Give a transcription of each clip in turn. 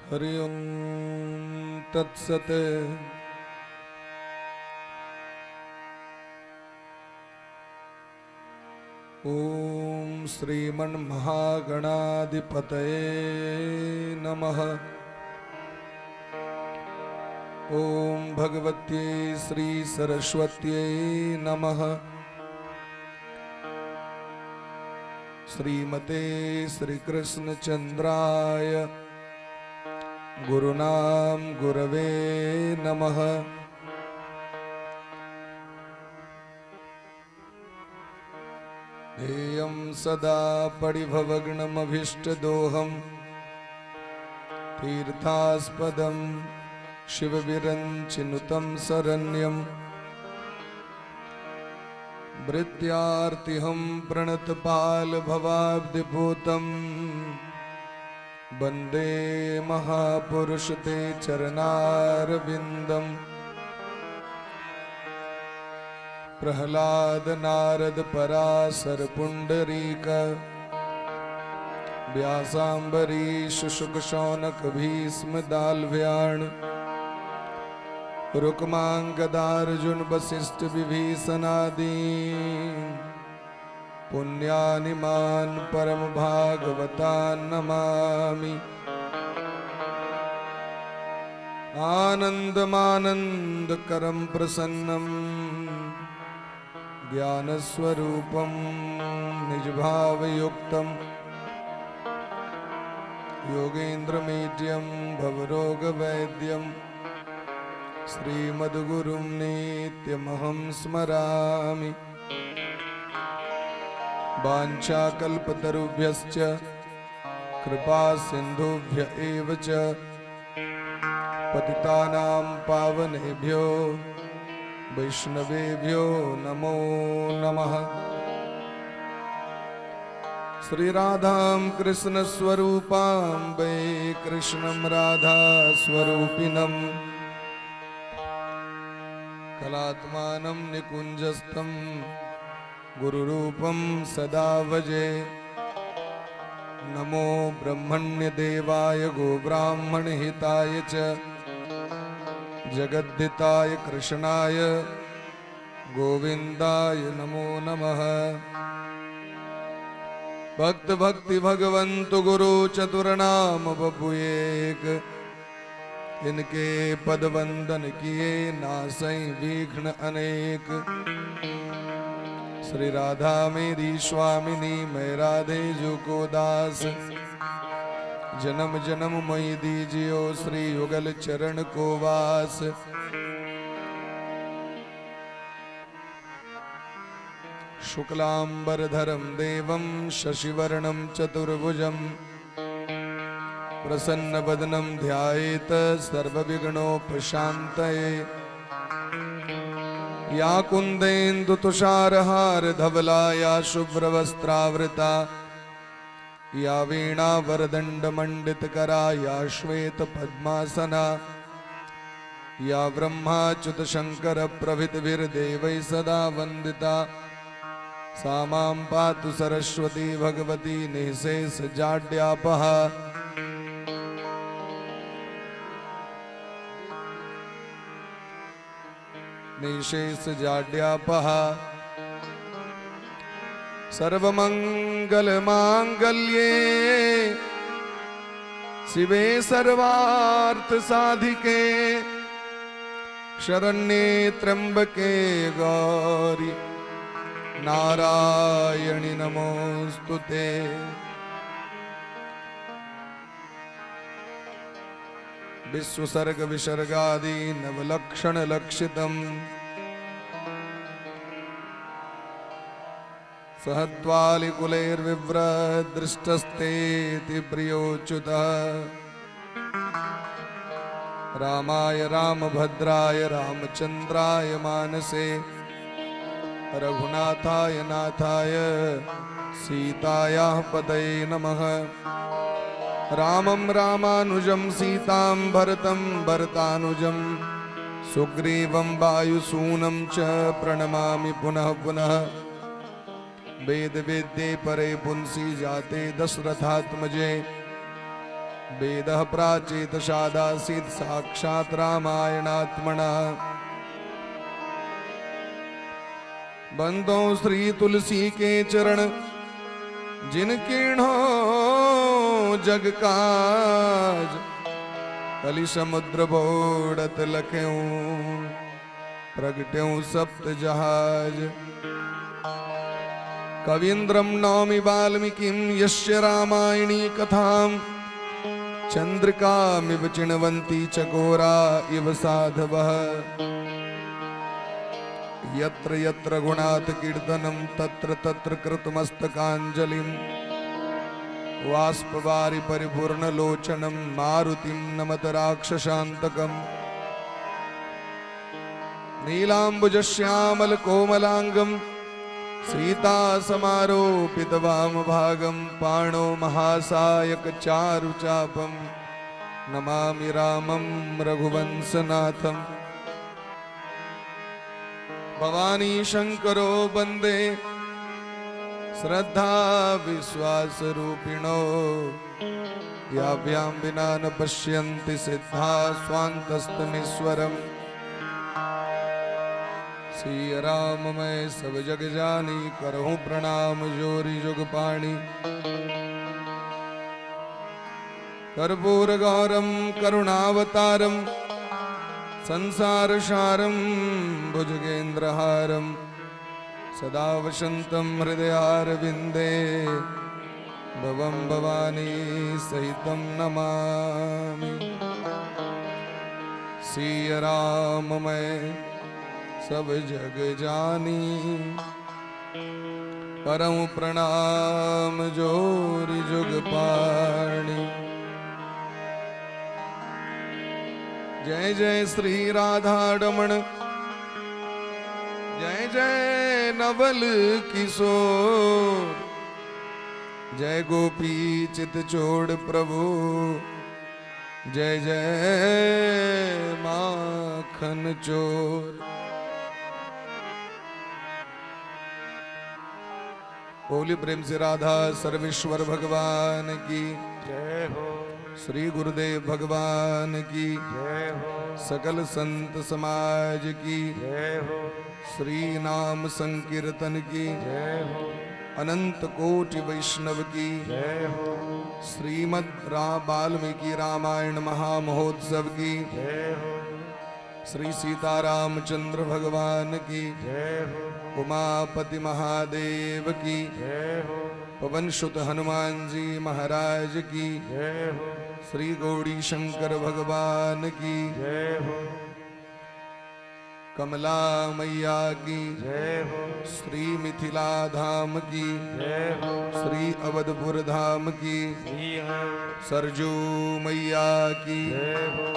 हरि ओं तत्सत्। ओम श्रीमन्महागणाधिपतये नमः। ओम भगवत्यै श्री सरस्वत्यै नमः। श्रीमते श्रीकृष्णचन्द्राय गुरुनाम गुरवे नमः। ध्येयं सदा परिभवग्नमभीष्टदोहं तीर्थास्पदं शिवविरञ्चिनुतं शरण्यं भृत्यार्तिहं प्रणतपालभवाब्धिभूतं वन्दे महापुरुष ते चरणारविन्दम्। प्रह्लाद नारद पराशर पुंडरीक व्यासाम्बरीश शुक शौनक भीष्म दाल्भ्यान् रुक्मांगदार्जुन वसिष्ठ विभीषणादीन् पुण्यानिमान् परम भागवतान् नमामि। आनन्दमानन्दकरं प्रसन्नं ज्ञानस्वरूपं निजभावयुक्तं योगेन्द्रमीड्यं भवरोगवैद्यं श्रीमद्गुरुं नित्यमहं स्मरामि। वाञ्छाकल्पतरुभ्यश्च कृपासिन्धुभ्य एव च पतितानां पावनेभ्यो वैष्णवेभ्यो नमो नमः। श्री राधां कृष्ण स्वरूपां वै कृष्णं राधा स्वरूपिणं कलात्मानं निकुञ्जस्थं गुरुरूपं सदा भजे। नमो ब्रह्मण्यदेवाय गोब्राह्मणहिताय च जगद्धिताय कृष्णाय गोविंदाय नमो नमः। भक्त भक्ति भगवंतु गुरु चतुर्नाम बपुएक इनके पद वंदन किए नासै विघ्न अनेक। श्री राधा मेरी स्वामिनी मैं राधे जो को दास जन्म जन्म मई दीजियो श्री युगल चरण को वास। शुक्लांबरधरं देवं शशिवर्णं चतुर्भुजं प्रसन्नवदनं ध्यायेत सर्वविघ्नोपशान्तये। या कुन्देन्दुतुषारहार धवला या शुभ्रवस्त्रावृता या वीणा वरदण्डमण्डितकरा या श्वेत पद्मासना या ब्रह्माच्युत शंकर प्रभृतिभिर्देवैः सदा वन्दिता। सा मां पातु सरस्वती भगवती निःशेष जाड्यापहा। निःशेष जाड्यापहा। सर्वमंगल मांगल्ये शिवे सर्वार्थ साधिके शरण्ये त्र्यंबके गौरी नारायणि नमोस्तुते। विश्वसर्ग विसर्गादि नवलक्षण लक्षितम् सहत्वालिकुलैर्विव्रदृष्टस्तेति प्रियोच्युतः। रामाय रामभद्राय रामचन्द्राय मानसे रघुनाथाय नाथाय सीतायाः पतये नमः। रामं रामानुजं सीतां भरतं भरतानुजं सुग्रीवं वायुसूनं च प्रणमामि पुनः पुनः। वेद वेद्ये परे पुंसी जाते दशरथात्मजे वेदः प्राचेतसादासीत् साक्षात् रामायणात्मना। बंदो श्री तुलसी के चरण जिनकीर्णो जग काज। कलि समुद्र बोड़त लख्यूं प्रगट्यूं सप्त जहाज। कवीन्द्रं नौमि वाल्मीकिं यस्य रामायणी कथां। चंद्रिकामिव चिण्वन्ति चकोरा इव साधवः। यत्र यत्र गुणात् कीर्तनं तत्र तत्र कृतमस्तकाञ्जलिं। वाष्पवारि परिपूर्णलोचनं मारुतिं नमत राक्षसान्तकम्। नीलाम्बुजश्यामलकोमलाङ्गं सीता समारोपित वामभागं। पाणो महासायक चारुचापं नमामि रामं रघुवंशनाथम्। भवानी शंकरो वंदे श्रद्धा विश्वास रूपिणो। याभ्यां विना न पश्यन्ति सिद्धा स्वान्तस्तमीश्वरम्। सिया राम मैं सब जग जानी करहूँ प्रणाम जोरी जुग पाणी। कर्पूर गौरम करुणावतारम संसार सारम भुजगेन्द्रहारम। सदा वसंतम हृदयारविंदे भवं भवानी सहितं नमामि। सिया राम मैं सब जग जानी करऊं प्रणाम जोरी जुग पाणी। जय जय श्री राधा रमण जय जय नवल किशोर। जय गोपी चित चोड़ प्रभु जय जय माखन चोर। बोली प्रेम से राधा सर्वेश्वर भगवान की जय हो। श्री गुरुदेव भगवान की जय हो। सकल संत समाज की जय हो। श्री नाम संकीर्तन की जय हो। अनंत कोटि वैष्णव की जय हो। श्रीमद् वाल्मीकि रामायण महामहोत्सव की जय हो। श्री सीतारामचंद्र भगवान की जय हो। उमापति महादेव की जय हो। पवन सुत हनुमान जी महाराज की जय हो। श्री गौड़ी शंकर भगवान की जय हो। कमला मैया की जय हो। श्री मिथिला धाम की जय हो। श्री अवधपुर धाम की जी हाँ। सरजू मैया की जय हो।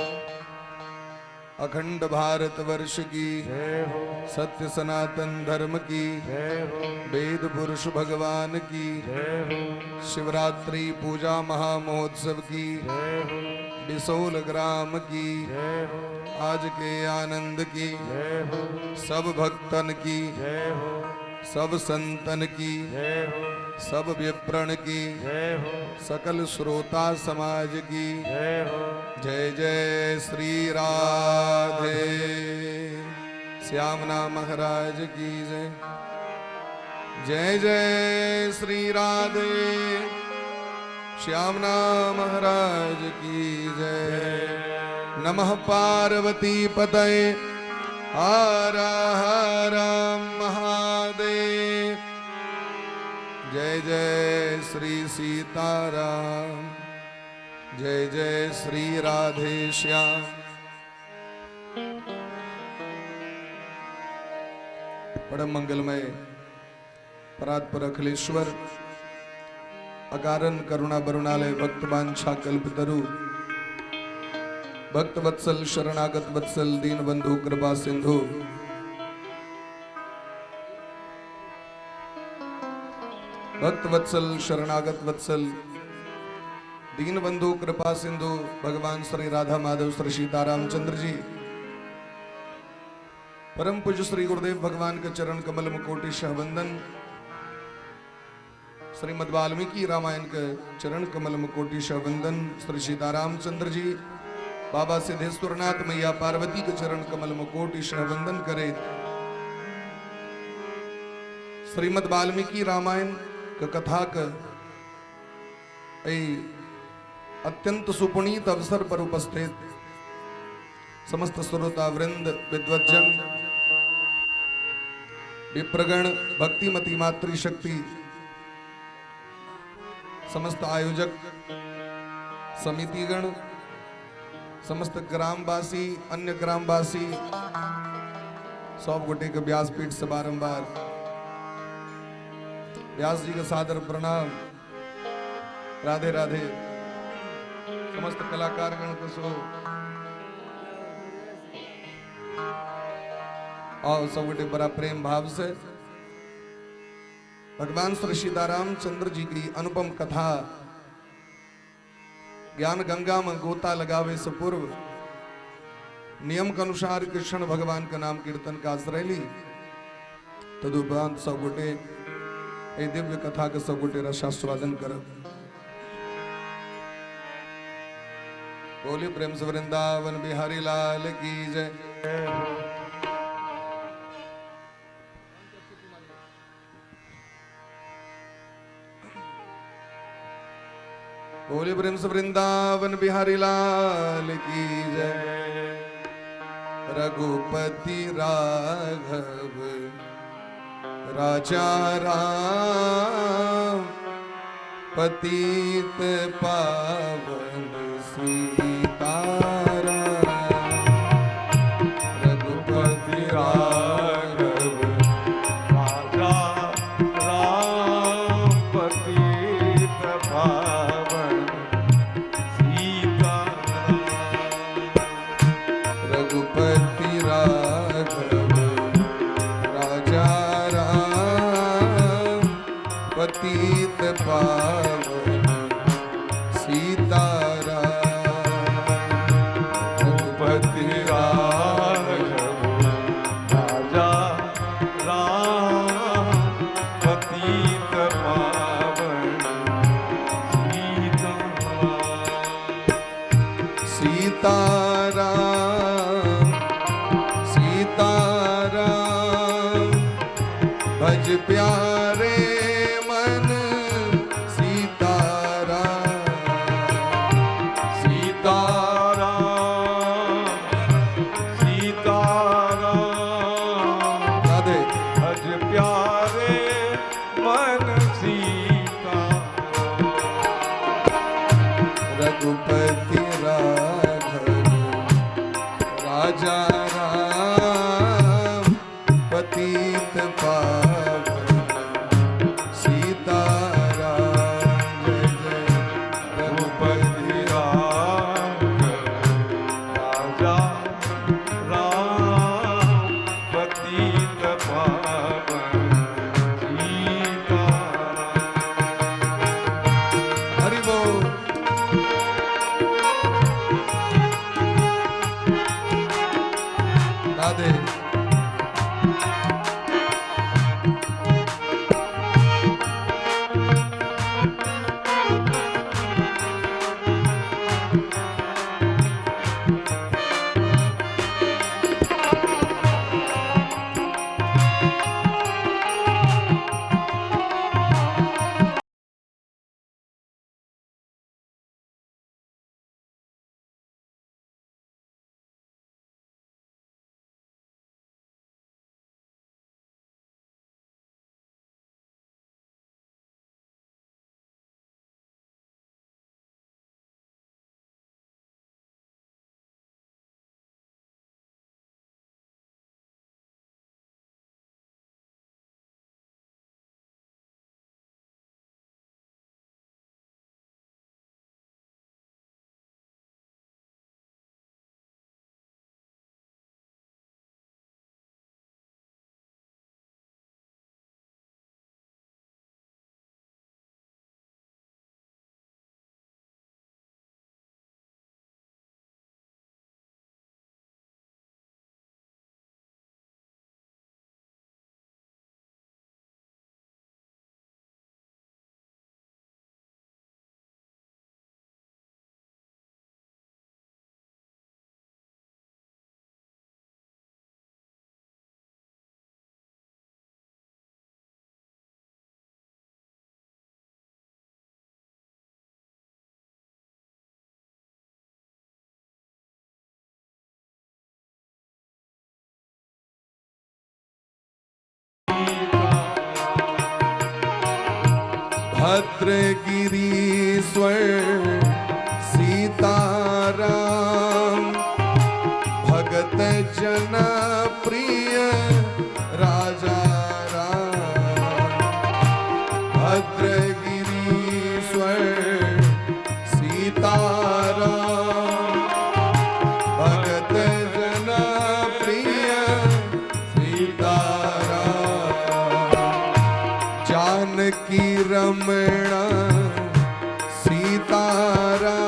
अखंड भारत वर्ष की जय हो। सत्य सनातन धर्म की जय हो। वेद पुरुष भगवान की जय हो। शिवरात्रि पूजा महामहोत्सव की जय हो। बिसोल ग्राम की जय हो। आज के आनंद की जय हो। सब भक्तन की जय हो। सब संतन की जय हो। सब विप्रण की जय हो। सकल श्रोता समाज की जय हो। जय जय श्री राधे श्यामना महाराज की जय। जय जय श्री राधे श्यामना महाराज की जय। नमः पार्वती पतये हर हर महादेव। जय जय श्री सीताराम जय जय श्री राधे श्याम। परम मंगलमय परात्पर अखिलेश्वर अकारण करुणा बरुणालय भक्त वांछा कल्पतरु भक्त वत्सल शरणागत वत्सल दीन बंधु कृपा सिंधु भक्त वत्सल शरणागत वत्सल दीन बंधु कृपा सिंधु भगवान श्री राधा माधव श्री सीतारामचंद्र जी परम पूज्य श्री गुरुदेव भगवान के चरण कमल मुकोटि सहबंदन श्रीमद् वाल्मीकि रामायण के चरण कमल में कोटि वंदन। श्री सीतारामचंद्र जी बाबा सिद्धेश्वरनाथ मैया पार्वती के चरण कमल में कोटि वंदन करे। श्रीमद् वाल्मीकि रामायण के कथा के अत्यंत सुपुनीत अवसर पर उपस्थित समस्त श्रोता वृंद, विद्वज्जन, विप्रगण, भक्तिमती मातृशक्ति, समस्त आयोजक समितिगण, समस्त ग्रामवासी, अन्य ग्रामवासी, सब गोटे के व्यासपीठ से बारंबार व्यास जी का सादर प्रणाम। राधे राधे। समस्त कलाकार गण को सो और सब गोटे बड़ा प्रेम भाव से भगवान श्री सीतारामचंद्र जी की अनुपम कथा ज्ञान गंगा में गोता लगावे से पूर्व नियम के अनुसार कृष्ण भगवान का नाम कीर्तन का आश्रय ली। तदुपरांत सब गोटे ए दिव्य कथा के सब गोटे रसास्वादन कर। बोली प्रेम से वृंदावन बिहारी लाल की जय। बोली प्रेम से वृंदावन बिहारी लाल की जय। रघुपति राघव राजा राम पतित पावन सीताराम। रघुपति राघव राजा राम पतित पावन सीताराम। रघुपति राघव राजा राम पतित पावन सीताराम। रघुपति राघव राजा राम पतित पावन सीताराम। सीताराम सीताराम भज प्यारे मन सीताराम। सीताराम सीताराम राधे। भज प्यारे मन सीताराम। रघुपति राघव राजा राम पतित पावन सीताराम। जय जय रघुपति राघव राजा राम पतित पावन सीताराम। हरि बोल। भद्रगिरीश्वर सीताराम भगत जन प्रिय राजा राम। भद्रगिरीश्वर सीताराम भगत जन प्रिय सीताराम। जानकी रमणा सीताराम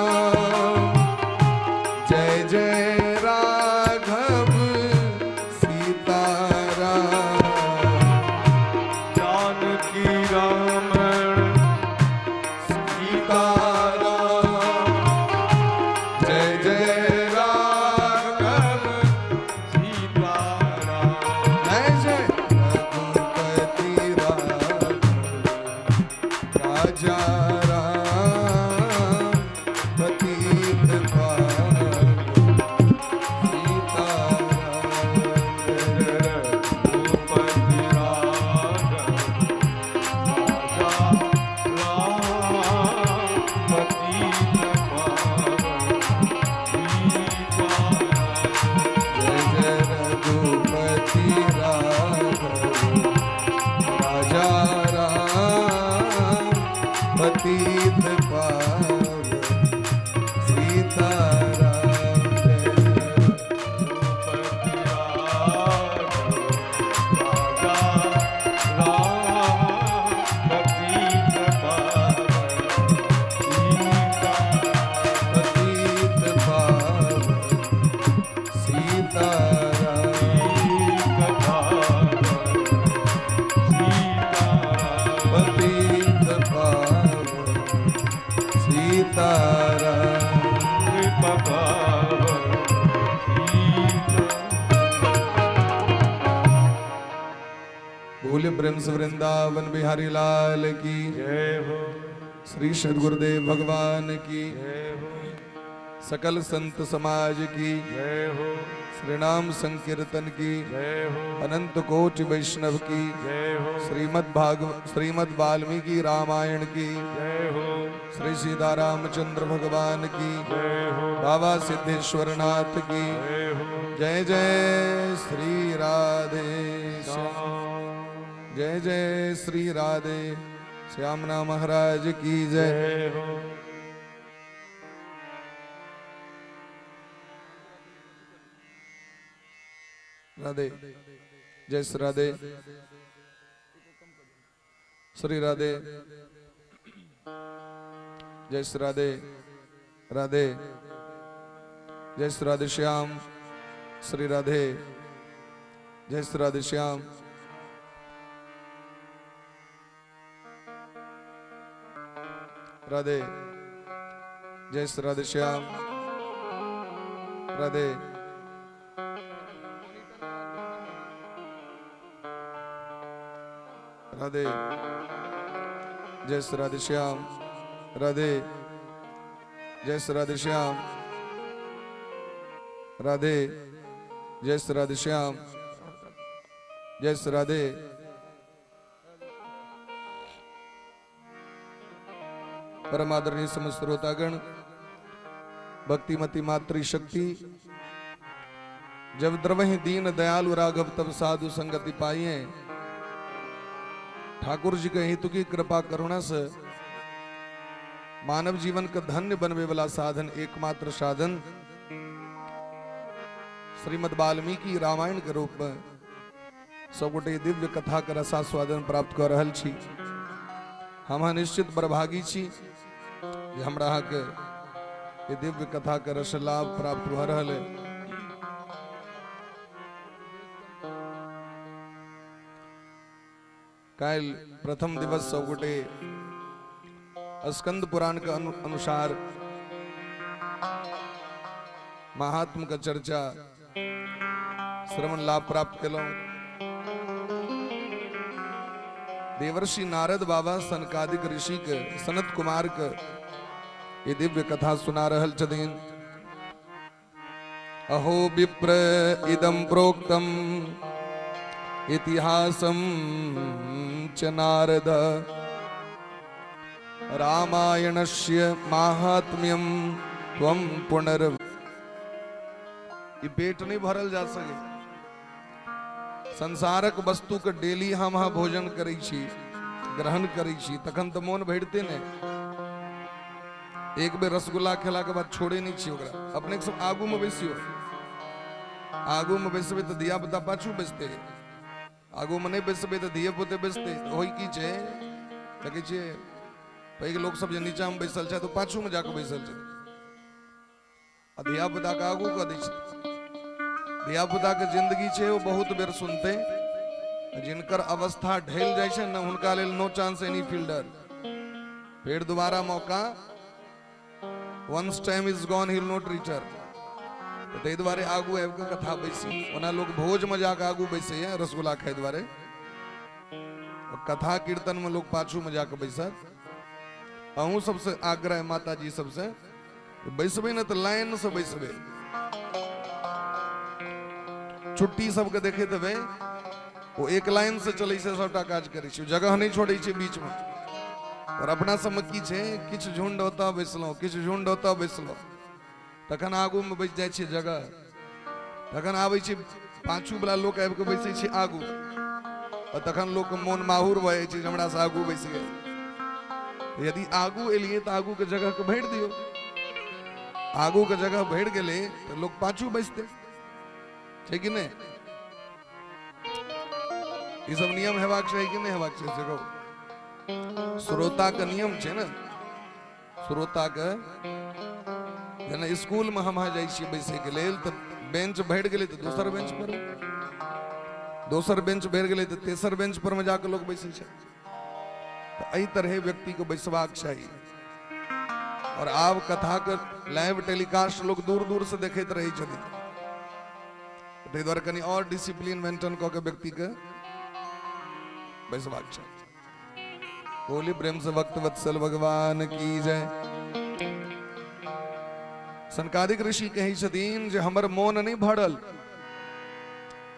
जय जय राघव सीताराम। जानकी रमण सीताराम जय जय राघव सीताराम। जय जय रघुपति राघव राजा राम पतित पावन सीताराम। पतित पावन सीताराम पतित पावन सीताराम। बोले ब्रह्म वृंदावन बिहारी लाल की जय हो, श्री सद्गुरुदेव भगवान की जय हो, सकल संत समाज की जय हो, श्री नाम संकीर्तन की जय हो, अनंत कोटि वैष्णव की जय हो, श्रीमद् वाल्मीकि रामायण की जय हो, श्री सीतारामचंद्र भगवान की जय हो, बाबा सिद्धेश्वर नाथ की जय हो, जय जय श्री राधे श्याम। जय जय श्री राधे श्यामना महाराज की जय। जय हो। राधे जय श्री राधे श्री राधे जय श्री राधे राधे जय श्री राधे श्याम श्री राधे जय श्री राधे श्याम। राधे जय श्री राधे श्याम राधे राधे जय श्री राधे श्याम राधे जय श्री राधे श्याम राधे जय श्री राधे श्याम जय श्री राधे। परमादरणीय समस्त श्रोतागण, भक्तिमती मातृशक्ति जब द्रवहि दीन दयालु राघव तब साधु संगति पाइए। ठाकुर जी के हेतु की कृपा करुणा से मानव जीवन का धन्य बनने वाला साधन एकमात्र साधन श्रीमद् वाल्मीकि रामायण के रूप में सबगोटे दिव्य कथा का रसास्वादन प्राप्त कर रहल छी। हम निश्चित बरभागी छी जे हमरा के ये दिव्य कथा का रस लाभ प्राप्त हो रहल है। काल प्रथम दिवस सबगोटे स्कंद पुराण के अनुसार महात्म का चर्चा श्रवण लाभ प्राप्त कलौ। देवर्षि नारद बाबा सनकादिक ऋषि के सनत कुमार के ये दिव्य कथा सुना रहल छथिन। अहो विप्र इदं प्रोक्तम इतिहासम च नारद रामायणस्य माहात्म्यम त्वम पुनर् ये पेट नहीं भरल जा सके। संसारक वस्तु के डेली हम भोजन करै छी, ग्रहण करै छी, तखन तो मोन भरते ने। एक बेर रसगुल्ला खेला के बाद छोड़े नहीं छी ओकरा। अपने के सब आगू में बैसियो, आगू में बैसबे तो दिया पुता पाछू बैसते, आगू में नहीं बैसबे तो धिये पुते बैसते। होई की छे देखे छे पैघ लोग सब जे नीचा में बैसल छै तो पाछू में जाके बैसल छै, आ धिया पुता के आगू कऽ दै छै। धिया पुता के जिंदगी छै वो बहुत बेर सुनते, जिनकर अवस्था ढल जाय छै न हुनका लेल नो चांस एनी फील्डर। फिर दोबारा मौका, once time is gone he will not return. ताहि दुआरे आगू आबि के कथा बैसी। ओना लोग भोज में जाके आगू बैसे है रसगुल्ला खाए दुआरे, कथा कीर्तन में लोग पाछू में जाके बैसत। अहूँ सबसे आग्रह माता जी सबसे, बैसबे न तो लाइन से बैसबे। छुट्टी सबके देखे देवे वो एक लाइन से चले से सबटा काज करे छै, जगह नहीं छोड़े छै बीच में। और अपना सब की छै किछ झुंड होता बैसलो, किछ झुंड होता बैसलो, तखन आगू में बैस जाय छै जगह, तखन आबै छै पाछू वाला लोक आबि के बैसे छै आगू, और तखन लोक के मोन माहुर भऽ जाइ छै हमरा से आगू बैस गेल। यदि आगू एलिए तो आगू के जगह के भरि दियो, आगू के जगह भरि गेले तो लोग पाछू बैसते छै कि नहीं। ये सब नियम हेबाक चाही कि नहीं हेबाक चाही से कहू। श्रोता के नियम छै ना, श्रोता के जेना स्कूल में हम जाइ छी बैसे के लेल तो बेंच भरि गेले तो दोसर बेंच पर, दोसर बेंच भरि गेले तो तेसर बेंच पर में जाके लोग बैसे छै। तो एहि तरह व्यक्ति को बैसबाक चाहिए। और आब कथा के लाइव टेलीकास्ट लोग दूर दूर से देखते रहे छथिन, ताहि दुआरे कनी और डिसिप्लिन मेंटेन कऽ के व्यक्ति के बैसबाक चाहिए। बोली प्रेम से भक्त वत्सल भगवान की जय। सनकादिक ऋषि कही छथिन जे हमर मोन नहीं भरल,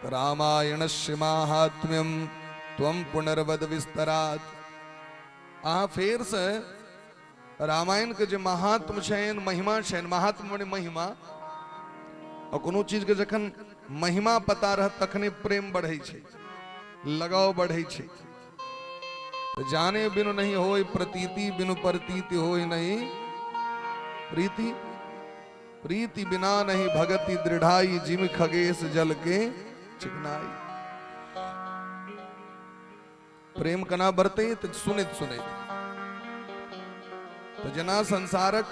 रामायणस्य माहात्म्यम त्वम पुनर्वद विस्तरात। अहाँ फेर से रामायण के जे महात्म छनि, महिमा छनि, महात्म माने महिमा, और कोनो चीज के जखन महिमा पता रहत तखने प्रेम बढ़ै छै, लगाव बढ़ै छै। जाने बिनु नहीं होय प्रतीति, बिनु प्रतीति होय नहीं प्रीति, प्रीति बिना नहीं भगति दृढ़ाई, जिम खगेश जल के चिकनाई। प्रेम कना बरते तो सुनित सुनित। तो जना संसारक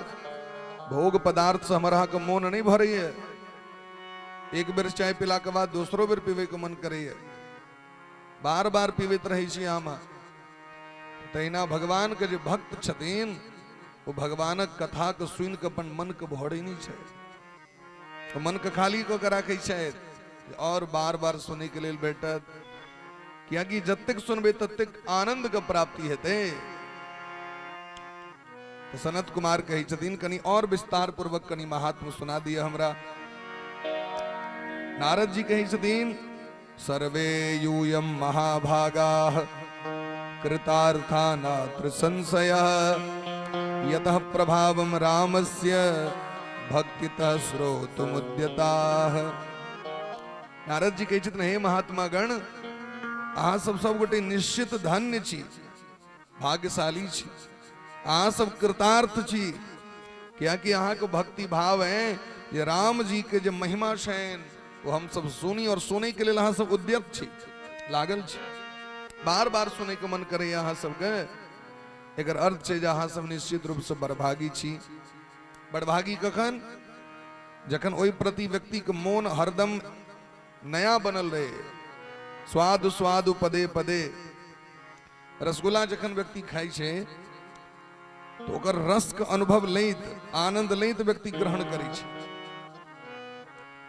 भोग पदार्थ से हमारा के मोन नहीं भरे है, एक बेर चाय पिला के बाद दूसरो बेर पीवे के मन करे, बार बार पीबैत रहे छी आमा। तहिना भगवान के जो भक्त छथिन वो भगवानक कथा के सुन के अपन मन के भरे नहीं छै, तो मन के खाली को के राखे छथि और बार बार सुने के लेल भेटत। कियाकि जतेक सुनबे ततेक आनंद के प्राप्ति हेते। तो सनत कुमार कही छथिन कनी और विस्तार पूर्वक कनी महात्म सुना दिया हमरा। नारद जी कही छथिन सर्वे यूयम महाभागाः कृतार्था नात्र संशयः यतः प्रभावम रामस्य भक्तितः श्रोतुमुद्यताः। नारद जी कही छथिन हे महात्मा गण, अहाँ सब गोटे निश्चित धन्य छी, भाग्यशाली छी, अहाँ सब कृतार्थ छी। कियाकि अहाँ के भक्ति भाव है ये राम जी के जो महिमा छनि वो हम सब सुनी, और सुने के लिए अहाँ सब उद्यत छी, लागल छी, बार बार सुने के मन करे अहाँ सबके। एकर अर्थ छै जे अहाँ सब निश्चित रूप से बड़भागी छी। बड़भागी कखन? जखन ओहि प्रति व्यक्ति के मोन हरदम नया बनल रहे, स्वाद स्वाद पदे पदे। रसगुल्ला जखन व्यक्ति खाइ छै तो ओकर रस के अनुभव लैत, आनंद लैत व्यक्ति ग्रहण करै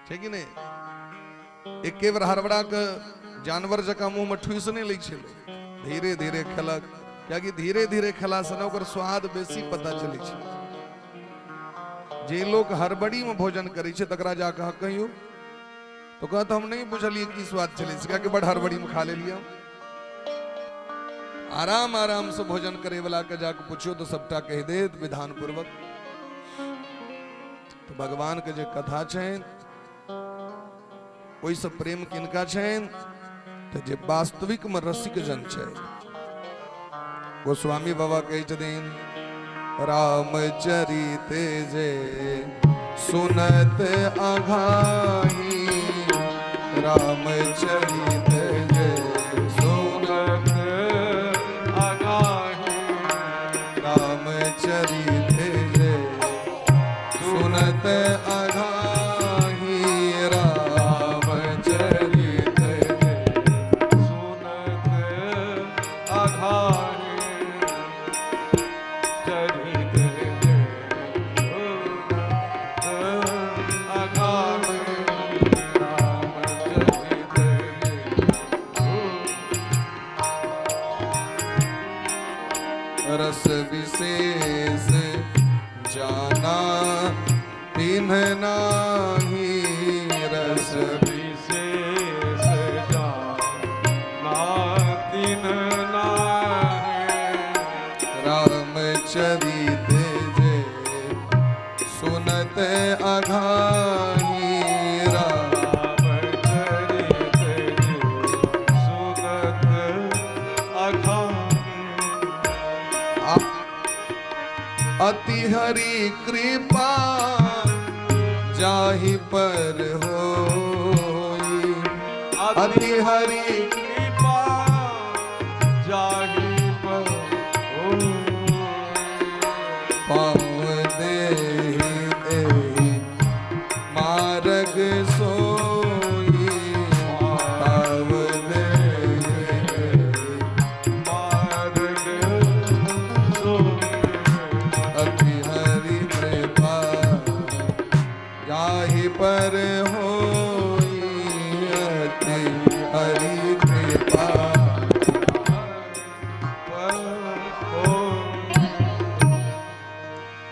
छै कि नहीं। एके बेर हरबड़ा के जानवर जकाँ मुंह में ठूस नहीं लै छै, धीरे धीरे खेलक, कियाकि धीरे धीरे खेला से ओकर स्वाद बेसी पता चलै छै। जे लोग हड़बड़ी में भोजन करै छै तकरा जाके कहियो तो कहत हम नहीं बुझलिए की स्वाद चले, कियाकि बड़ हड़बड़ी में खा लेलिए। आराम आराम से भोजन करे वाला के जाके पूछियो तो सबटा कह दे विधान पूर्वक। तो भगवान के जो कथा छैन ओई सब प्रेम किनका छैन तो जे वास्तविक में रसिक जन छै। गोस्वामी बाबा कहे छथिन रामचरित जे सुनत अघाही, रामचरित जे सुनत अघाही, रामचरित जे सुनत अघाही, रामचरित जे सुनत अघाही, चरित जे रस विशेष जाना तिन्ह नाही, रस विशेष जाना तिन्ह नाही, रामचरित जे सुनत अघाही, रामचरित जे सुनत अघाही, अति हरि कृपा जाहि पर होई, अति हरि कृपा जाहि पर होई, पाँव देहि एहि मार्ग सोई, पाँव देहि एहि मार्ग सोई, अति हरि कृपा जाहि पर होई, अति हरि कृपा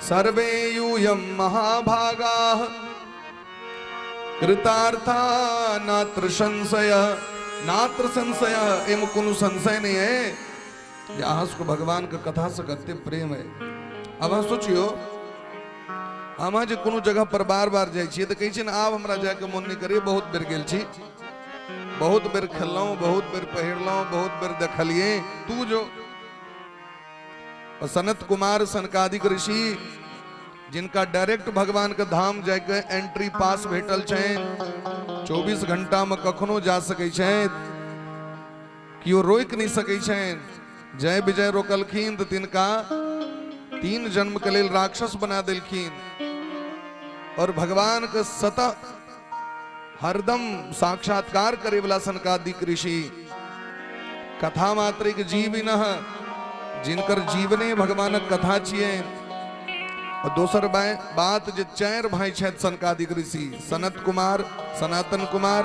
सर्वे यूयं महाभागाः कृतार्था नात्र संशय, नात्र संशय, एम कोनो संशय नहीं है। यहाँ उसको भगवान का कथा से कते प्रेम है। अब हम सोचियो हम जे कोनो जगह पर बार बार जाय छियै तो कहै छै ना आब हमरा जाय के मन नहीं करे, बहुत बेर गेल छी, बहुत बेर खेललहुं, बहुत बेर पहिरलहुं, बहुत बेर देखलिए, तू जो। और सनत कुमार सनकादिक ऋषि जिनका डायरेक्ट भगवान के धाम जाके एंट्री पास भेटल छै, 24 घंटा में कखनो जा सकै छै, कियो रोक नहीं सकै छै। जय विजय रोकलखिन तो तिनका 3 जन्म के लेल राक्षस बना देलखिन। और भगवान के सतत हरदम साक्षात्कार करे वाला सनकादिक ऋषि कथा मात्रिक जीव न जिनकर जीवने भगवानक कथा छिए। और दोसर बात जे 4 भाई छथि सनकादिक ऋषि, सनत कुमार, सनातन कुमार,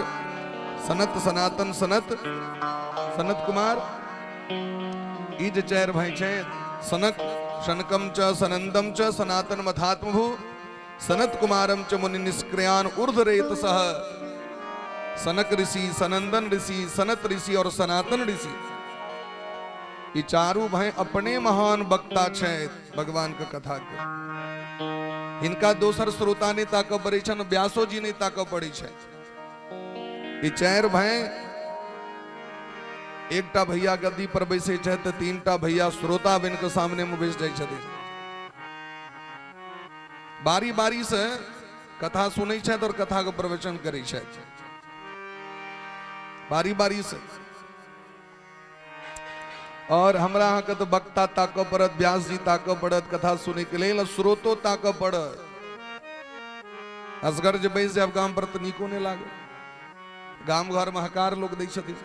सनत सनातन सनत, सनत कुमार, ई जे 4 भाई छथि, सनक शनकम च सनंदम च सनातन मथात्मभू, सनत कुमारम च मुनि निष्क्रियान ऊर्ध्वरेतसः। सनक ऋषि, सनंदन ऋषि, सनत ऋषि और सनातन ऋषि, ये 4 भाई अपने महान वक्ता छथि भगवान के कथा के। इनका दोसर श्रोता ने ताक पड़े छन, व्यासो जी ने ताक पड़े छै। ये 4 भाई, एकटा भैया गद्दी पर बैसे छथि तो 3टा भैया श्रोता बन के सामने में बैस जाय छथिन। बारी बारी से कथा सुनै छथि और कथा के प्रवचन करै छथि, बारी बारी से। और हमरा अहाँ के तो वक्ता ताक पड़त, व्यास जी ताक पड़त कथा सुने के लेल, श्रोतो ताक पड़त। असगर जे बैस जाब गाम पर तो नीको नहीं लागे। गाम घर में हकार लोग दै छथिन,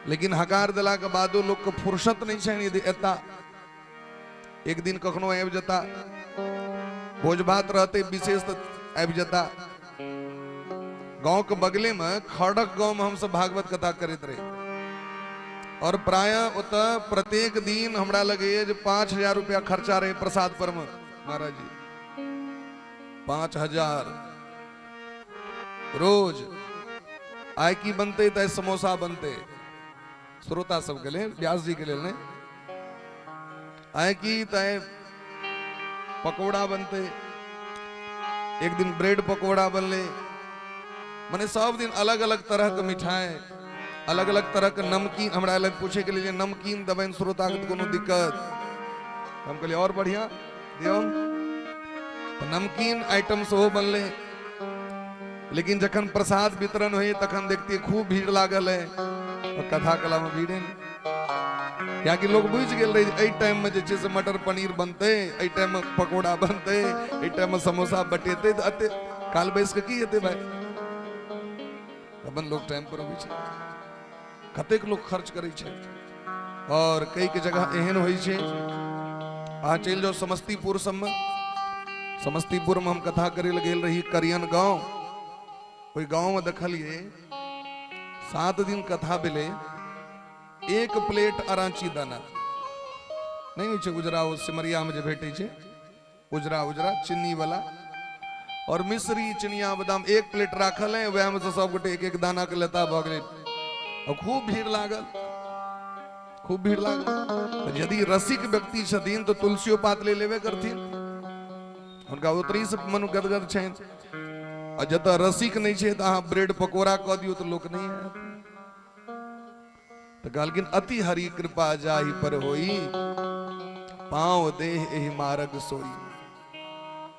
लेकिन हकार दिला के बादो लोग के फुर्सत नहीं छै। यदि एता एक दिन कखनो आबि जता, भोज भात रहते विशेष तो आबि जता। गांव के बगले में खड़क गांव में हम सब भागवत कथा करते रहे, और प्राय उत प्रत्येक दिन हमरा लगे जे 5000 रुपया खर्चा रहे प्रसाद पर में। महाराज जी 5000 रोज। आय की बनते तय समोसा बनते, श्रोता सब के लिए, व्यास जी के लिए ने आए की तय पकोड़ा बनते, एक दिन ब्रेड पकोड़ा बनले, मने सब दिन अलग अलग तरह के मिठाई, अलग अलग तरह के नमकीन। हमरा अलग पूछे के लिए नमकीन दबन श्रोता के कोनो दिक्कत, हम कहलिए और बढ़िया दियो तो नमकीन आइटम से हो बनले। लेकिन जखन प्रसाद वितरण हुए तखन देखती खूब भीड़ लागल है और कथा कला में भीड़ क्या कि लोग बुझ गेल रहे टाइम में जे से मटर पनीर बनते, एई टाइम में पकोड़ा बनते, एई टाइम में समोसा बटेते, अते काल बैस के की हेते भाई। अपन लोग टाइम पर अबै छै, कतेक लोग खर्च करै छै और कई के जगह एहन होइ छै। अहाँ चलि जाओ समस्तीपुर सब में, समस्तीपुर में हम कथा करे ल गेल रही करियन गांव। ओई गांव में देखलिए 7 दिन कथा भेले, 1 प्लेट अराची दाना नहीं होइ छै उजरा, ओ सिमरिया में जे भेटै छै उजरा उजरा चीनी वाला, और मिश्री चिनिया बादाम 1 प्लेट राखल है, वह में से सब गोटे एक एक दाना के लेता भ गेल और खूब भीड़ लागल, खूब भीड़ लागल। यदि रसिक व्यक्ति छथिन तो तुलसियो पात ले लेबे करथिन, उनका उतरी से मन गदगद छै। और जत रसिक नहीं छै तो अहाँ ब्रेड पकोड़ा कह दियो तो लोक नहीं है। तो कहलखिन अति हरि कृपा जाहि पर होई, पांव देह एहि मार्ग सोई।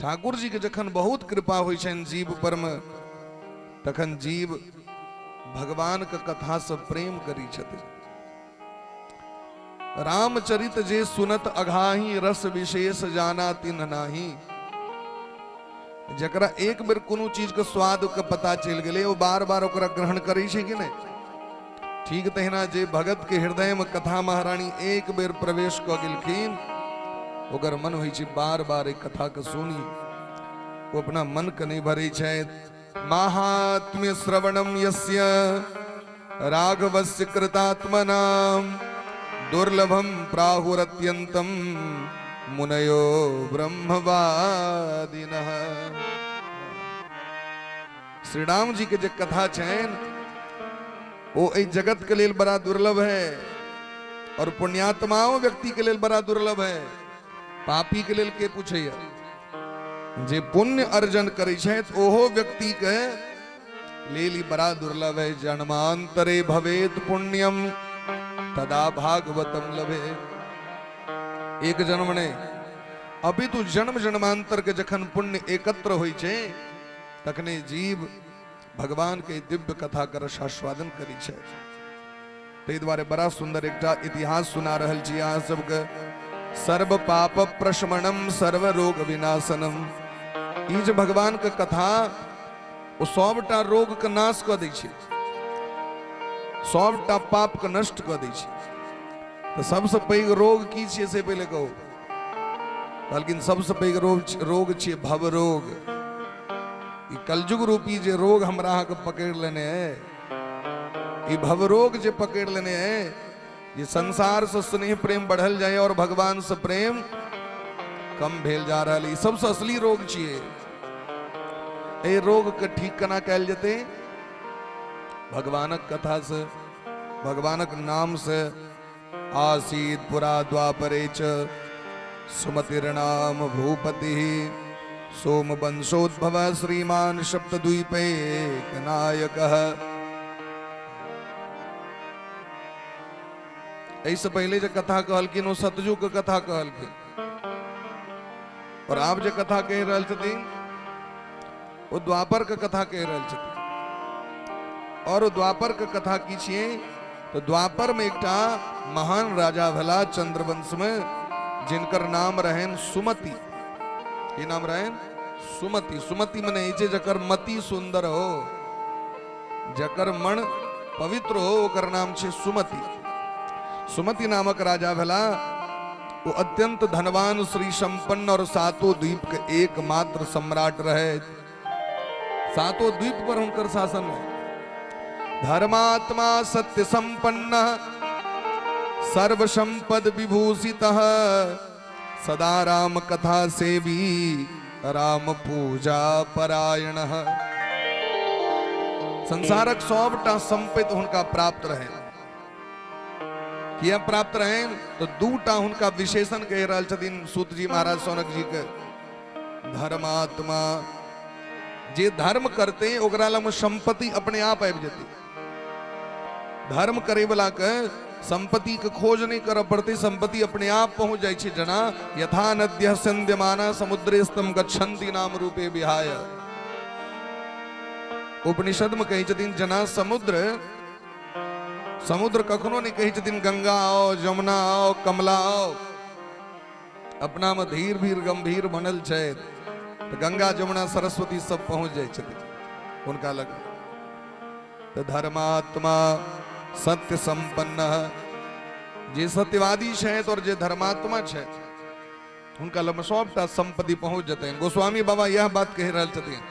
ठाकुर जी के जखन बहुत कृपा होइ छनि जीव पर में, तखन जीव भगवान के कथा से प्रेम करी छथिन। रामचरित जे सुनत अघाही, रस विशेष जाना तिन नाही। जकरा एक बेर कोनो चीज के स्वाद के पता चल गेले, वो बार बार ओकरा ग्रहण करै छै कि नहीं। ठीक तहिना जे भगत के हृदय में कथा महारानी एक बेर प्रवेश क गेलखिन, ओकर मन होइ छै बार बार एक कथा के सुनी, वो अपना मन के नहीं भरै छै। महात्म्य श्रवणम यस्य राघवस्य कृतात्मनाम, दुर्लभम प्राहुरत्यंतम मुनयो ब्रह्मवादिनः। श्री राम जी के जे कथा छैन वो एहि जगत के लेल बड़ा दुर्लभ है, और पुण्यात्माओं व्यक्ति के लेल बड़ा दुर्लभ है। पापी के लेल के पूछैया, जे पुण्य अर्जन करै छथि ओहो व्यक्ति के लेल बड़ा दुर्लभ है। जन्मांतरे भवेत पुण्यम तदा भागवतम लभे। एक जन्म ने अभी तो जन्म जन्मांतर के जखन पुण्य एकत्र होइ छै, तखने जीव भगवान के दिव्य कथा के रसास्वादन करी छै। ताहि द्वारे बड़ा सुंदर एकटा इतिहास सुना रहल छी अहाँ सबके। सर्व पाप प्रशमनम सर्व रोग विनाशनम। ई जे भगवान के कथा ओ सबटा रोग के नाश कऽ दै छै, सबटा पाप के नष्ट कऽ दै छै। तो सबसे पैघ रोग की छियै से पहले कहू। कहलखिन सबसे पैघ रोग छियै भव रोग। ई कलयुग रूपी जे रोग हमरा अहाँ के पकड़ लेने है, ई भव रोग जे पकड़ लेने है, ये संसार से स्नेह प्रेम बढ़ल जाए और भगवान से प्रेम कम भेल जा रहा है। ई सबसे असली रोग छियै। ए रोग के ठीक केना कैल जेतै? भगवानक कथा से, भगवानक नाम से। आसीत पुरा द्वापरे च सुमतिर्नाम भूपति, सोम वंशोद्भव श्रीमान सप्तद्वीपे नायकः। ऐसे पहले जो कथा कहलखिन वो सतयुग के कथा कहलखिन, और आप जो कथा कह रहल छथिन वो द्वापर के कथा कह रहल छथिन। और द्वापर के कथा की छियै तो द्वापर में एकटा महान राजा भला चंद्रवंश में, जिनकर नाम रहन सुमति। की नाम रहन? सुमति। सुमति मने जे जकर मति सुंदर हो, जकर मन पवित्र हो, ओकर नाम छे सुमति। सुमति नामक राजा भला, वो अत्यंत धनवान श्री संपन्न और सातों द्वीप के एकमात्र सम्राट रहे। सातों द्वीप पर उनकर शासन है। धर्मात्मा सत्य संपन्न सर्व संपद विभूषितः, सदा राम कथा सेवी राम पूजा परायण। संसारक सबटा संपत्ति हुनका प्राप्त रहे। किया प्राप्त रहे तो दूटा उनका विशेषण कह रहा छथिन सूत जी महाराज सौनक जी के। धर्मात्मा जे धर्म करते ओकरा लग संपत्ति अपने आप आबि जेती। धर्म करे वाला के संपत्ति के खोज नहीं कर पड़ते, संपत्ति अपने आप पहुंच जाए छे। जना यथा नद्य संध्यमाना समुद्रे स्तम गच्छन्ति नाम रूपे विहाय। उपनिषद में कही छथिन जना समुद्र कखनो नहीं कही छथिन गंगा आओ जमुना आओ कमला आओ। अपना में धीर भीर गंभीर बनल छे तो गंगा जमुना सरस्वती सब पहुंच जाए छथिन उनका लग। तो धर्मात्मा सत्य संपन्न जे सत्यवादी है और जे धर्मात्मा है उनका लग सबटा संपत्ति पहुंच जाते हैं। गोस्वामी बाबा यह बात कह रहे छथिन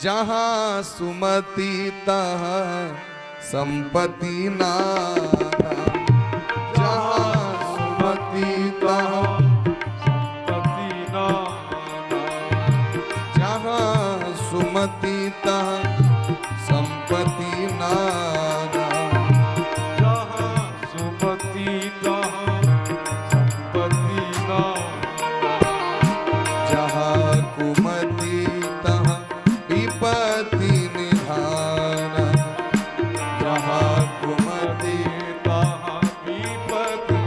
जहां सुमति तहाँ संपत्ति नाना। जहां सुमति तहाँ संपत्ति नाना। जहां सुमति तहाँ संपत्ति नाना। जहाँ सुमति तहाँ संपत्ति नाना। जहाँ कुमति तहाँ विपत्ति निधाना। जहाँ कुमति तहाँ विपत्ति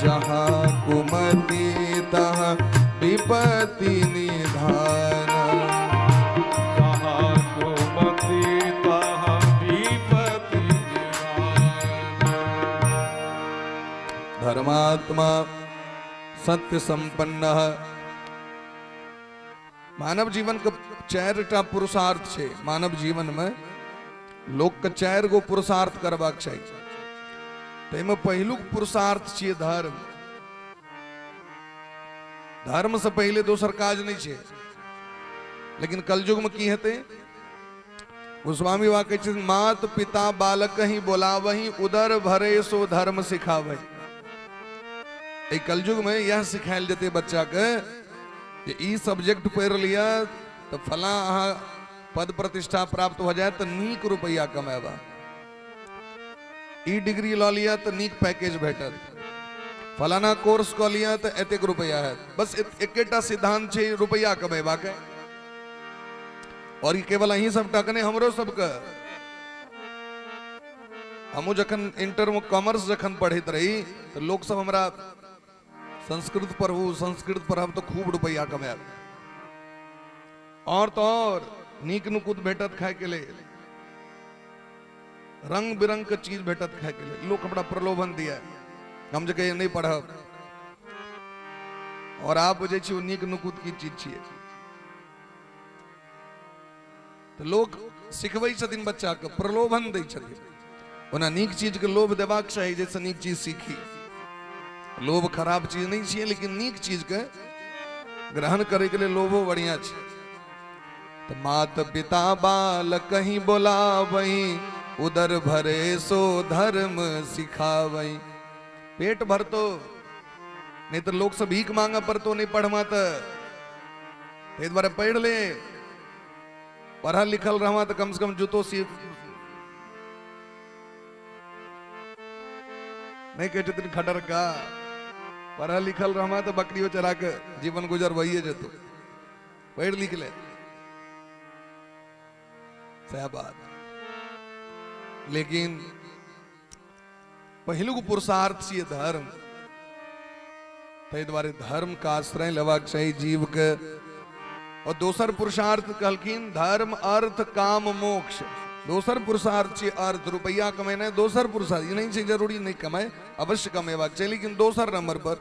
जहाँ कुमति तहाँ विपत्ति निधाना। जहाँ कुमति तहाँ विपत्ति धर्मात्मा सत्य संपन्न। मानव जीवन का चारिटा पुरुषार्थ छे। मानव जीवन में लोग के 4 गो पुरुषार्थ करबाक चाहिए। तेमे पहिलुक पुरुषार्थ छियै धर्म। धर्म से पहले दोसर काज नहीं छे। लेकिन कलयुग में की हेते गोस्वामी बाबा कहै छथिन मात पिता बालक ही बोलावही उदर भरे सो धर्म सिखावे। ए कलयुग में यह सिखायल जेते बच्चा के जे ई सब्जेक्ट पढ़ लिया तो फला अहाँ पद प्रतिष्ठा प्राप्त हो जाए तो नीक रुपया कमाएबा। ई डिग्री लऽ लिया तो नीक पैकेज भेटत। फलाना कोर्स कऽ लिया तो एतेक रुपया है। बस एकेटा सिद्धांत छे रुपया कमेबा के। और ई केवल अहीं सब टकने हमरो सबके। हमू जखन इंटर में कॉमर्स जखन पढ़ैत रही तो लोग सब हमरा संस्कृत पढ़ब तो खूब रुपया कमाएब। और तो और नीक नुकुत भेटत खाए के लिए, रंग बिरंग के चीज भेटत खाए के लिए। लोग हमरा प्रलोभन दिया हम जगह ये नहीं पढ़ब। और आप बुझे छी नीक नुकुत की चीज छिए। तो लोग सिखबै छथिन बच्चा के, प्रलोभन दै छथिन। ओना नीक चीज के लोभ देबाक चाही जैसे नीक चीज सीखी। लोभ खराब चीज नहीं छिए लेकिन नीक चीज के ग्रहण करे के लिए लोभो बढ़िया छे। तो मात पिता बाल कहीं बोलावई उदर भरे सो धर्म सिखावई। पेट भर तो नहीं तो लोग सब भीख मांगा पर तो नहीं पढ़मा तो बारे पढ़ ले। पढ़ा लिखल रहा तो कम से कम जूतो सीख नहीं कहते दिन खटर का। पढ़ा लिखल रहा तो बकरियों चरा के जीवन गुजर वही जतो। पढ़ लिख ले सह बात। लेकिन पहिलुक पुरुषार्थ छियै धर्म। ताहि दुआरे धर्म का आश्रय लेबाक चाही जीव के। और दोसर पुरुषार्थ कहलखिन धर्म अर्थ काम मोक्ष। दोसर पुरुषार्थ छियै अर्थ। रुपया कमेना दोसर पुरुषार्थ। ये नहीं छै जरूरी नहीं कमाए, अवश्य कमेबाक चाही लेकिन दोसर नंबर पर।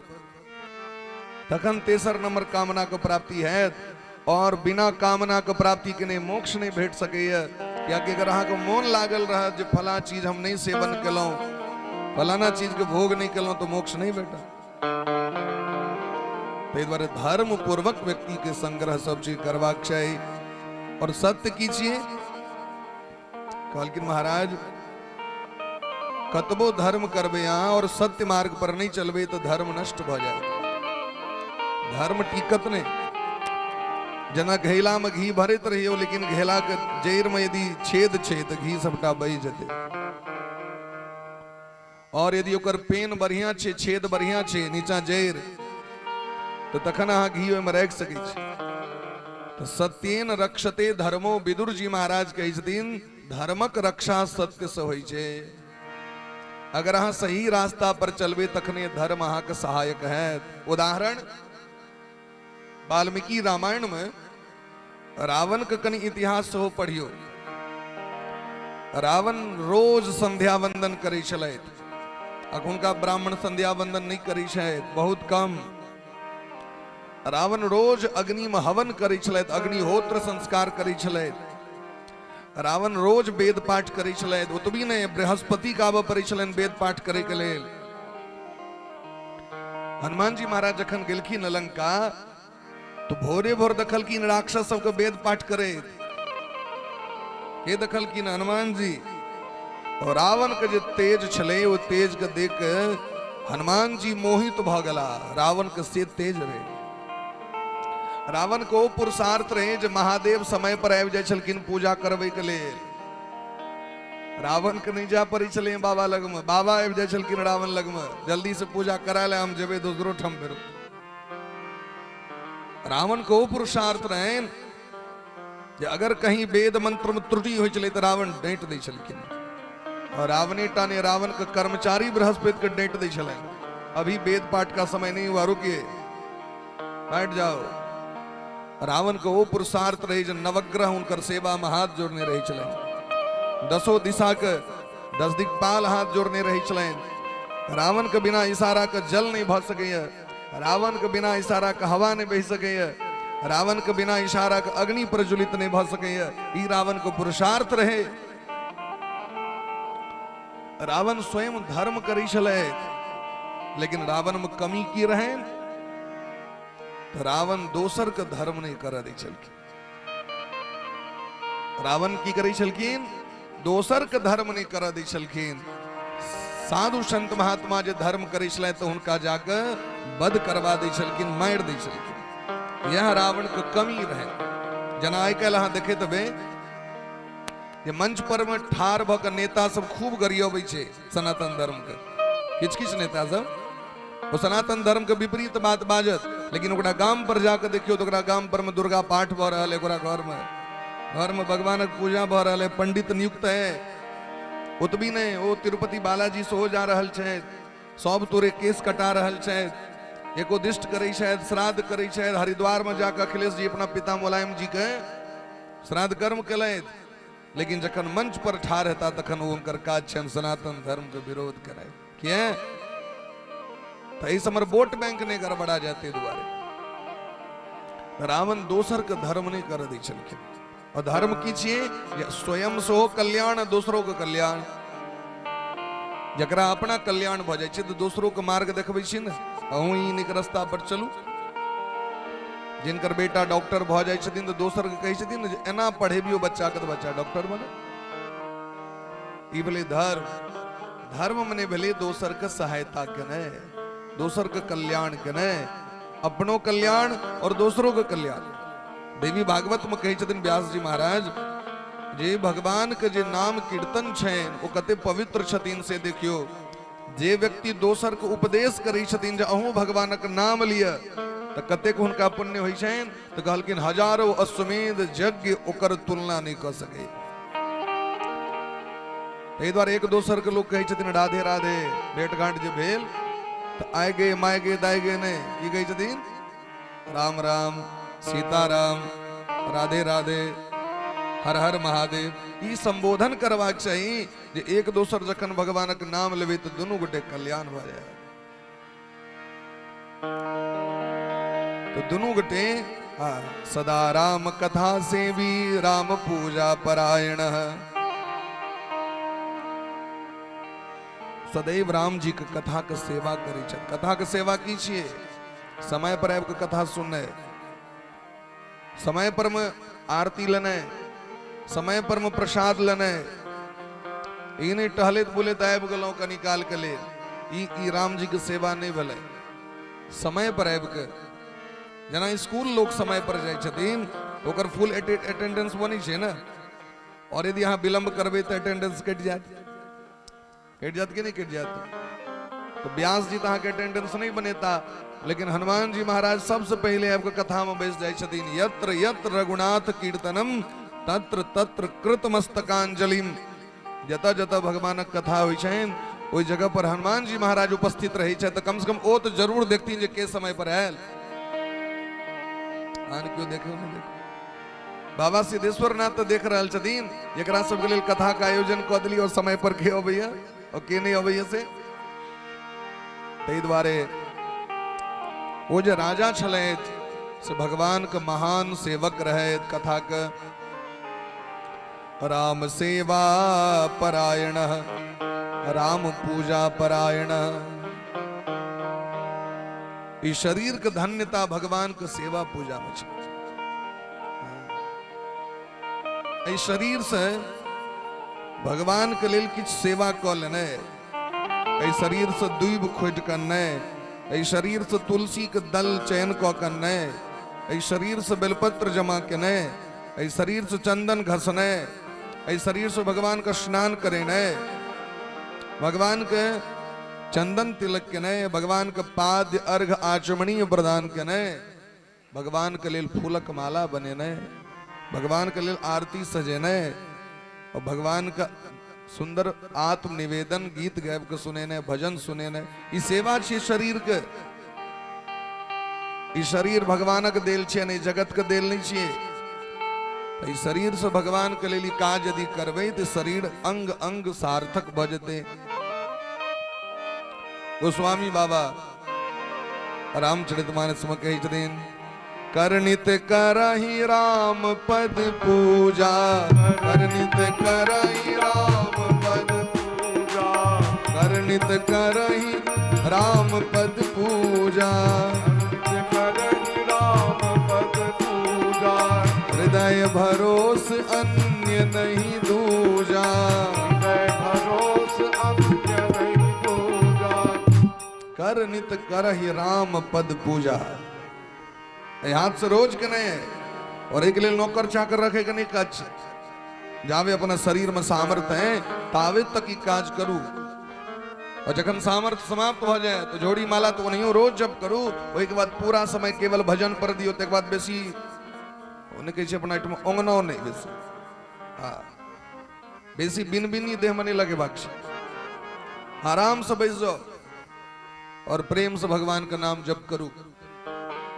तखन तेसर नंबर कामना के प्राप्ति है। और बिना कामना के प्राप्ति के नहीं मोक्ष नहीं भेट सकैया। कियाकि अगर अहाँ के मोन लागल रह जे फला चीज हम नहीं सेवन केलहुं, फलाना चीज के भोग नहीं केलहुं तो मोक्ष नहीं भेटा। ताहि दुआरे धर्म पूर्वक व्यक्ति के संग्रह सब चीज करबाक चाही। और सत्य की छियै कहलखिन महाराज कतबो धर्म करबे अहाँ और सत्य मार्ग पर नहीं चलबे तो धर्म नष्ट भ जाए। धर्म टिकत नहीं। जना घेला में घी भरत रहियो लेकिन घेला के जड़ में यदि छेद छे तो घी सबटा बही जते। और यदि ओकर पेन बढ़िया छे, छेद बढ़िया छे, नीचा जैर, तो तखन अहाँ घी ओहिमे राखि सकै छी। तो सत्येन रक्षते धर्मो, विदुर जी महाराज कहै छथिन धर्मक रक्षा सत्य से होइ छै। अगर अहाँ सही रास्ता पर चलबे तखने धर्म अहाँके सहायक है। उदाहरण वाल्मीकि रामायण में रावण के कनि इतिहास सेहो पढ़ियो। रावण रोज संध्या वंदन करै छलथि, अखुनका ब्राह्मण संध्या वंदन नहीं करै छथि, बहुत कम। रावण रोज अग्नि में हवन करै छलथि, अग्निहोत्र संस्कार करै छलथि। रावण रोज वेद पाठ करै छलथि, ओतबी नहीं बृहस्पति के आबऽ पड़ै छलनि वेद पाठ करे के लेल। हनुमान जी महाराज जखन गेलखिन लंका तो भोरे भोर देखलखिन राक्षस सबके वेद पाठ करे। के देखलखिन? हनुमान जी। और रावण के जे तेज छले, वो तेज के देख के हनुमान जी मोहित भ गेला। रावण के से तेज रहे। रावण को पुरुषार्थ रहे जे महादेव समय पर आबि जाय छलखिन पूजा करबै के लेल। रावण के नहीं जा पड़ै छलै बाबा लग में, बाबा आबि जाय छलखिन रावण लग में, जल्दी से पूजा करा ले, हम जेबै दोसरो ठाम फेर। रावण को पुरुषार्थ रहे जे अगर कहीं वेद मंत्र में त्रुटि होइ छलै तो रावण डांट दै छलखिन। और रावणे टा ने रावण के कर्मचारी बृहस्पति के डांट दै छलनि, अभी वेद पाठ का समय नहीं हुआ, रुकिए, बैठ जाओ। रावण को वो पुरुषार्थ रहे जो नवग्रह उनकर सेवा में हाथ जोड़ने रहे छलनि, दसों दिशा के 10 दिक्पाल हाथ जोड़ने रहे छलनि। रावण के बिना इशारा के जल नहीं भ सकैया, रावण के बिना इशारा के हवा नहीं बह सकैया, रावण के बिना इशारा के अग्नि प्रज्वलित नहीं भ सकैया। ई रावण को पुरुषार्थ रहे। रावण स्वयं धर्म करै छलथि, लेकिन रावण में कमी की रहे? तो रावण दोसर के धर्म नहीं करऽ दै छलखिन। रावण की करै छलखिन? दोसर के धर्म नहीं करऽ दै छलखिन। साधु संत महात्मा जे धर्म करै छलथि तो हुनका जाके वध करवा दै छलखिन, मारि दै छलखिन। यह रावण के कमी रहे। जेना आइ काल्हि अहाँ देखैत हेबै जे मंच पर में ठाढ़ भ के नेता सब खूब गरियाबै छै सनातन धर्म के। किछ किछ नेता सब वो सनातन धर्म के विपरीत बात बाजत, लेकिन ओकरा गांव पर जाके देखियो तो ओकरा गांव पर में दुर्गा पाठ भ रहल है, ओकरा घर में भगवानक पूजा भ रहल है, पंडित नियुक्त है। ओतबी नहीं, वो तिरुपति बालाजी सेहो जा रहल छै, सब तोरे केस कटा रहल छै, एकोदिष्ट करै छै, श्राद्ध करै छै। हरिद्वार में जाकर अखिलेश जी अपना पिता मुलायम जी के श्राद्ध कर्म केलथि, लेकिन जखन मंच पर ठाढ़ हेता तखन वो उनकर काज छनि सनातन धर्म के विरोध कराय। किया? तो इस हमर वोट बैंक ने गड़बड़ा जाते दुआरे। रावण दोसर के धर्म नहीं कर दै छलखिन। और धर्म की छिए? स्वयं सेहो कल्याण, दोसरों के कल्याण। जकरा अपना कल्याण भ जाय छै तो दोसरों के मार्ग देखबै छी ने, अहूँ ई नीक रास्ता पर चलू। जिनकर बेटा डॉक्टर भ जाय छथिन तो दोसर के कहै छथिन जे एना पढ़ेबियो बच्चा के तो बच्चा डॉक्टर बने। ई भेलै धर्म। धर्म मने भेलै दोसर के सहायता केनाइ, दोसर के कल्याण केनाइ, अपनो कल्याण और दोसरों के कल्याण। देवी भागवत में कहै छथिन व्यास जी महाराज जे भगवान के जे नाम कीर्तन छनि ओ कते पवित्र छथिन से देखियो। जे व्यक्ति दोसर के उपदेश करै छथिन जे अहूँ भगवानक नाम लिअ तो कतेक हुनका पुण्य होइ छनि। तो कहलखिन हजारों अश्वमेध यज्ञ ओकर तुलना नहीं क सकै। एहि दुआरे एक दोसर के लोग कहै छथिन राधे राधे, भेंट घाट जे भेल तो आए गे माय गे दाय गे ने की कहै छथिन? राम राम, सीताराम, राधे राधे, हर हर महादेव। ई संबोधन करबाक चाही जे एक दोसर जखन भगवानक नाम लेबै तो दुनू गोटे कल्याण भ जाय। तो दुनू गोटे सदा राम कथा सेवी, राम पूजा परायण। सदैव राम जी के कथा के सेवा करै छथि। कथा के सेवा की छियै? समय पर आबि के कथा सुननाइ, समय पर में आरती लेनाइ, समय पर में प्रसाद लेनाइ। ई नहीं टहलैत बुलैत आबि गेलहुँ कनि काल के लेल, ई राम जी के सेवा नहीं भेलै। समय पर आबि के, जेना स्कूल लोग समय पर जाइ छथिन ओकर फुल अटेंडेंस बनै छै ने, और यदि अहाँ विलम्ब करबै तो अटेंडेंस कटि जायत। कट जात कि नहीं कट जात? तो व्यास जी तहाँ के अटेंडेंस नहीं बनेता, लेकिन हनुमान जी महाराज सबसे पहले आपको कथा में बैस जाए छथिन। यत्र यत्र रघुनाथ कीर्तनम तत्र तत्र कृत मस्तकांजलिम। जता जता भगवानक कथा होइ छनि ओई जगह पर हनुमान जी महाराज उपस्थित रहे छे, तो कम से कम ओ तो जरूर देखती जे के समय पर आयल। आन क्यों देखे नहीं देखे? बाबा सिद्धेश्वर नाथ तो देख रहल छथिन, एकरा सबके लेल कथा का आयोजन क देली और समय पर के अबैया और के नहीं अबैया से। ताहि दुआरे ओ जे राजा छलैथ से भगवान के महान सेवक रहैथ, कथा के राम सेवा परायण, राम पूजा परायण। इस शरीर के धन्यता भगवान के सेवा पूजा में छे। इस शरीर से भगवान के लेल किछ सेवा क लेने, इस शरीर से दूब खोज करने, इस शरीर से तुलसी के दल चयन क करने, इस शरीर से बेलपत्र जमा करने, इस शरीर से चंदन घसने, इस शरीर से भगवान का स्नान करेने, भगवान के चंदन तिलक केने, भगवान के पाद्य अर्घ आचमनीय प्रदान केने, भगवान के लेल फूलक माला बनेने, भगवान के लेल आरती सजेने और भगवान का सुंदर आत्म निवेदन गीत गायब के सुनेने, भजन सुनेने। ई सेवा छे शरीर के। ई शरीर भगवानक देल छे, नहीं जगत के देल नहीं छे। तो इस शरीर से भगवान के लिए काज यदि करबे तो शरीर अंग अंग सार्थक भजते। गोस्वामी बाबा रामचरितमानस में कही छथिन, करनित करहि राम पद पूजा, करनित करहि राम पद पूजा, करनित करहि राम पद पूजा, करहि राम पद पूजा, हृदय भरोस अन्य नहीं दूजा, हृदय भरोस अन्य नहीं दूजा। करनित करहि राम पद पूजा। हाथ से रोज के नहीं है और एक लिए नौकर चाकर रखे के नहीं कच जावे अपना शरीर में सामर्थ्य है तावे तक ही काज करू, और जखन सामर्थ्य समाप्त हो जाए तो जोड़ी माला तो नहीं रोज जब करू, वही के बाद पूरा समय केवल भजन पर दियो, ते बाद बेसी उन्हें कहे अपना ओंगनो नहीं बेसी, हाँ बेसी बिन बिनी देह में नहीं लगे बाक्ष, आराम से बैस जाओ और प्रेम से भगवान का नाम जप करू।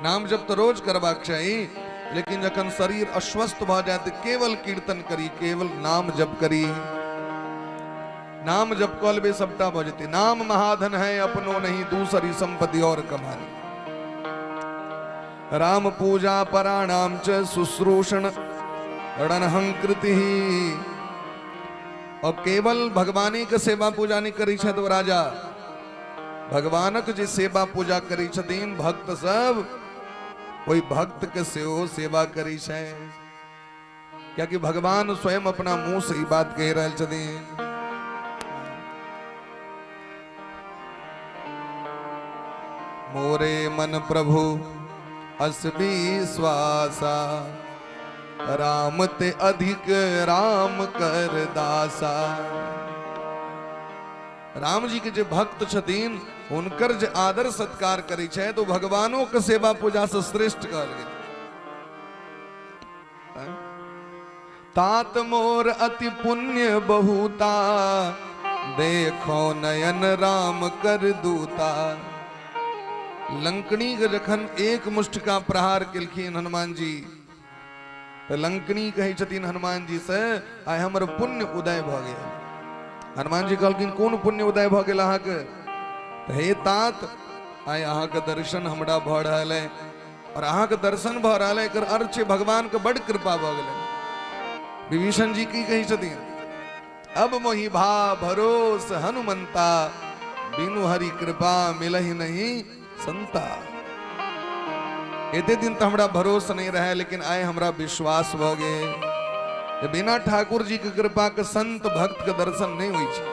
नाम जप तो रोज करबाक चाहिए, लेकिन जखन शरीर अस्वस्थ भ जाए तो केवल कीर्तन करी, केवल नाम जप करी। नाम जप कल बे सबटा भ जेते। नाम महाधन है अपनो नहीं, दूसरी संपत्ति और कमानी। राम पूजा पराणाम च शुश्रूषण रणहंकृति। और केवल भगवानी के सेवा पूजा नहीं करी छे तो राजा भगवानक जे सेवा पूजा करी छथिन भक्त सब, कोई भक्त के सेवा करी छे, क्या कि भगवान स्वयं अपना मुंह से ही बात कह रहे छथिन। मोरे मन प्रभु अस विश्वासा, राम ते अधिक राम कर दासा। राम जी के जो भक्त छथिन उनकर जो आदर सत्कार करी छे तो भगवानों के सेवा पूजा से श्रेष्ठ कहल गेल। तात मोर अति पुण्य बहुता, देखो नयन राम कर दूता। लंकनी के जखन एक मुष्ट का प्रहार केलखिन हनुमान जी, तो लंकनी कही छथिन हनुमान जी से, आय हमर पुण्य उदय भ गया। हनुमान जी कहलखिन कौन पुण्य उदय भ गेल अहाँके? तो हे तात, आय अहाँके दर्शन हमरा भ रहल है, और अहाँके दर्शन भ रहल है एकर अर्थ छै भगवान के बड़ कृपा भ गेलै। विभीषण जी की कही छथिन, अब मोहि भा भरोस हनुमंता, बिनु हरि कृपा मिलहि नहीं संता। एते दिन तो हमरा भरोसा नहीं रहे, लेकिन आय हमरा विश्वास भ गए। बिना ठाकुर जी के कृपा के संत भक्त के दर्शन नहीं हुई छे।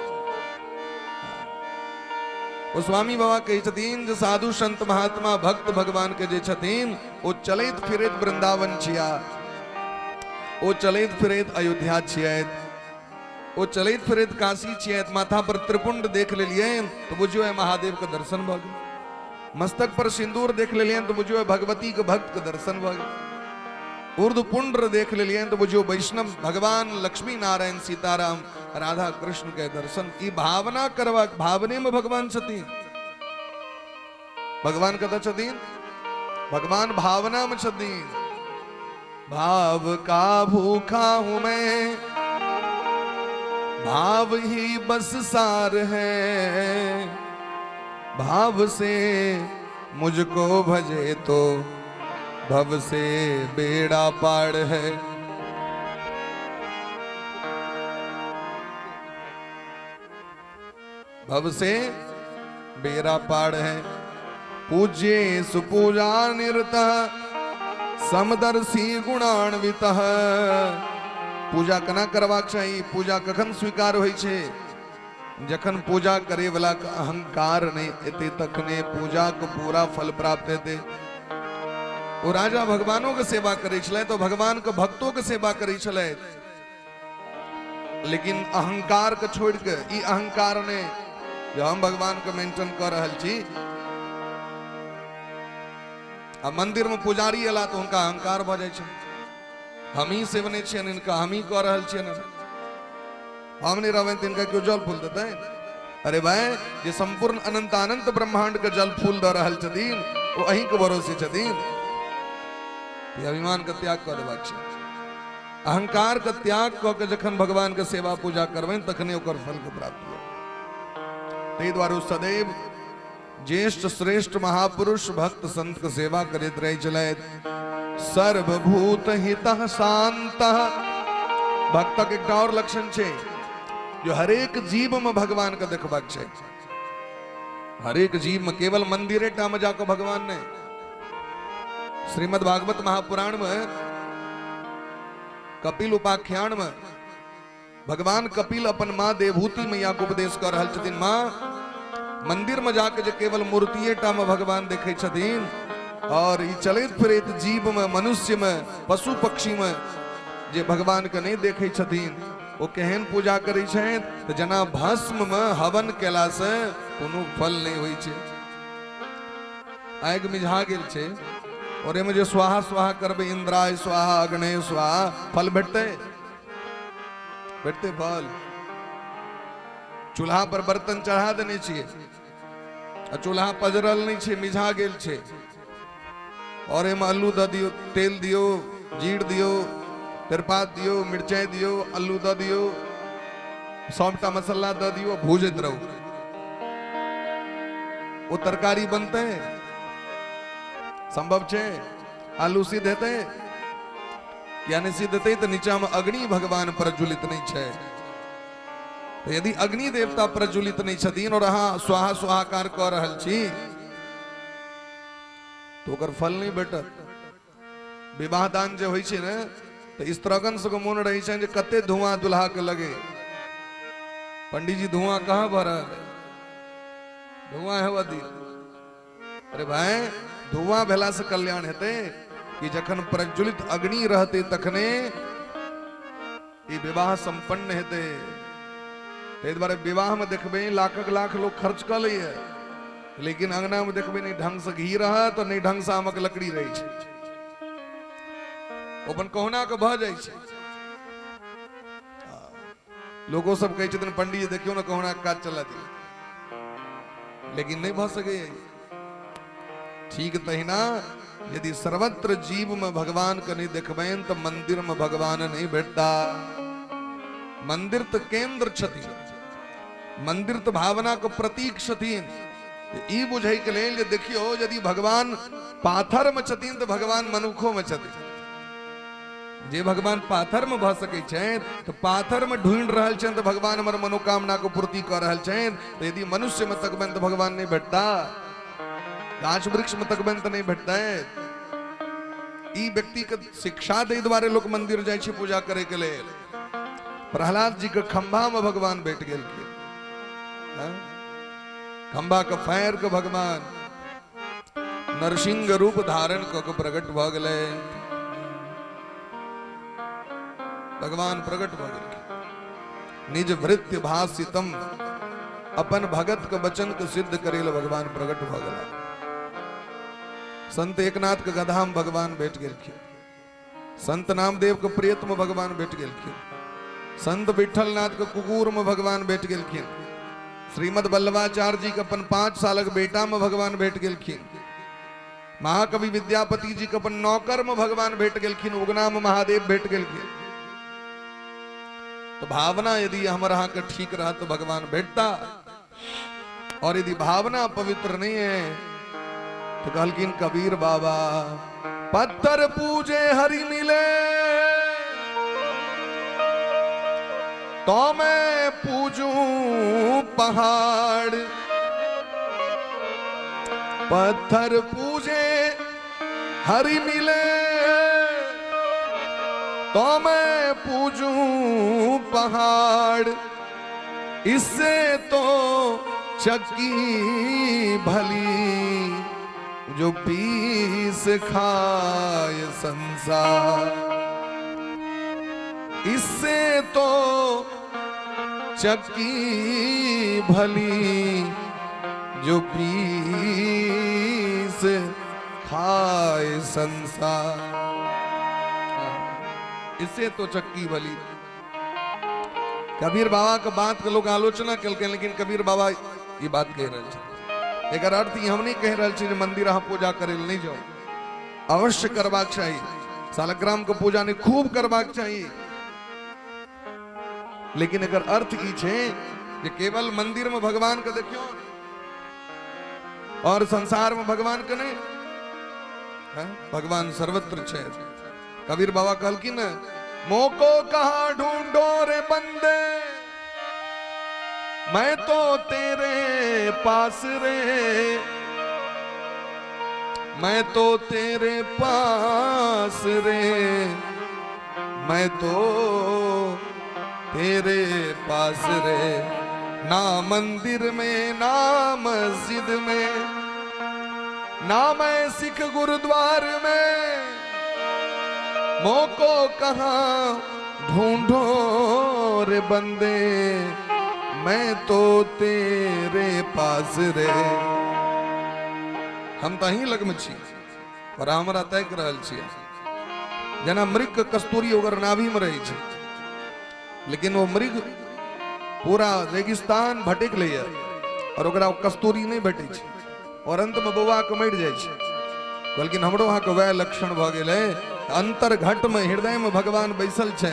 वो स्वामी बाबा कही छथिन जो साधु संत महात्मा भक्त भगवान के जे छथिन वो चलैत फिरैत वृंदावन छिया, वो चलैत फिरैत अयोध्या छियैत, वो चलित फिरत काशी छियत, माथा पर त्रिपुंड देख ले लिए तो बुझो है महादेव का दर्शन भग, मस्तक पर सिंदूर देख ले लिए तो बुझो है भगवती के भक्त का दर्शन भग, ऊर्ध्व पुंड्र देख ले लिए तो बुझो वैष्णव भगवान लक्ष्मी नारायण सीताराम राधा कृष्ण के दर्शन। ई भावना करवा, भावने में भगवान छतीन, भगवान कदा छतीन, भगवान भावना में छतीन। भाव का भूखा हूं मैं, भाव ही बस सार है, भाव से मुझको भजे तो भव से बेड़ा पार है। भव से बेड़ा पार है। पूज्ये सुपूजा निरत समदर्शी गुणान्वित। पूजा कना करवाक चाहिए, पूजा कखन स्वीकार होई छे, जखन पूजा करे वाला का अहंकार नहीं एते तखने पूजा को पूरा फल प्राप्त हेते। वो राजा भगवानों के सेवा करे छले तो भगवान के भक्तों के सेवा करे छले, लेकिन अहंकार के छोड़ के ई अहंकार ने जो हम भगवान के मेंटेन कर रहल छी, अब मंदिर में पुजारी अला तो उनका अहंकार भ जाय छे, हम ही सेवने छियन, इनका हम ही कर रहल छियन, हम नहीं रहबे तो इनका क्यों जल फूल देते। अरे भाई ये संपूर्ण अनंत अनंत ब्रह्मांड के जल फूल दे रहल छथिन, वो अहीं के भरोसे छथिन। ये अभिमान का त्याग कर देबाक छै, अहंकार का त्याग क के जखन भगवान के सेवा पूजा करबे तखने ओकर फल के प्राप्ति हो। ताहि द्वारे सदैव ज्येष्ठ श्रेष्ठ महापुरुष भक्त संत के सेवा करैत रहै छलैथ। सर्वभूत हितः शांतः, भक्तक एकटा और लक्षण छै जो हरेक जीव में भगवान के देखबाक छै। हरेक जीव में, केवल मंदिरे टा में जाकर भगवान ने, श्रीमद् भागवत महापुराण में कपिल उपाख्यान में भगवान कपिल अपन मां देवहूति मैया को उपदेश कर रहल छथिन। मां मंदिर में जाके जो केवल मूर्तिये टा में भगवान देखे छथिन, और ई चलैत फिरैत जीव में, मनुष्य में, पशु पक्षी में जे भगवान के नहीं देखे छथिन वो केहन पूजा करे छथि तो जना भस्म में हवन केला से कोनो फल नहीं होई छै। आगि मिझा गेल छै और एमे जे स्वाहा स्वाहा करबे, इंद्राय स्वाहा अग्ने स्वाहा, फल भेटते भेटते फल। चूल्हा पर बर्तन चढ़ा देने छिए, चूल्हा पजरल नहीं छे, मिझा गेल छे, और एमे आलू द दियो, तेल दियो, जीर दियो, तेरपात दियो, मिर्चाई दियो, आलू द दियो, सौंपटा मसाला द दियो, भूजत रहो, वो तरकारी बनते हैं। संभव छे आलू सीध हेते या नहीं सीध हेते तो नीचा में अग्नि भगवान प्रज्वलित नहीं छे। तो यदि अग्नि देवता प्रज्वलित नहीं छथिन और अहाँ स्वाहा स्वाहाकार कर रहल छी तो ओकर फल नहीं भेटत। विवाह दान जे होई छै ने तो स्त्रगन से मोन रही छै जे कते धुआं दुल्हा के लगे, पंडित जी धुआं कहाँ भरल, धुआं है वदी। अरे भाई धुआं भेला से कल्याण हेते कि जखन प्रज्वलित अग्नि रहते तखने ई विवाह संपन्न हेते। ताहि द्वारे विवाह में देखबे लाखक लाख लोग खर्च कर लैए, लेकिन अंगना में देखबे नहीं ढंग से घी रहत और नहीं ढंग से आमक लकड़ी रही छै, अपन कहुना के भ जाय छै। लोगों सब कहै छथिन पंडित जी देखियो ना कहुना के काज चला दियो, लेकिन नहीं भ सके। ठीक तहिना यदि सर्वत्र जीव में भगवान के नहीं देखबेन तो मंदिर में भगवान नहीं भेटता। मंदिर तो केंद्र छथिन, मंदिर तो भावना को प्रतीक छथिन। ई बुझै के लेल जे देखियो यदि भगवान पाथर में छथिन तो भगवान मनुखों में छथिन। जे भगवान पाथर में भ सकै छै तो पाथर में ढूंढ रहल छै तो भगवान हमर मनोकामना को पूर्ति कर रहल छै। तो यदि मनुष्य में तकबेन तो भगवान नहीं भेटता, गाछ वृक्ष में तकबेन तो नहीं भेटता है। ई व्यक्ति के शिक्षा दे द्वारे लोग मंदिर जाय छै पूजा करे के लेल। प्रहलाद जी के खंभा में भगवान बैठ गेल के, खंभा के फायर के भगवान नरसिंह रूप धारण क के प्रकट भ गेले, भगवान प्रकट भ गेल। निज भृत्य भाषितम अपन भगत के वचन के सिद्ध करेल भगवान प्रकट भ गेला। संत एकनाथ के गधाम भगवान भेट गेलखिन, संत नामदेव के प्रियतम भगवान भेट गेलखिन, संत विठलनाथ के कुकुर में भगवान भेट गेलखिन, श्रीमद वल्लभाचार्य जी के अपन 5 सालक बेटा में भगवान भेट गेलखिन, महाकवि विद्यापति जी के अपन नौकर में भगवान भेट गेलखिन, उगना में महादेव भेट गेलखिन। तो भावना यदि हमारे यहाँ का ठीक रहा तो भगवान भेटता, और यदि भावना पवित्र नहीं है तो कहलकिन कबीर बाबा पत्थर पूजे हरि मिले तो मैं पूजूं पहाड़, पत्थर पूजे हरि मिले तो मैं पूजूं पहाड़, इससे तो चक्की भली जो पीस खाए संसार, इससे तो चक्की भली जो पीस खाए संसार, इससे तो चक्की भली। कबीर बाबा के बात के लोग आलोचना कल, लेकिन कबीर बाबा ये बात कह रहे हैं। एक अर्थ हम नहीं कह रहे हैं मंदिर अहाँ पूजा करे नहीं जाओ, अवश्य करवाक चाहिए, सालग्राम के पूजा ने खूब करवाक चाहिए, लेकिन अगर अर्थ ई छे जे केवल मंदिर में भगवान के देखियो और संसार में भगवान के नहीं है, भगवान सर्वत्र छे। कबीर बाबा कहलकिन मोको कहाँ ढूंढो रे बंदे, मैं तो तेरे पास रे, मैं तो तेरे पास रे, मैं तो तेरे पास रे, ना मंदिर में ना मस्जिद में, ना मैं सिख गुरुद्वार में, मोको कहाँ ढूंढो रे बंदे, मैं तो तेरे पास रे। हम तो ही लग में छी और हमरा तय कर रहल छी, जना मृग के कस्तूरी अगर नाभि में रही छे, लेकिन वो मृग पूरा रेगिस्तान भटक ले और ओकरा कस्तूरी नहीं भेटे छे और अंत में बौआ के मर जाए छे। लेकिन हमरो वहां के वह लक्षण भ गेले, अंतर घट में हृदय में भगवान बैसल छे,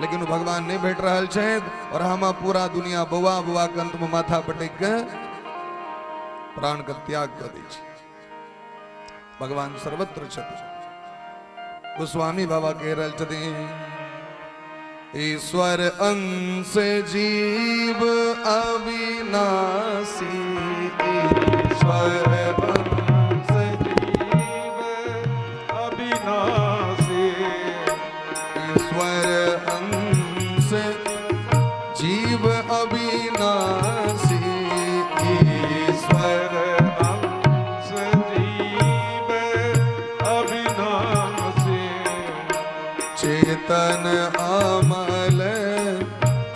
लेकिन वो भगवान नहीं भेट रहल छे और हम पूरा दुनिया बौआ बौआ के अंत में माथा पटक के प्राण का त्याग कर दी छे। भगवान सर्वत्र छथि। गोस्वामी बाबा कह रहल छथिन, ईश्वर अंश जीव अविनाशी, ईश्वर अंश जीव अविनाशी, ईश्वर अंश जीव अविनाशी, ईश्वर अंश जीव अविनाशी, चेतन अमल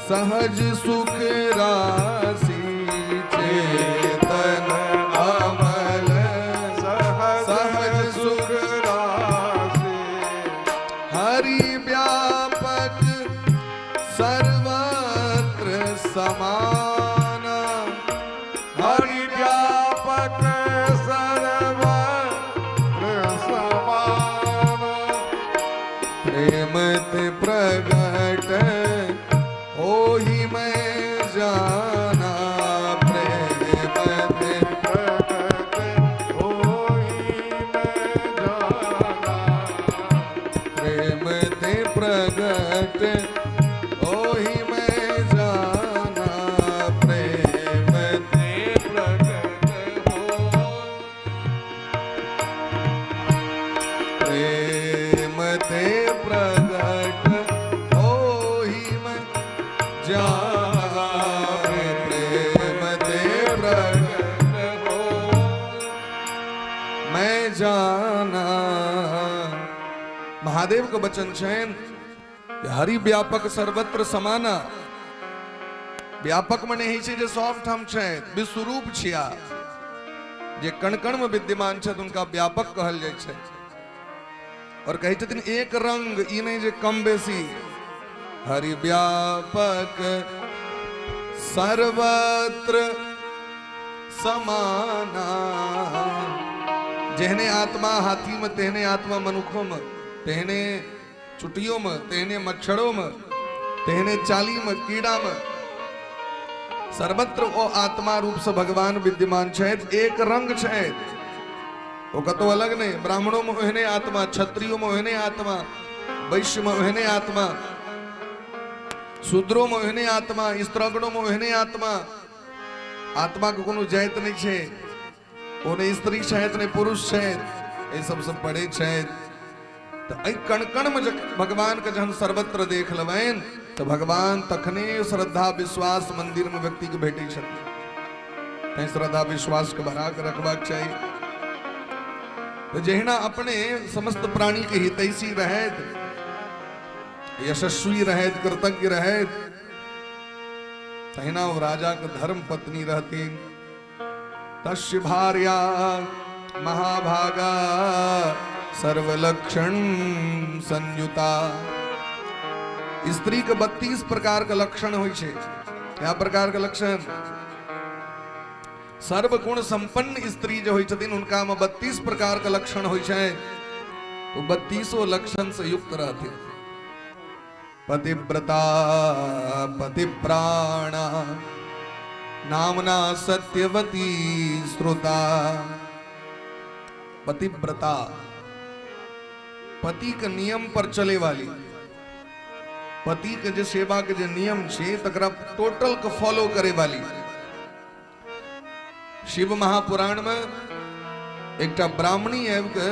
सहज सुख राशि, चेतन अमल सहज सुख राशि, हरि व्यापक सर्वत्र समान, हरि व्यापक सर्वत्र समान, प्रेम ते प्रगट हो ही मैं जाना, प्रेम ते प्रगट हो ही मैं जाना, प्रेम ते प्रगट हो ही मैं जाना, प्रेम ते प्रगट हो, प्रेम ते प्रगट हो ही मैं जाना, प्रेम ते प्रगट हो मैं जाना। महादेव को वचन छे हरि व्यापक सर्वत्र समाना, व्यापक मने ही छै जे सब ठाम छथि, विश्वरूप छिया जे कण कण में विद्यमान छथि उनका व्यापक कहल जाइ छै। और कहै छथिन एक रंग, ई नहीं जे कम बेसी, हरि व्यापक सर्वत्र समाना। जेहने आत्मा हाथी में तेहने आत्मा मनुखों में, तेहने चुटियों में, तेहने मच्छरों में, तेहने चाली में, कीड़ा में, सर्वत्र वो आत्मा रूप से भगवान विद्यमान छथि। एक रंग छथि, वो कतो अलग नहीं। ब्राह्मणों में ओहने आत्मा, क्षत्रियों में ओहने आत्मा, वैश्य में ओहने आत्मा, शूद्रों में ओहने आत्मा, स्त्रगणों में ओहने आत्मा। आत्मा को कोनो जात नहीं छे, ओने स्त्री छथि ने पुरुष छथि, ये सब पड़े छथि। तो ऐ कण कण में भगवान के जहन सर्वत्र देख लबैन तो भगवान तखने श्रद्धा विश्वास मंदिर में व्यक्ति के भेटे छथि। तै श्रद्धा विश्वास के बढ़ा के रखबाक चाहिए। तो जहिना अपने समस्त प्राणी के हितैषी रहैत, यशस्वी रहैत, कृतज्ञ रहैत, तहिना वो राजा के धर्म पत्नी रहती। तस्य भार्या महाभागा सर्वलक्षण संयुता। स्त्री के 32 प्रकार का लक्षण होय छे। क्या प्रकार का लक्षण? सर्वगुण संपन्न स्त्री जो होय छथिन उनका में 32 प्रकार का लक्षण होय छे। तो 32 लक्षण से युक्त रहते। पतिव्रता पतिप्राणा नामना सत्यवती श्रुता। पतिव्रता, पति के नियम पर चले वाली, पति के जे सेवा के जे नियम छे तकरा टोटल के फॉलो करे वाली। शिव महापुराण में एकटा ब्राह्मणी एवं के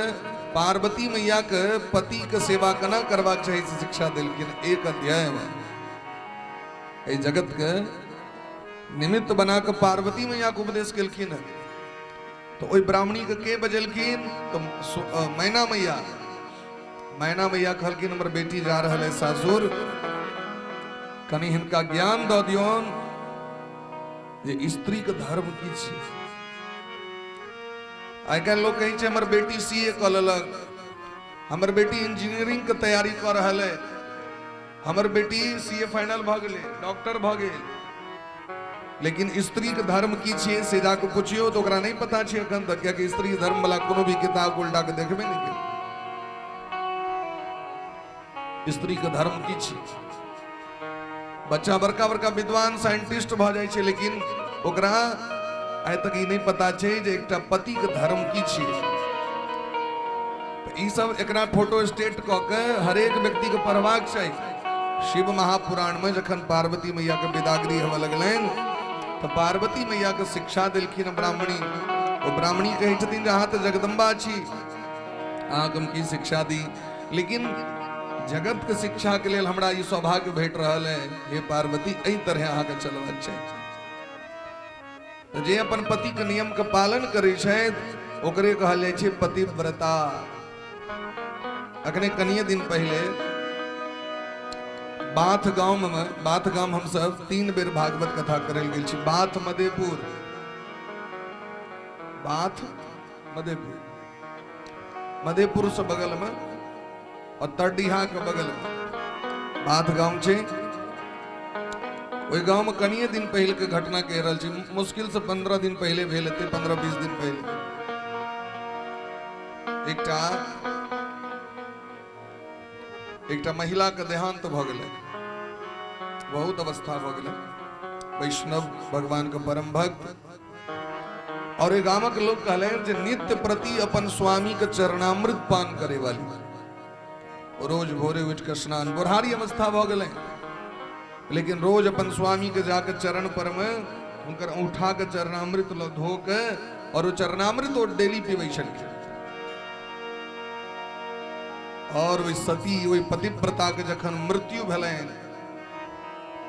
पार्वती मैया के पति के सेवा केना करवा चाहिए से शिक्षा दिलखिन। एक अध्याय में ए जगत के निमित्त बना के पार्वती मैया को उपदेश केलखिन। तो ओई ब्राह्मणी के बजलखिन तो मैना मैया, मैना मैया कहलखिन हमर बेटी जा रहल है सासुर, कनी हिनका ज्ञान दऽ दियौन जे स्त्री के धर्म की छै। आइ काल्हि लोग कहै छै हमर बेटी सीए कऽ लेलक, हमर बेटी इंजीनियरिंग के तैयारी कऽ रहल है, हमर बेटी सीए फाइनल भऽ गेलै, डॉक्टर भऽ गेल। लेकिन स्त्री के धर्म की छै से जाके पूछियो तो ओकरा नहीं पता छै अखन तक, कियाकि स्त्री धर्म वाला कोनो भी किताब उल्टा के देखबे नहीं केल। स्त्री के धर्म की छै? बच्चा बड़का बड़का विद्वान साइंटिस्ट भ जाय छै, लेकिन ओकरा आइ तक ई नहीं पता छै जे एकटा पति के धर्म की छै। तो ई सब एकरा फोटो स्टेट क के हरेक व्यक्ति के पढ़बाक चाहिए। शिव महापुराण में जखन पार्वती मैया के विदागरी होवे लगलैन तो पार्वती मैया के शिक्षा दिलखिन ब्राह्मणी। वो ब्राह्मणी कहै छथिन जे अहाँ तऽ जगदम्बा छी, अहाँके हम की शिक्षा दी, लेकिन जगत के शिक्षा के लिए हमरा ई सौभाग्य भेट रहल है। हे पार्वती, एहि तरह अहाँके चलबाक चाहिए। तो जे अपन पति के नियम के पालन करै छथि ओकरे कहल जाइ छै पतिव्रता। अखने कनिये दिन पहले बाथ गांव में, बाथ गांव हम सब 3 बेर भागवत कथा करल गेल छी। बाथ मधेपुर, बाथ मधेपुर, मधेपुर से बगल में और तरडीहा के बगल में बाथ गांव छे। ओई गांव में कनिये दिन पहले के घटना कह रहल छी, मुश्किल से 15 दिन पहले भेल हेतै, 15-20 दिन पहले। एकटा महिला के देहांत भ गेलै, बहुत अवस्था भ गेलै, वैष्णव भगवान के परम भक्त। और गामक लोग कहले जे नित्य प्रति अपन स्वामी के चरणामृत पान करे वाली, रोज भोरे उठ के स्नान, बुढ़ारी अवस्था भ गेलै, लेकिन रोज अपन स्वामी के जाके चरण पर में उनकर औंठा के चरणामृत धो के और वो चरणामृत वो डेली पीबै छलखिन। और वही सती, वही पतिव्रता के जखन मृत्यु भेलैन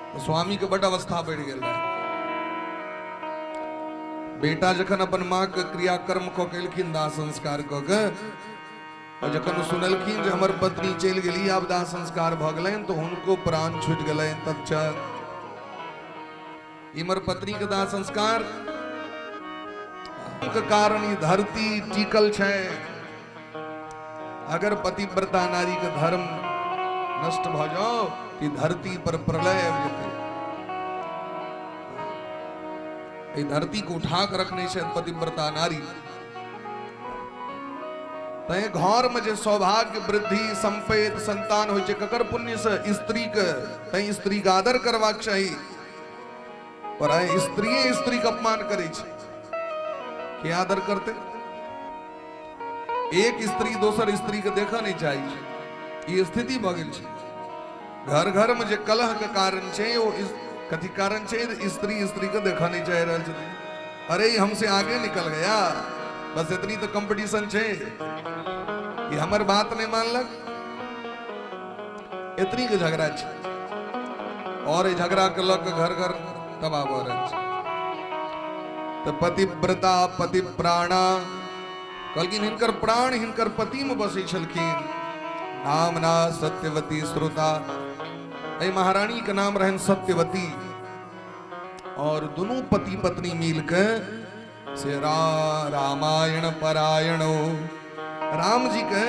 तो स्वामी के बड़ अवस्था बढ़ गेल रहे। बेटा जखन अपन माँ के क्रियाकर्म क केलखिन, दाह संस्कार क के, और जखन सुनलखिन जे हमर पत्नी चलि गेली, आब दाह संस्कार भ गेलैन, तो हुनको प्राण छूटि गेलैन। तत्क्षण इमर पत्नी के दाह संस्कार के कारण ई धरती टिकल छे। अगर पतिव्रता नारी के धर्म नष्ट भ जाओ तो ई धरती पर प्रलय आबि जेतै। ई धरती को उठा के रखने छे पतिव्रता नारी। तय घर में जे सौभाग्य वृद्धि संपेत संतान होय छै ककर पुण्य से स्त्री के तय स्त्री के आदर करबाक चाही। पर आइ स्त्री के अपमान करे छै। के आदर करते? एक स्त्री दोसर स्त्री के देखा नहीं चाहिए। ये स्थिति भ गेल छै। घर घर में जे कलह के कारण छै वो कथी कारण छै? स्त्री स्त्री के देखा नहीं चाह रहल छै। अरे हमसे आगे निकल गया, बस इतनी तो कंपटीशन छे। ये हमर बात नहीं मानलक, इतनी के झगड़ा छे। और ये झगड़ा के लग घर घर तबाह भ रहल छै। तो पतिव्रता पति प्राणा कहलखिन हिनकर प्राण हिनकर पति में बसै छलखिन। नामना सत्यवती श्रुता, ऐ महारानी के नाम रहन सत्यवती। और दोनों पति पत्नी मिलके से रामायण परायणो, राम जी के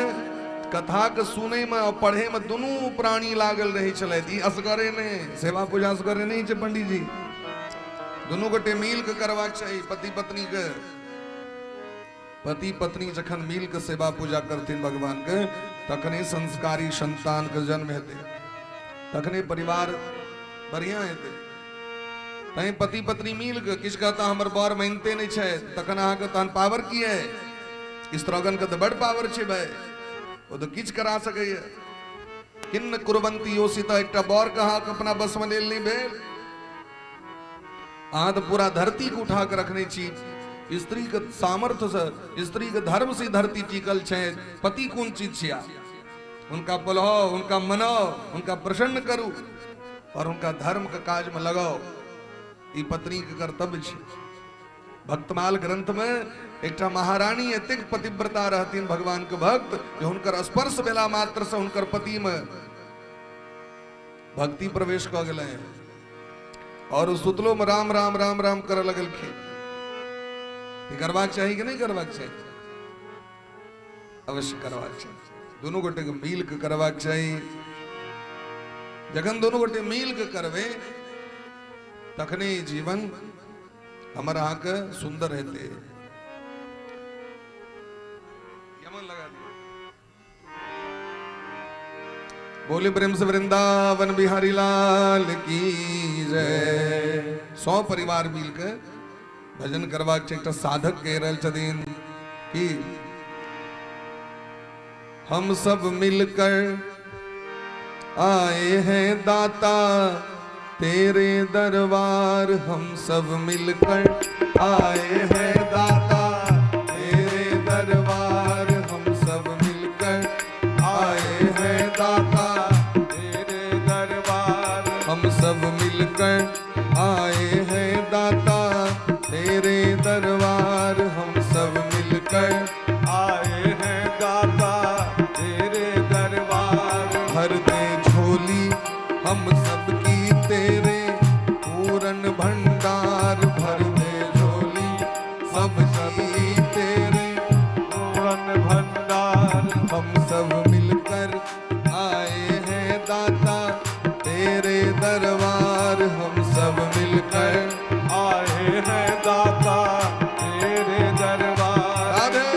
कथा के सुने में और पढ़े में दोनों प्राणी लागल रहे चले। असगरे ने सेवा पूजा असगरे नहीं छै पंडित जी, दोनों गोटे मिल के करबाक चाहिए। पति पत्नी के पति पत्नी जखन मिल के सेवा पूजा करथिन भगवान के तखने संस्कारी संतान के जन्म हेते, तखने परिवार बढ़िया हेते। तै पति पत्नी मिल के किछ कहता हमर बर मानते नहीं छै तखन अहाँ के तहन पावर की है? स्त्रोगन के तो बड़ पावर छै भाई, वो तो किछ करा सकैया। किन्न कुर्वन्ति योषिता, एकटा बर कहा के अपना बस में लेल नहीं भेल। अहाँ तो पूरा धरती को उठा के रखने छी। स्त्री के सामर्थ्य से स्त्री के धर्म से धरती टिकल छै। पति कोन चीज छिया? उनका पलहो, उनका मनाओ, उनका प्रसन्न करू और उनका धर्म के काज में लगाओ। ई पत्नी के कर्तव्य छै। भक्तमाल ग्रंथ में एक महारानी एतेक पतिव्रता रहतीन भगवान के भक्त जो हुनकर स्पर्श भेला मात्र से हुनकर पति में भक्ति प्रवेश क गेलै और सुतलो में राम राम राम राम करे लगलखिन। करबाक चाहिए कि नहीं करबाक चाहिए? अवश्य करबाक चाहिए। दोनों गोटे के मिल के करबाक चाहिए। जखन दोनों गोटे मिल के करबे तखने जीवन हमर अहाँ के सुंदर हेते। यमन लगा दिया। बोले प्रेम से वृंदावन बिहारी लाल की जय। 100 परिवार मिलकर भजन करबाक छै। एकटा साधक कह रहल छथिन कि हम सब मिलकर आए हैं दाता तेरे दरबार। हम सब मिलकर आए हैं दाता तेरे दरबार। हम सब मिलकर आए हैं दाता तेरे दरबार। हम सब मिलकर आए हैं दाता तेरे दरबार। हम सब मिलकर आए हैं दाता तेरे दरबार। भर दे झोली हम सबकी तेरे पूरन भंडार। भर दे झोली सबकी तेरे पूरन भंडार। हम सब मिलकर आए हैं दाता तेरे दरबार। हम सब मिलकर आए हैं दाता तेरे दरबार। राधे।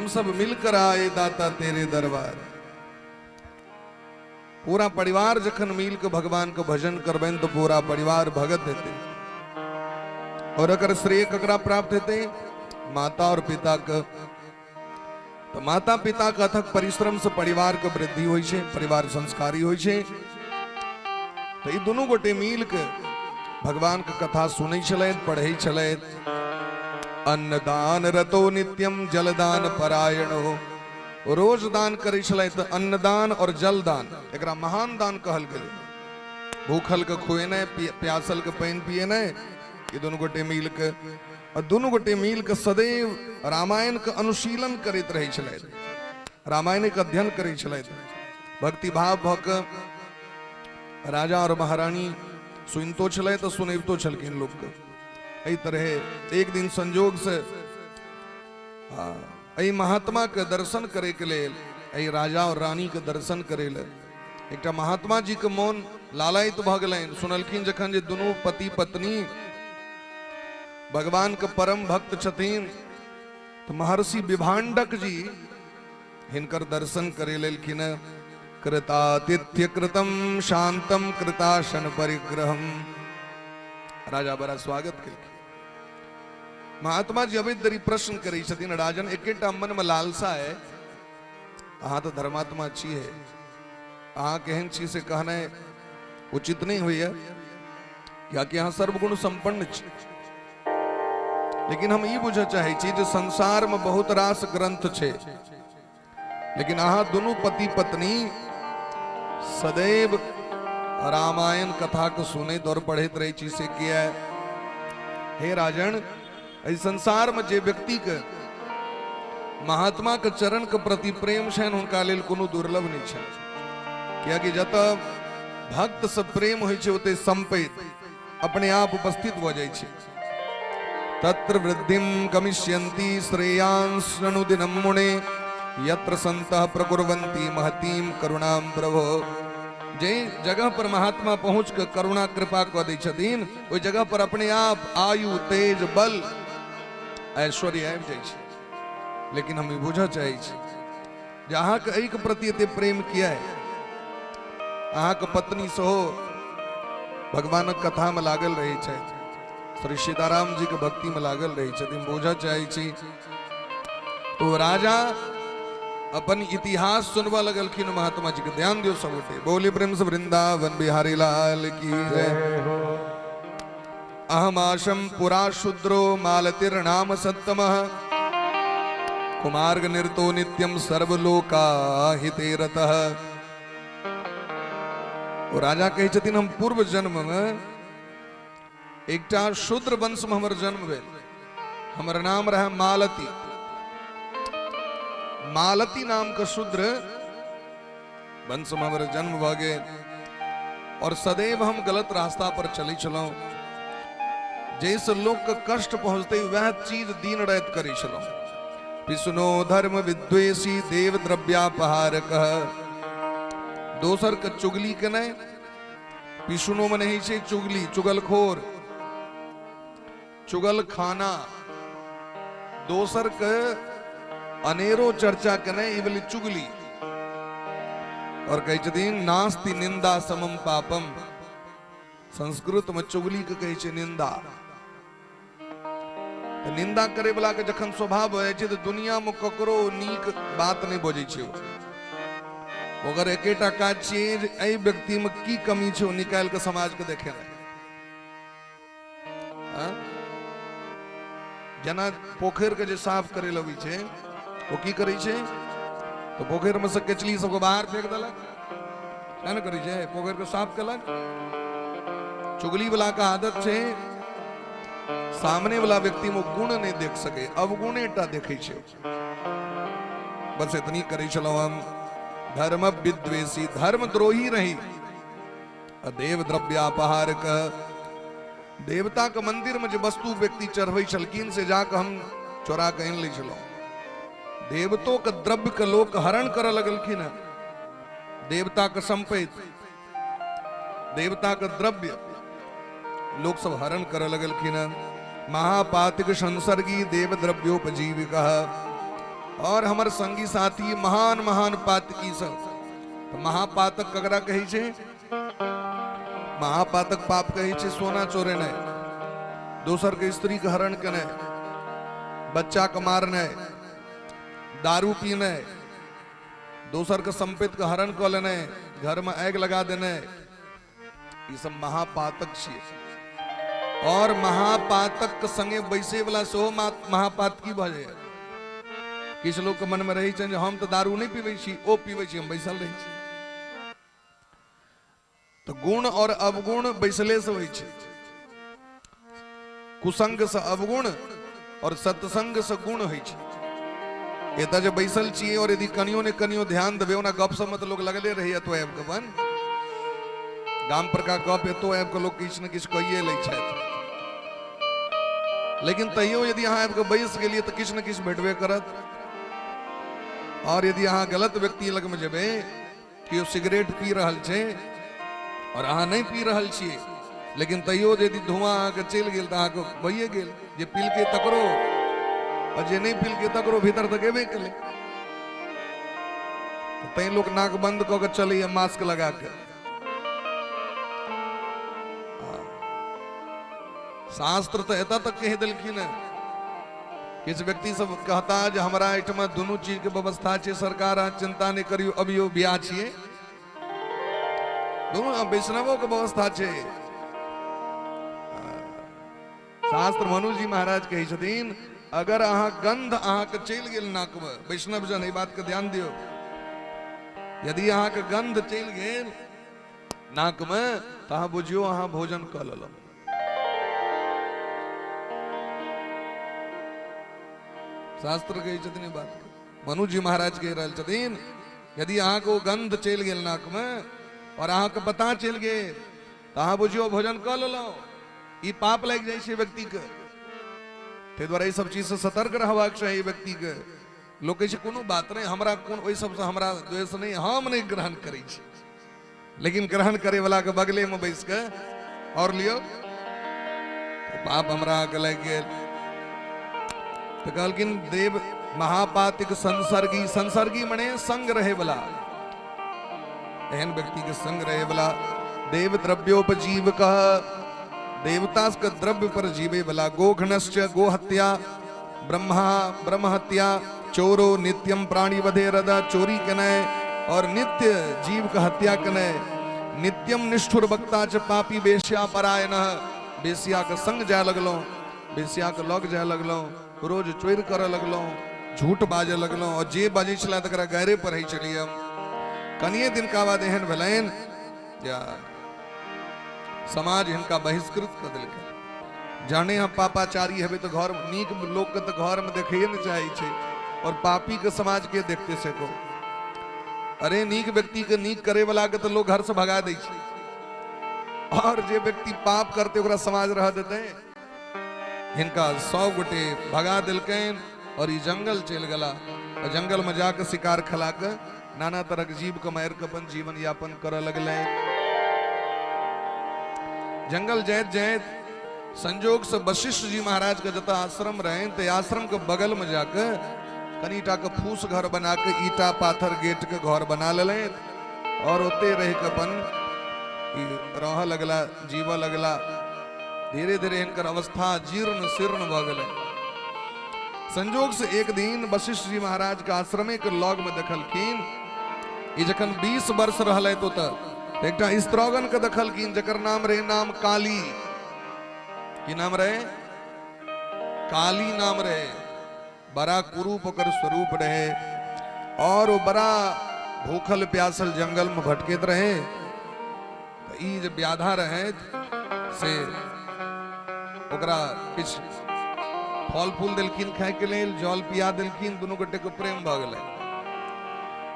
सब मिलकर आए दाता तेरे दरबार। पूरा परिवार जखन मिल के भगवान के भजन करबेन तो पूरा परिवार भगत हेते। और अगर श्रेय ककरा प्राप्त हेते, माता और पिता के। तो माता पिता के अथक परिश्रम से परिवार के वृद्धि होय छे, परिवार संस्कारी होय छे। तो ई दोनों गोटे मिल के भगवान के कथा सुनै छलैथ, पढ़ै छलैथ। अन्नदान रतो नित्यम जलदान परायण हो। रोज दान करै छलैथ, अन्नदान और जलदान एकरा महान दान कहल गेलै। भूखल के खुएनाइ, प्यासल के पानि पिएनाइ, ये दोनों गोटे मिल के। और दोनों गोटे मिल के सदैव रामायण के अनुशीलन करैत रहै छलैथ, रामायण के अध्ययन करै छलैथ। भक्ति भाव भ के राजा और महारानी सुनितो छलैथ, सुनैबतो छलखिन लोक के। एहि तरह एक दिन संजोग से एहि महात्मा के दर्शन करे के लेल, एहि राजा और रानी के दर्शन करे ले एकटा महात्मा जी के मोन लालायित भ गेलनि। सुनलखिन जखन जे दुनू पति पत्नी भगवान के परम भक्त छथिन, तो महर्षि विभांडक जी हिनकर दर्शन करे लेलखिन। कृतातिथ्य कृतम शांतम कृताशन परिग्रहम। राजा बड़ा स्वागत केलखिन। महात्मा जी अभी दरी प्रश्न करै छथिन, राजन एकेटा मन में लालसा है, अहाँ तो धर्मात्मा छियै, अहाँ केहन छी से कहनाइ उचित नहीं होइए, कियाकि अहाँ सर्वगुण संपन्न छी। लेकिन हम ई बुझ चाहे छी जे संसार में बहुत रास ग्रंथ छे, लेकिन अहाँ दोनों पति पत्नी सदैव रामायण कथा को सुनैत और पढ़ैत रहै छी, से किया? हे राजन, एहि संसार में जे व्यक्ति के महात्मा के चरण के प्रति प्रेम छनि, हुनका लेल कोनो दुर्लभ नहीं छनि। कियाकि जतऽ भक्त से प्रेम होइ छै, ओते संपत्ति अपने आप उपस्थित भ जाइ छै। तत्र वृद्धिम गमिष्यन्ति श्रेयांसनुदिनं मुने, यत्र संतः प्रकुर्वन्ति महतीम करुणाम प्रभो। जे जगह पर महात्मा पहुंच के करुणा कृपा क दै छथिन, ओहि जगह पर अपने आप आयु तेज बल ऐश्वर्य आबि जाइ छै। लेकिन हम ई बुझ चाहै छी जे अहाँके एहि के प्रति एते प्रेम किया है? अहाँके पत्नी सेहो भगवानक कथा में लागल रहै छथि, श्री सीताराम जी के भक्ति में लागल रही छथिन। बुझ चाहे छी तो राजा अपन इतिहास सुनवा लगलखिन महात्मा जी के। ध्यान दियो सब गोटे। बोली प्रेम से वृंदावन बिहारी लाल की जय। अहमाशम पुरा शूद्रो मालतिर नाम सत्तमः, कुमार्ग निर्तो नित्यम सर्वलोका हिते रतः। राजा कहे छथिन, हम पूर्व जन्म में एकटा शूद्र वंश में हमर जन्म भेल। हमर नाम रहे मालती। मालती नाम का शूद्र वंश में हमर जन्म भ गेल। और सदैव हम गलत रास्ता पर चले छलौं। जैसे लोग के कष्ट पहुंचते वह चीज दिन रात करे छलौं। विष्णु धर्म विद्वेषी देव द्रव्यापहारक। दोसर के चुगली केनाइ, विष्णु में नहीं छै चुगली, चुगलखोर, चुगल खाना, दोसर के अनेरो चर्चा केनाइ, ई वाली चुगली। और कहै छथिन नास्ति निंदा समम पापम। संस्कृत में चुगली के कहै छै निंदा। तो निंदा करे वाला के जखन स्वभाव हो छै, तो दुनिया में ककरो नीक बात नहीं बजै छै। अगर एकेटा काज छियै जे एहि व्यक्ति में की कमी छै, ओ निकाल के समाज के देखे ना। जना पोखर के जे साफ करे लगे छै, वो की करे छै? तो पोखर में से केचली सबको बाहर फेंक देलक, क्या न करे छै? पोखर के साफ केलक। चुगली वाला का आदत छै सामने वाला व्यक्ति में गुण नहीं देख सके, अवगुणेटा देखे छै। बस इतनी करे चलो हम। धर्म विद्वेषी, धर्म द्रोही रही। देव द्रव्यापहार का, देवता के मंदिर में जो वस्तु व्यक्ति चढ़बै छलखिन से जाके हम चोरा के आनि लै छलहुं। देवतो के द्रव्य के लोक हरण करऽ लगलखिन। देवता के संपत्ति, देवता के द्रव्य लोग सब हरण करऽ लगलखिन। महापातिक संसर्गी देव द्रव्योपजीविका। और हमर संगी साथी महान महान पातकी सब। तो महापातक ककरा कही छे? महापातक पाप कही छे सोना चोरेनाय, दोसर के स्त्री के हरण केनाय, बच्चा के मारनाय, दारू पीनाय, दोसर के संपत्ति के हरण क लेनाय, घर में आग लगा देनाय, ये सब महापातक छियै। और महापातक के संगे बैसे वाला सेहो महापातकी भ जाय। किछ लोग के मन में रही छन जे हम तो दारू नहीं पीबै छी, ओ पीबै छी, हम बैसल रही छी। तो गुण और अवगुण बैसले से होइ छै। कुसंग से अवगुण और सत्संग से गुण होइ छै। एता जे बैसल छी और यदि कनियो ने कनियो ध्यान देबे ओना गप सब में तो लोग लगले रही एतो आबि के बन गाम पर का गप एतो आबि के लोग किछ न किछ कहिए लै छथि। लेकिन तैयो यदि अहाँ आबि के बैस गेलिए तो किछ न किछ भेटबे करत। और यदि अहाँ गलत व्यक्ति लग में जेबे कि सिगरेट पी रहल छे और अहाँ नहीं पी रहल छिए, लेकिन तैयो यदि धुआं अहाँ के चल गेल तो अहाँ के भइए गेल। जे पील के तकरो और जे नहीं पील के तकरो भीतर तक एबे केले। तै लोग नाक बंद क के चले मास्क लगा के। शास्त्र तो एता तक कह दिलखिन है। किस व्यक्ति सब कहता जे हमरा एठमा दोनों चीज के व्यवस्था छे, सरकार अहाँ चिंता नहीं करियो, अभियो बियाह छिए, दोनों वैष्णवों के व्यवस्था छे। शास्त्र मनु जी महाराज कही छथिन अगर अहाँ गंध अहाँ के चल गेल नाक में, वैष्णव जन ई बात के ध्यान दियो, यदि अहाँ के गंध चल गेल नाक में तो अहाँ बुझियो अहाँ भोजन क लेलौ। शास्त्र कही छथिन ई बात, मनु जी महाराज कह रहल छथिन यदि अहाँ को गंध चल गेल नाक में और अहाँ के पता चल गेल तो अहाँ बुझियो भोजन क लेलौ। ई पाप लग जाय छै व्यक्ति के। ते द्वारा ई सब चीज से सतर्क रहबाक चाही व्यक्ति के। लोग कहे छै कोनो बात नहीं, हमरा कोन ओइ सब से हमरा द्वेष नहीं, हम नहीं ग्रहण करै छी। लेकिन ग्रहण करे वाला के बगले में बैस के और लियो तो पाप हमरा के लग गेल। तो कहलकिन देव महापातिक संसर्गी, संसर्गी मने संग रहे वाला, एहन व्यक्ति के संग रहे वाला। देव द्रव्योपजीव कह, देवता के द्रव्य पर जीवे वाला। गोघनश्च गोहत्या, ब्रह्मा ब्रह्महत्या, चोरो नित्यम प्राणी वधे रदा, चोरी कनय और नित्य जीव का हत्या कनय। नित्यम निष्ठुर वक्ता च पापी बेश्या परायण, बेश्या के संग जाय लगलो, बेश्या के लग जाय लगलो, रोज चोर कर लगलो, झूठ बाजे लगलो, और जे बाजे छला तकरा गैरे पर ही चलिए। कनिए दिन का बाद एहन भेलैन या समाज इनका बहिष्कृत कर दिलकै। जाने हम पापाचारी हेबे तो घर नीक लोग के तो घर में देखिए न चाहे छे, और पापी के समाज के देखते से को। अरे नीक व्यक्ति के नीक करे वाला के तो लोग घर से भगा दै छे, और जे व्यक्ति पाप करते ओकरा समाज रह देते। हिनका 100 गोटे भगा दिलकैन और ई जंगल चल गला, और जंगल में जाकर शिकार खला के नाना तरह के जीव के मार के अपन जीवन यापन करे लगले। जंगल जैत जैत संजोग से वशिष्ठ जी महाराज के जता आश्रम रहे, ते आश्रम के बगल में जाकर कनीटा के फूस घर बना के ईटा पाथर गेट के घर बना ले, और ओते रह के अपन रह लगला, जीवा लगला। धीरे धीरे इनकर अवस्था जीर्ण शीर्ण भ गेलै। संजोग से एक दिन वशिष्ठ जी महाराज के आश्रमे के लग में देखलखिन, ई जखन 20 वर्ष रहलै तो एकटा स्त्रोगन के देखलखिन जकर नाम रहे नाम काली। की नाम रहे? काली नाम रहे। बड़ा कुरूप ओकर स्वरूप रहे, और वो बड़ा भूखल प्यासल जंगल में भटकैत रहे। तो ई जे व्याधा रहे से ओकरा किछ फल फूल देलखिन खाए के लेल, जल पिया देलखिन, दुनू गोटे के प्रेम भ गेलै।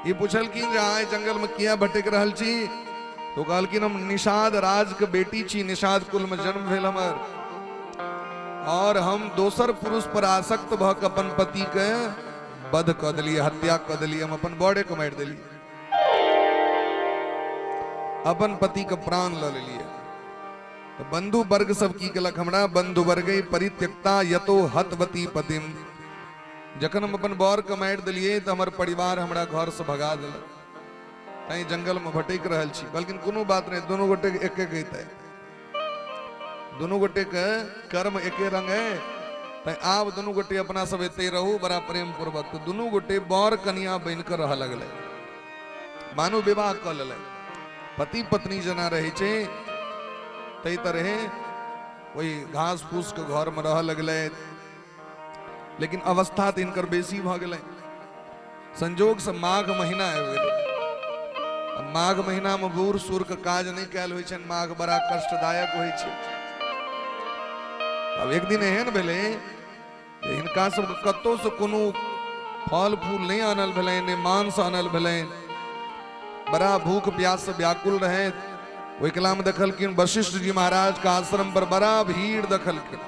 ई पूछलखिन जे अहाँ जंगल में किया भटक रहल छी? तो कहलखिन हम निषाद राज के बेटी छी, निषाद कुल में जन्म भेल हमर, और हम दोसर पुरुष पर आसक्त भ के अपन पति के वध क देलिए, हत्या क देलिए, हम अपन बड़े के मारि देलिए, अपन पति के प्राण ल लेलिए। तो बंधु वर्ग सब की केलक, हमरा बंधु वर्ग परित्यक्ता यतो हतवती पतिम। जखन हम अपन बर के मारि दिलियै तो हमर परिवार हमरा घर से भगा दिलक, तैं जंगल में भटक रहल छी। लेकिन कोनो बात नहीं, दोनों गोटे के एके गईते, दोनों गोटे के कर्म एके रंग है, तैं आब दोनों गोटे अपना सब एते रहू बड़ा प्रेम पूर्वक। तो दोनों गोटे बर कन्या बन कर रह लगले, मानो विवाह क लेले, पति पत्नी जना रहे छे तई तरह वही घास फूस के घर में रह लगले। लेकिन अवस्था तो इनकर बेसी भ गेलै, संजोग से माघ महीना आबि गेलै। माघ महीना में बूढ़ सूढ़ के काज नहीं कैल होइ छनि, माघ बड़ा कष्टदायक होइ छै। अब एक दिन एहन भेलै जे हिनका सब कतौ से कोनो फल फूल नहीं आनल भेलै, ने मांस आनल भेलै, बड़ा भूख प्यास से व्याकुल रहे। ओहि कला में देखलखिन वशिष्ठ जी महाराज का आश्रम पर बड़ा भीड़ देखलखिन।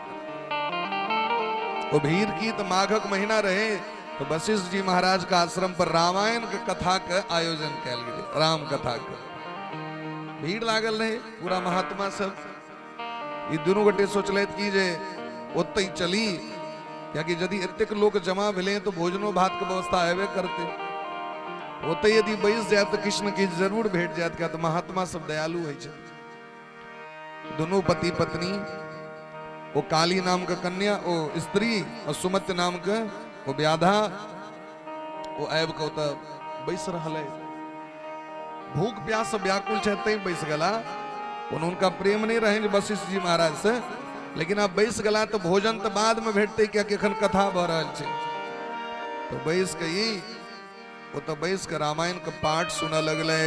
वो भीड़ की तो माघक महीना रहे, तो वशिष्ठ जी महाराज का आश्रम पर रामायण के कथा के आयोजन कैल गेलै, राम कथा के भीड़ लागल रहे पूरा महात्मा सब। ये दोनों गोटे सोचलथि कि जे ओतै चली, कियाकि यदि एतेक लोग जमा भेले तो भोजनो भात के व्यवस्था हेबे करते, ओतै यदि बैस जाए तो किछु न किछु जरूर भेट जाएत, क्या तो महात्मा सब दयालु होइ छै। दोनों पति पत्नी, वो काली नाम का कन्या वो स्त्री और सुमत नाम के वो व्याधा, वो आबि के ओतऽ बैस रहल है। भूख प्यास से व्याकुल छै तैं बैस गेला, उनका प्रेम नहीं रहे वशिष्ठ जी महाराज से, लेकिन अब बैस गला तो भोजन तो बाद में भेटते, क्या एखन कथा भ रहल छै। तो बैस के ई वो तो बैस के रामायण के पाठ सुन लगले।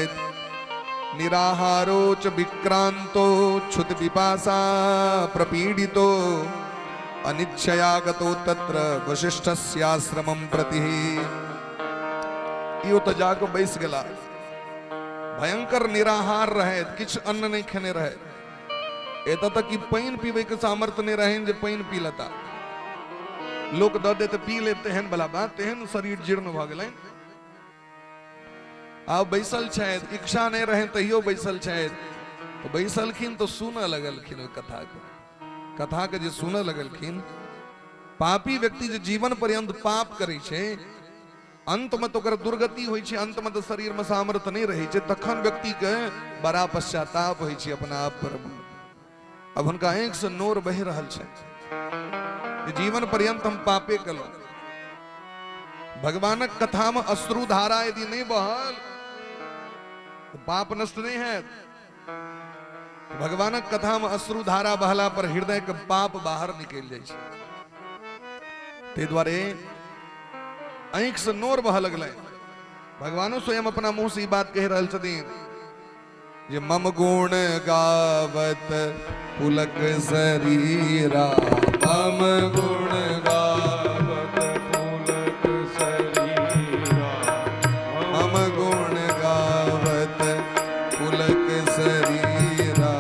निराहारो च विक्रांतो क्षुत पिपासा प्रपीडितो अनिच्छयागतो तत्र वशिष्ठस्याश्रमं प्रति। यो तो जाके बैस गला, भयंकर निराहार रहे, किछ अन्न नहीं खेने रहे। एत तक कि पानी पीबे के सामर्थ्य नहीं रहे जे पानी पी लेता, लोग द दे तो पी ले, तेहन बला बात, तेहन शरीर जीर्ण भ गेलै। आब बैसल छथि, इच्छा नहीं रहे तहियो बैसल छथि, तो बैसलखिन तो सुन लगलखिन कथा के जे सुन लगलखिन। पापी व्यक्ति जे जीवन पर्यंत पाप करे छे, अंत में तो दुर्गति होइ छे, अंत में तो शरीर में सामर्थ्य नहीं रहे छे, तखन व्यक्ति के बड़ा पश्चाताप होइ छे अपना आप पर। अब हुनका आंख से नोर बह रहल छे, जीवन पर्यंत हम पापे कलौ। भगवानक कथा में अश्रु धारा यदि नहीं बहल तो पाप नष्ट नहीं है। भगवानक कथा में अश्रु धारा बहला पर हृदय के पाप बाहर निकल जाए। ते द्वारे आंख से नोर बह लगले। भगवानो स्वयं अपना मुंह से बात कह रहल छथिन जे मम गुण गावत पुलक शरीरा, मम गुण गावत पुलक शरीरा, मम गुण गावत पुलक शरीरा,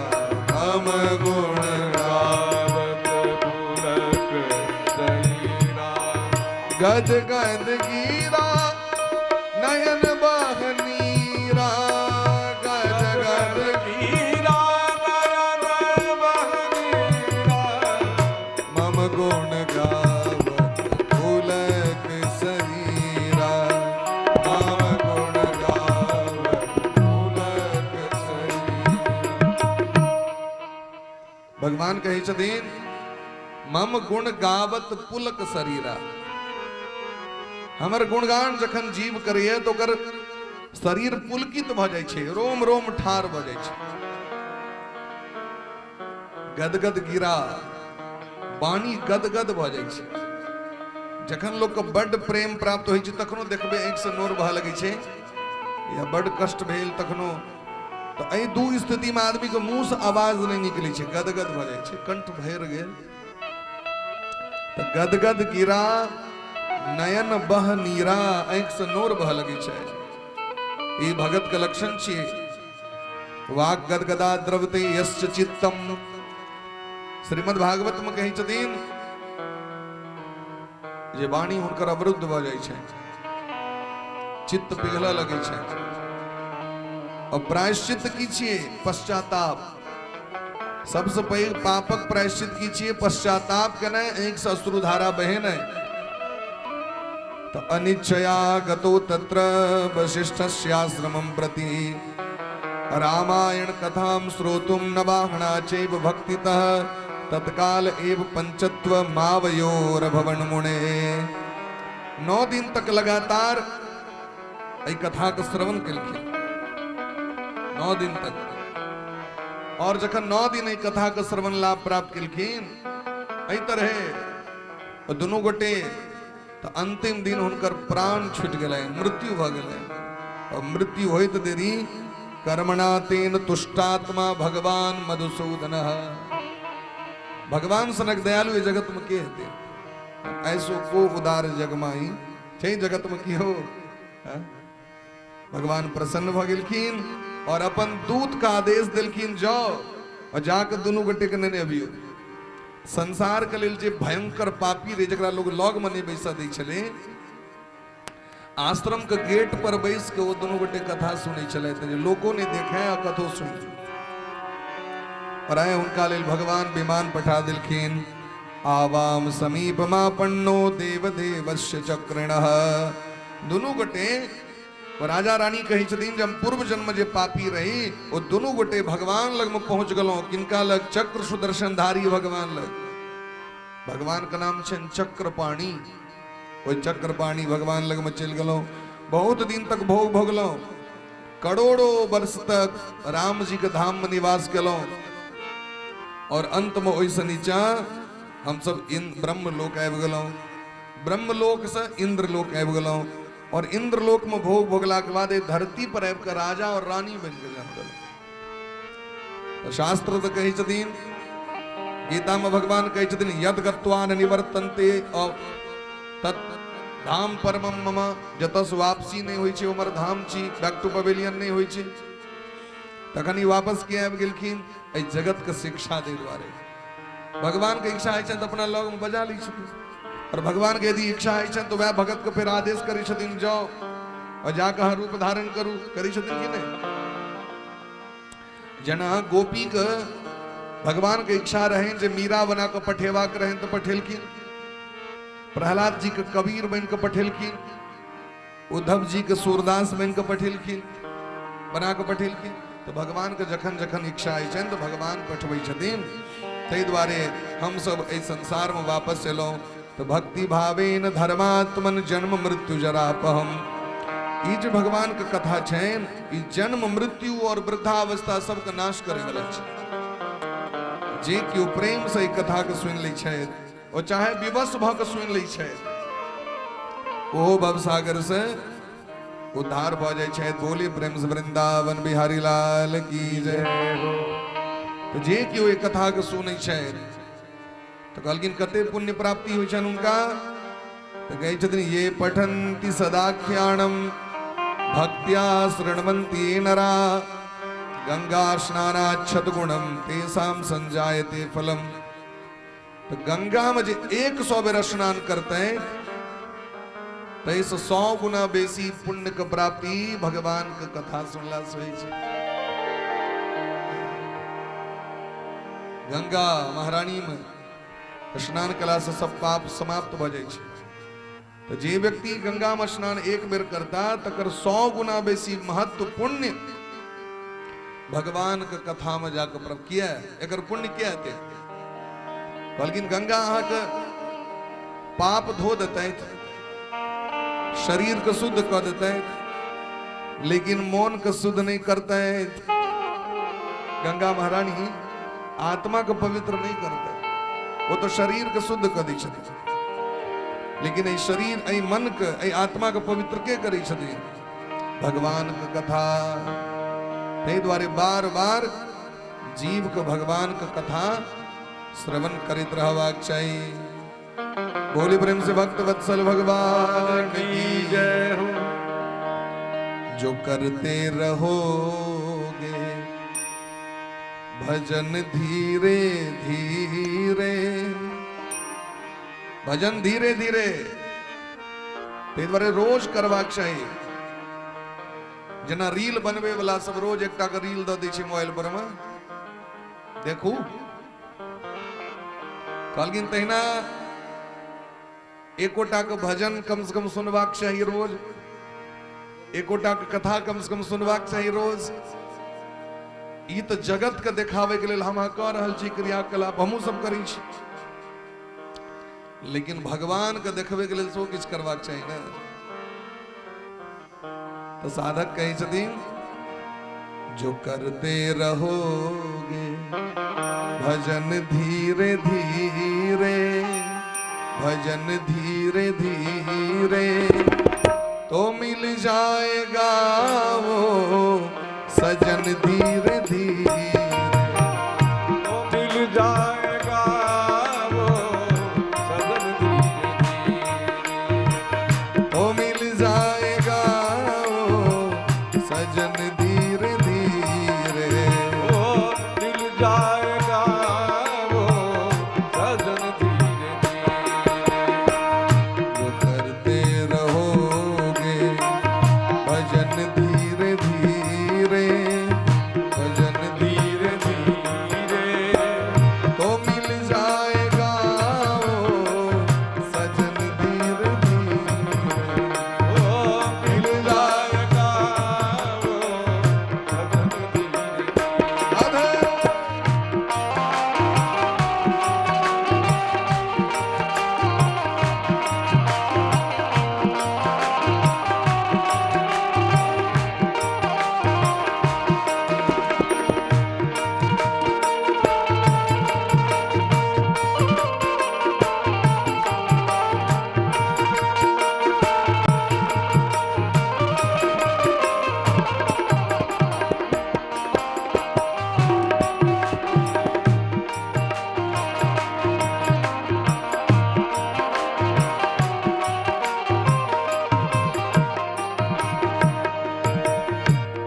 मम गुण गावत पुलक शरीरा। गद गद गिरा नयन बहनीरा, गद गद गिरा नयन बहनीरा, मम गुण गावत पुलक शरीरा, मम गुण गावत पुलक शरीरा। भगवान कहे छथिन मम गुण गावत पुलक शरीरा। हमर गुणगान जखन जीव करिए तो कर शरीर पुलकित भ जाय छे, रोम रोम ठार भ जाय छे। गदगद गिरा, वाणी गदगद भ जाय छे। जखन लोग के बड़ प्रेम प्राप्त होइ छे तखनो देखबे आंख से नोर बह लगे छे, या बड़ कष्ट भेल तखनो। तो एहि दू स्थिति में आदमी के मुंह से आवाज नहीं निकले छे, गदगद भ जाय छे, कंठ भर गेल। तो गदगद गिरा नयन बह नीरा, आंख से नोर बह लगे छे। ई भगत के लक्षण छिए। वाक गदगदा द्रवते यश्च चित्तम। श्रीमद् भागवत में कही छथिन जे वाणी हुनकर अवरुद्ध भ जाय छे, चित्त पिघला लगे छे। और प्रायश्चित की छिए? पश्चाताप। सबसे पैघ पापक प्रायश्चित की छिए? पश्चाताप केनाइ, आंख से अश्रुधारा बहे नहीं। तो अनिच्छया गतो तत्र वसिष्ठस्याश्रमं प्रति रामायण कथां श्रोतुं न वाहना चैव भक्तितः तत्काल एव पंचत्व मावयोरभवन मुने। 9 दिन तक लगातार ऐ कथा के श्रवण केलखिन 9 दिन तक। और जखन 9 दिन ऐ कथा के श्रवण लाभ प्राप्त केलखिन ऐ तरहे दुनू गोटे तो अंतिम दिन हुनकर प्राण छूट गए, मृत्यु भ गए। और मृत्यु होइत देरी कर्मणा तेन तुष्टात्मा भगवान मधुसूदन। भगवान सनक दयालु ये जगत में के हेते ऐसो को उदार जगमाई छे जगत में की हो। भगवान प्रसन्न भ गेलखिन और अपन दूत का आदेश दिलखिन जाओ और जाकर दोनों गोटे के नेने अबियो। संसार के लेल जे भयंकर पापी रे जकरा लोग लॉग मने बैसा दै छले आश्रम के गेट पर बैस के वो दोनों गोटे कथा सुनै छले लोगों ने देखे और कथो सुन। और आए उनका लेल भगवान विमान पठा दिलखिन। आवाम समीपमापन्नो देवदेवस्य चक्रणः। दोनों गोटे राजा रानी कही छथिन जब पूर्व जन्म जे पापी रही वो दोनों गोटे भगवान लग में पहुंच गलो। किनका लग? चक्र सुदर्शनधारी भगवान लग। भगवान का नाम छन चक्रपाणी। वो चक्रपाणी भगवान लग में चल गलो। बहुत दिन तक भोग भोगलो। करोड़ों वर्ष तक राम जी के धाम में निवास कलो। और अंत में ओइसे नीचा हम सब ब्रह्मलोक आबि गेलौं। ब्रह्मलोक से इंद्रलोक आबि गेलौं। और इंद्रलोक में भोग भोगला के बाद धरती पर आबि के राजा और रानी बन के जन्म। तो शास्त्र तो कही छथिन, गीता में भगवान कही छथिन यद गत्वा न निवर्तन्ते और तत् धाम परमम मम। जतस वापसी नहीं होई छे उमर धाम छी, बैक टू पवेलियन नहीं होई छे। तखन ही वापस के आबि गेलखिन ए जगत के शिक्षा दे द्वारे। भगवान के इच्छा है तो अपना लग में बजा ली छथिन। और भगवान के यदि इच्छा है तो वह भगत को फिर आदेश करी छथिन जाओ और जाकर रूप धारण करू करी छथिन कि नहीं। जना गोपी के भगवान के इच्छा रहे जे मीरा बना के पठेवा के रहे तो पठेलखिन। प्रहलाद जी के कबीर बन के पठेलखिन। उद्धव जी के सूरदास बन के पठेलखिन, बना के पठेलखिन। तो भगवान के जखन जखन इच्छा है तो भगवान पठबै छथिन। तै द्वारे हम सब ए संसार में वापस एलौं। तो भक्ति भावेन धर्मात्मन जन्म मृत्यु जरापहम। ई जो भगवान के कथा छेन ई जन्म मृत्यु और वृद्धावस्था सबके नाश करे वाला छै। जे केओ प्रेम से ई कथा के सुन लै छै और चाहे विवश भ के सुन लै छै ओ भवसागर से उद्धार भ जाय छै। बोले प्रेम से वृंदावन बिहारी लाल की जय हो। तो जे केओ ई कथा के सुनै छै तो कहलखिन कते पुण्य प्राप्ति होइ छन उनका। तो कहे छथिन ये पठन्ति सदाख्यानम भक्त्या शृण्वन्ति नरा गंगा स्नानाच्छत गुणम तेषां संजायते फलम। तो गंगा में जे 100 बेर स्नान करते हैं तो इस 100 गुना बेसी पुण्य के प्राप्ति भगवान के कथा सुनला से होइ छै। गंगा महारानी में स्नान कला से सब पाप समाप्त भ जाय छै। तो जे व्यक्ति गंगा में स्नान एक बेर करता तकर 100 गुना बेसी महत्व पुण्य भगवान के कथा में जाकर प्राप्त किया। एकर पुण्य क्या हेतै? कहलखिन गंगा अहाँ के पाप धो देते, शरीर के शुद्ध कर देते, लेकिन मन के शुद्ध नहीं करते। गंगा महारानी आत्मा को पवित्र नहीं करते। वो तो शरीर के शुद्ध कर दै छथिन, लेकिन ऐ शरीर ऐ मन के ऐ आत्मा के पवित्र के करै छथिन? भगवान के कथा। ताहि द्वारे बार बार जीव के भगवान के कथा श्रवण करते रहबाक चाहिए। बोले प्रेम से भक्त वत्सल भगवान की जय हो। जो करते रहोगे भजन धीरे धीरे, भजन धीरे धीरे रोज करबाक चाहिए। जना रील बनवे वाला सब रोज एकटा के रील द दै छै मोबाइल पर में, देखू। कहलखिन तहिना एकोटा के भजन कम से कम सुनवाक चाहिए रोज, एकोटा के कथा कम से कम सुनवाक चाहिए रोज। ई तो जगत के देखावे के लिए हम कह रहल छी क्रियाकलाप हमहू सब करी छी, लेकिन भगवान के देखबे के लिए सो किछ करवाक चाहिए ना। तो साधक कहे छथिन जो करते रहोगे भजन धीरे धीरे, भजन धीरे धीरे तो मिल जाएगा वो सजन धीरे धीरे, तो मिल जाएगा वो सजन धीरे धीरे, तो मिल जाएगा वो सजन धीरे धीरे, ओ मिल जाएगा वो सजन धीरे धीरे। जो करते रहोगे भजन धीरे धीरे, भजन धीरे धीरे तो मिल जाएगा वो सजन धीरे धीरे, ओ मिल जाएगा वो सजन धीरे धीरे। राधे।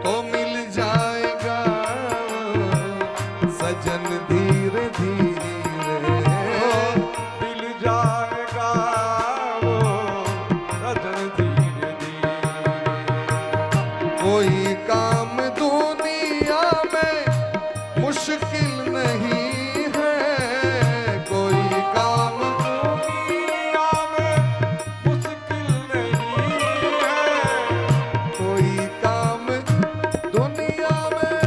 तो मिल जाएगा सजन धीरे धीरे, मिल जाएगा वो सजन धीरे धीरे। कोई काम दुनिया में मुश्किल नहीं है, कोई काम दुनिया में मुश्किल नहीं है, कोई काम दुनिया में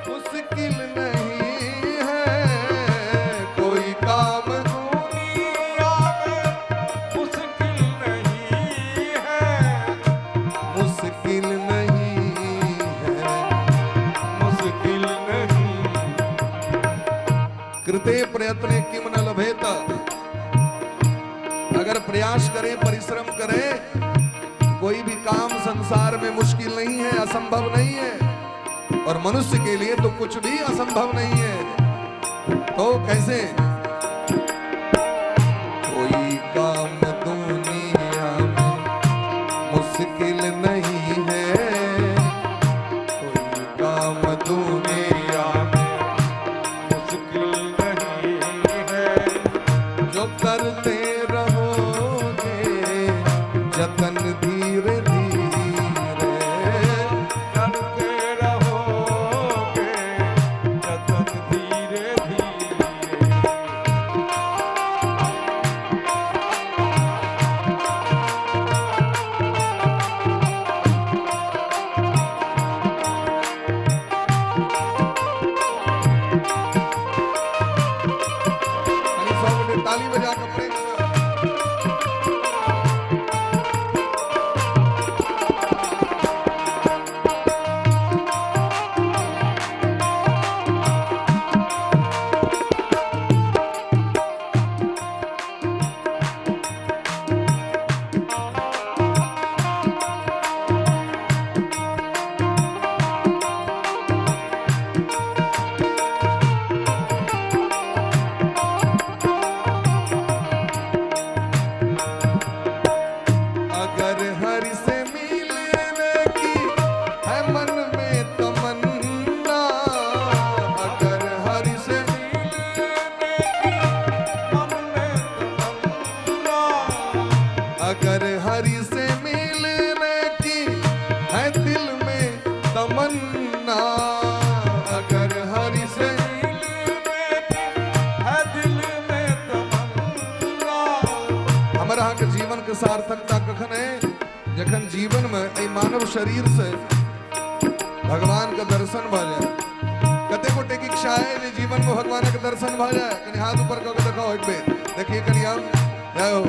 मुश्किल नहीं है, कोई काम दुनिया में मुश्किल नहीं है, मुश्किल नहीं है। मुश्किल नहीं। कृते प्रयत्ने किम न लभेत, अगर प्रयास करें परिश्रम करें कोई भी काम संसार में मुश्किल नहीं है, असंभव नहीं है। और मनुष्य के लिए तो कुछ भी असंभव नहीं है। तो कैसे कोई काम दुनिया में मुश्किल नहीं है, कोई काम दुनिया मुश्किल नहीं है। जो करते रहोगे जतन धीरे धीरे, करते रहोगे जतन धीरे धीरे। यानी 100 मिनट ताली बजा कपड़े अगर हरि से मिलने की है मन में तमन्ना, अगर हरि से अगर हरि से मिलने की है दिल में तमन्ना, अगर हरि से है दिल में तमन्ना। हमारा हक जी के सार्थकता कखन है जखन जीवन में ए मानव शरीर से भगवान का दर्शन भ जाए। कते गोटे की इच्छा है जे जीवन में भगवान के दर्शन भ जाए। कनी हाथ ऊपर करके दिखाओ एक बेर, देखिए कनी हम जाओ।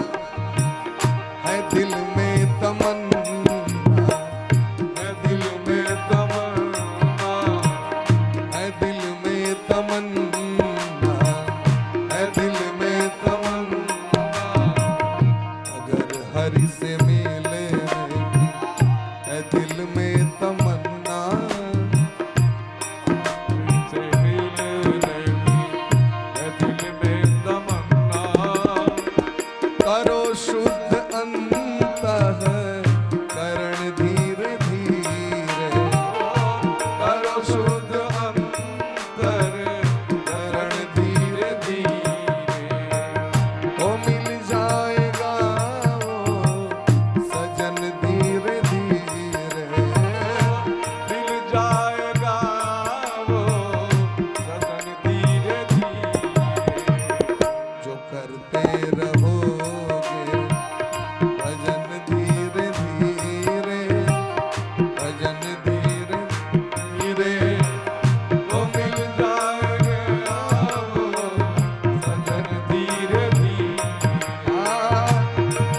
है दिल में तमन्ना, है दिल में तमन्ना, है दिल में तमन्ना, है दिल में तमन्ना, अगर हरि से मिले है दिल में तमन्ना, से मिलने की है दिल में तमन्ना। करो शुद्ध अंतः करण धीरे धीरे, करो शुद्ध अंतर करण धीरे धीरे। ओ मिल जाएगा वो सजन धीरे धीरे, मिल जाएगा वो सजन धीरे धीरे। जो करते रहोगे भजन धीरे धीरे, भजन धीरे धीरे, तो मिल जाएगा वो सजन धीरे धीरे।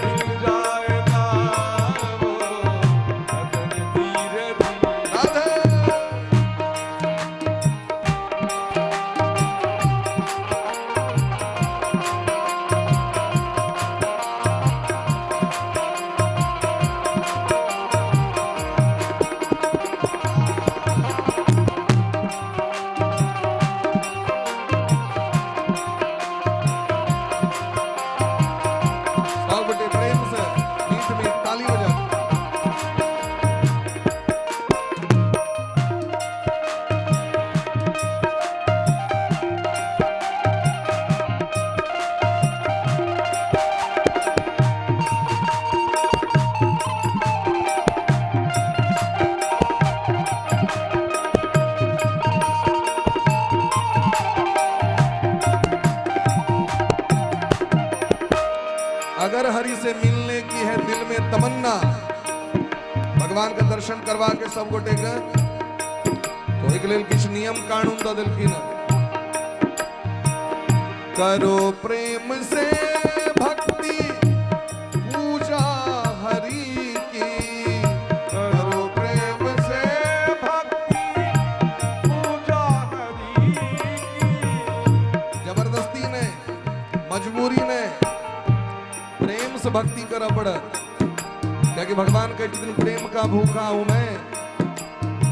मिल जाएगा वो सजन धीरे धीरे। राधे। सब बटे प्रेम से मीठ मीठ ताली बजाओ। अगर हरि से मिलने की है दिल में तमन्ना, भगवान का दर्शन करवा के सब गोटे के तो एक लेल किछ नियम कानून दे देलखिन। करो प्रेम से भक्ति पूजा हरि की, करो प्रेम से भक्ति पूजा हरि की। जबरदस्ती ने मजबूरी ने प्रेम से भक्ति करा पड़ा। क्या कि भगवान के जितने प्रेम का भूखा हूं मैं,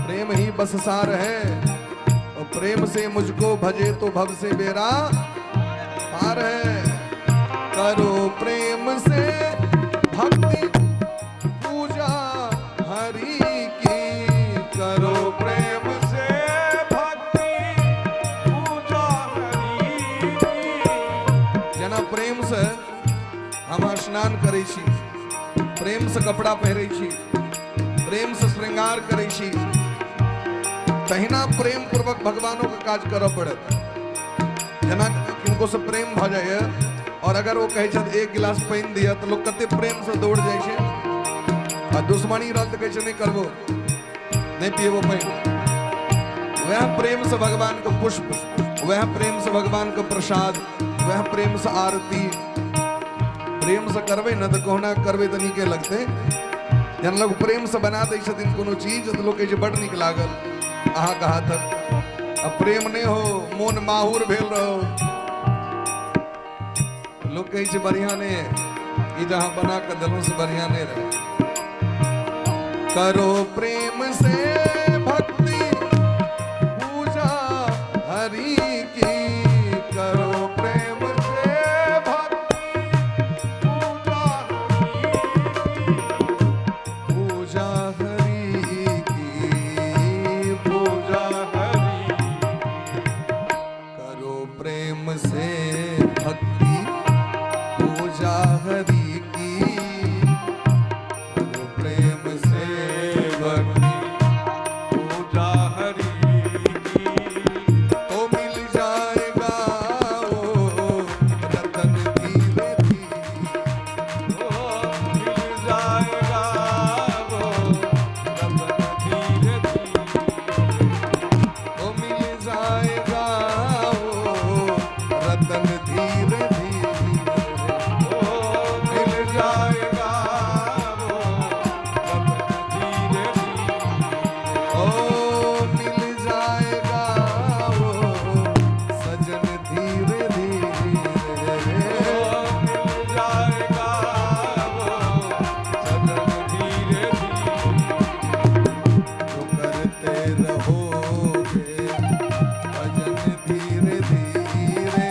प्रेम ही बस सार है, और प्रेम से मुझको भजे तो भव से बेरा पार है। करो प्रेम से भक्ति पूजा हरि की, करो प्रेम से भक्ति पूजा हरि की। जेना प्रेम से हम स्नान करै छी, प्रेम से कपड़ा पहिरै छी, प्रेम से श्रृंगार करै छी, तहिना प्रेम पूर्वक भगवानों का काज करऽ पड़त। जेना किनको से प्रेम भ जाए और अगर वो कहै छथि एक गिलास पानि दिअ तऽ लोक कते प्रेम से दौड़ जाइ छै, आ दुश्मनी रहत तऽ कहै छै नहि करबो, नहीं पिएबो पानि। वह प्रेम से भगवान का पुष्प, वह प्रेम से भगवान का प्रसाद, वह प्रेम से आरती, प्रेम से करबे न तो कहना करबे तो नीके लगते। जन लोग प्रेम से बना दै छथिन कोनो चीज तो लोग कहै छै बड नीक लागल, अहाँ कहा तक अब प्रेम नहीं हो मोन माहुर भेल रहो, लोग कहै छै बढ़िया नहीं है, ई जहाँ बना के दिलों से बढ़िया नहीं रहे। करो प्रेम से भक्ति पूजा हरि की, करो प्रेम से भक्ति पूजा हरि की। पूजा हरि की, पूजा हरि करो प्रेम से भक्ति पूजा हरि की, करो प्रेम से भक्ति पूजा हरि की। तो मिल जाएगा वो रतन धीरे धीरे, सजन धीरे धीरे ओ मिल जाएगा वो धीरे धीरे ओ मिल जाएगा वो सजन धीरे धीरे मिल जाएगा वो सजन धीरे जो करते रहोगे भजन धीरे धीरे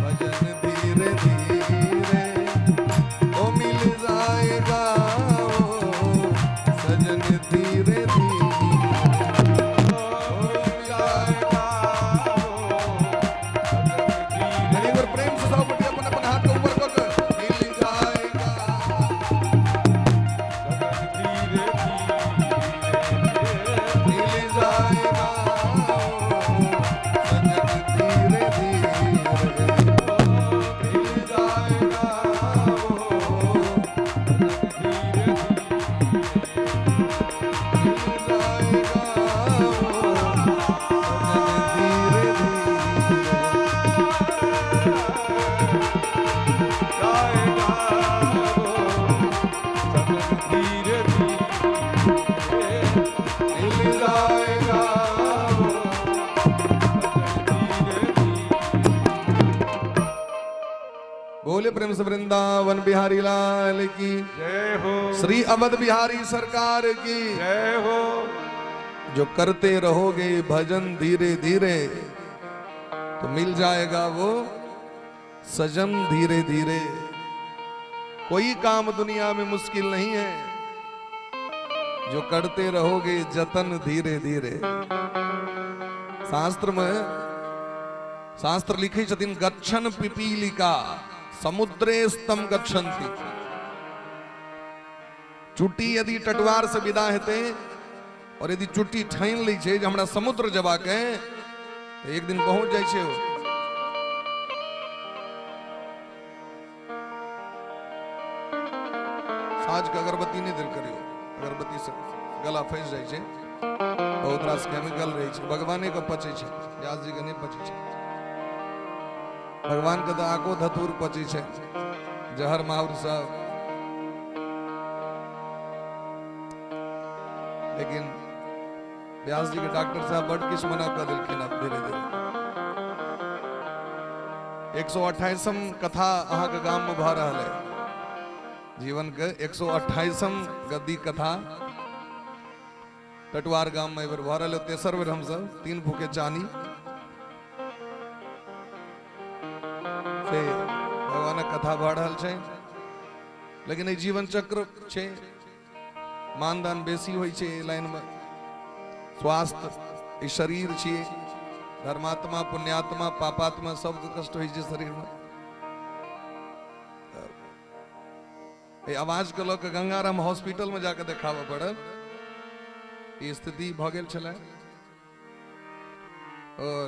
भजन धीरे धीरे ओ मिल जाएगा वो सजन धीरे धीरे एक बार प्रेम से सब बढ़िया अपन अपन हाथ को ऊपर कर मिल जाएगा मिल जाएगा सजन धीरे धीरे मिल जाएगा मिल जाएगा सजन धीरे मिल जाएगा बोले प्रेम से वृंदावन बिहारी लाल की जय हो श्री अवध बिहारी सरकार की जय हो जो करते रहोगे भजन धीरे धीरे तो मिल जाएगा वो सजन धीरे धीरे। कोई काम दुनिया में मुश्किल नहीं है जो करते रहोगे जतन धीरे धीरे। शास्त्र लिखे छथिन गच्छन पिपीलिका समुद्रे स्तम गच्छन्ति। चुट्टी यदि टटवार से विदा हेते और यदि चुट्टी ठाइन ली छे जे हमरा समुद्र जबाक है तो एक दिन पहुंच जाय छे। साँझ के अगरबत्ती नहीं दिल करियो, अगरबत्ती से गला फंस जाय छे बहुत रास केमिकल रहे छे, भगवाने के पचे छे, व्यास जी के नहीं पचे छे। भगवान के तो आको धतूर पचे छे, जहर माहुर सब। लेकिन व्यास जी के डॉक्टर साहब बड़ किस मना कर दिलखिन अब धीरे धीरे। 128 कथा अहाँ के गांव में भा रहा है, जीवन के 128 गद्दी कथा टटवार गांव में भा रहा है। 13 बेर हम सब 3 भूखे चानी से भगवान कथा भा रहा है। लेकिन जीवन चक्र छे, मानदान बेसी होय छे लाइन में। स्वास्थ्य ई शरीर छे, धर्मात्मा पुण्यात्मा पापात्मा सबके कष्ट होय छे शरीर में। ए आवाज के लोग गंगाराम हॉस्पिटल में जाकर देखावा पड़ल, ई स्थिति भ गेल छले। और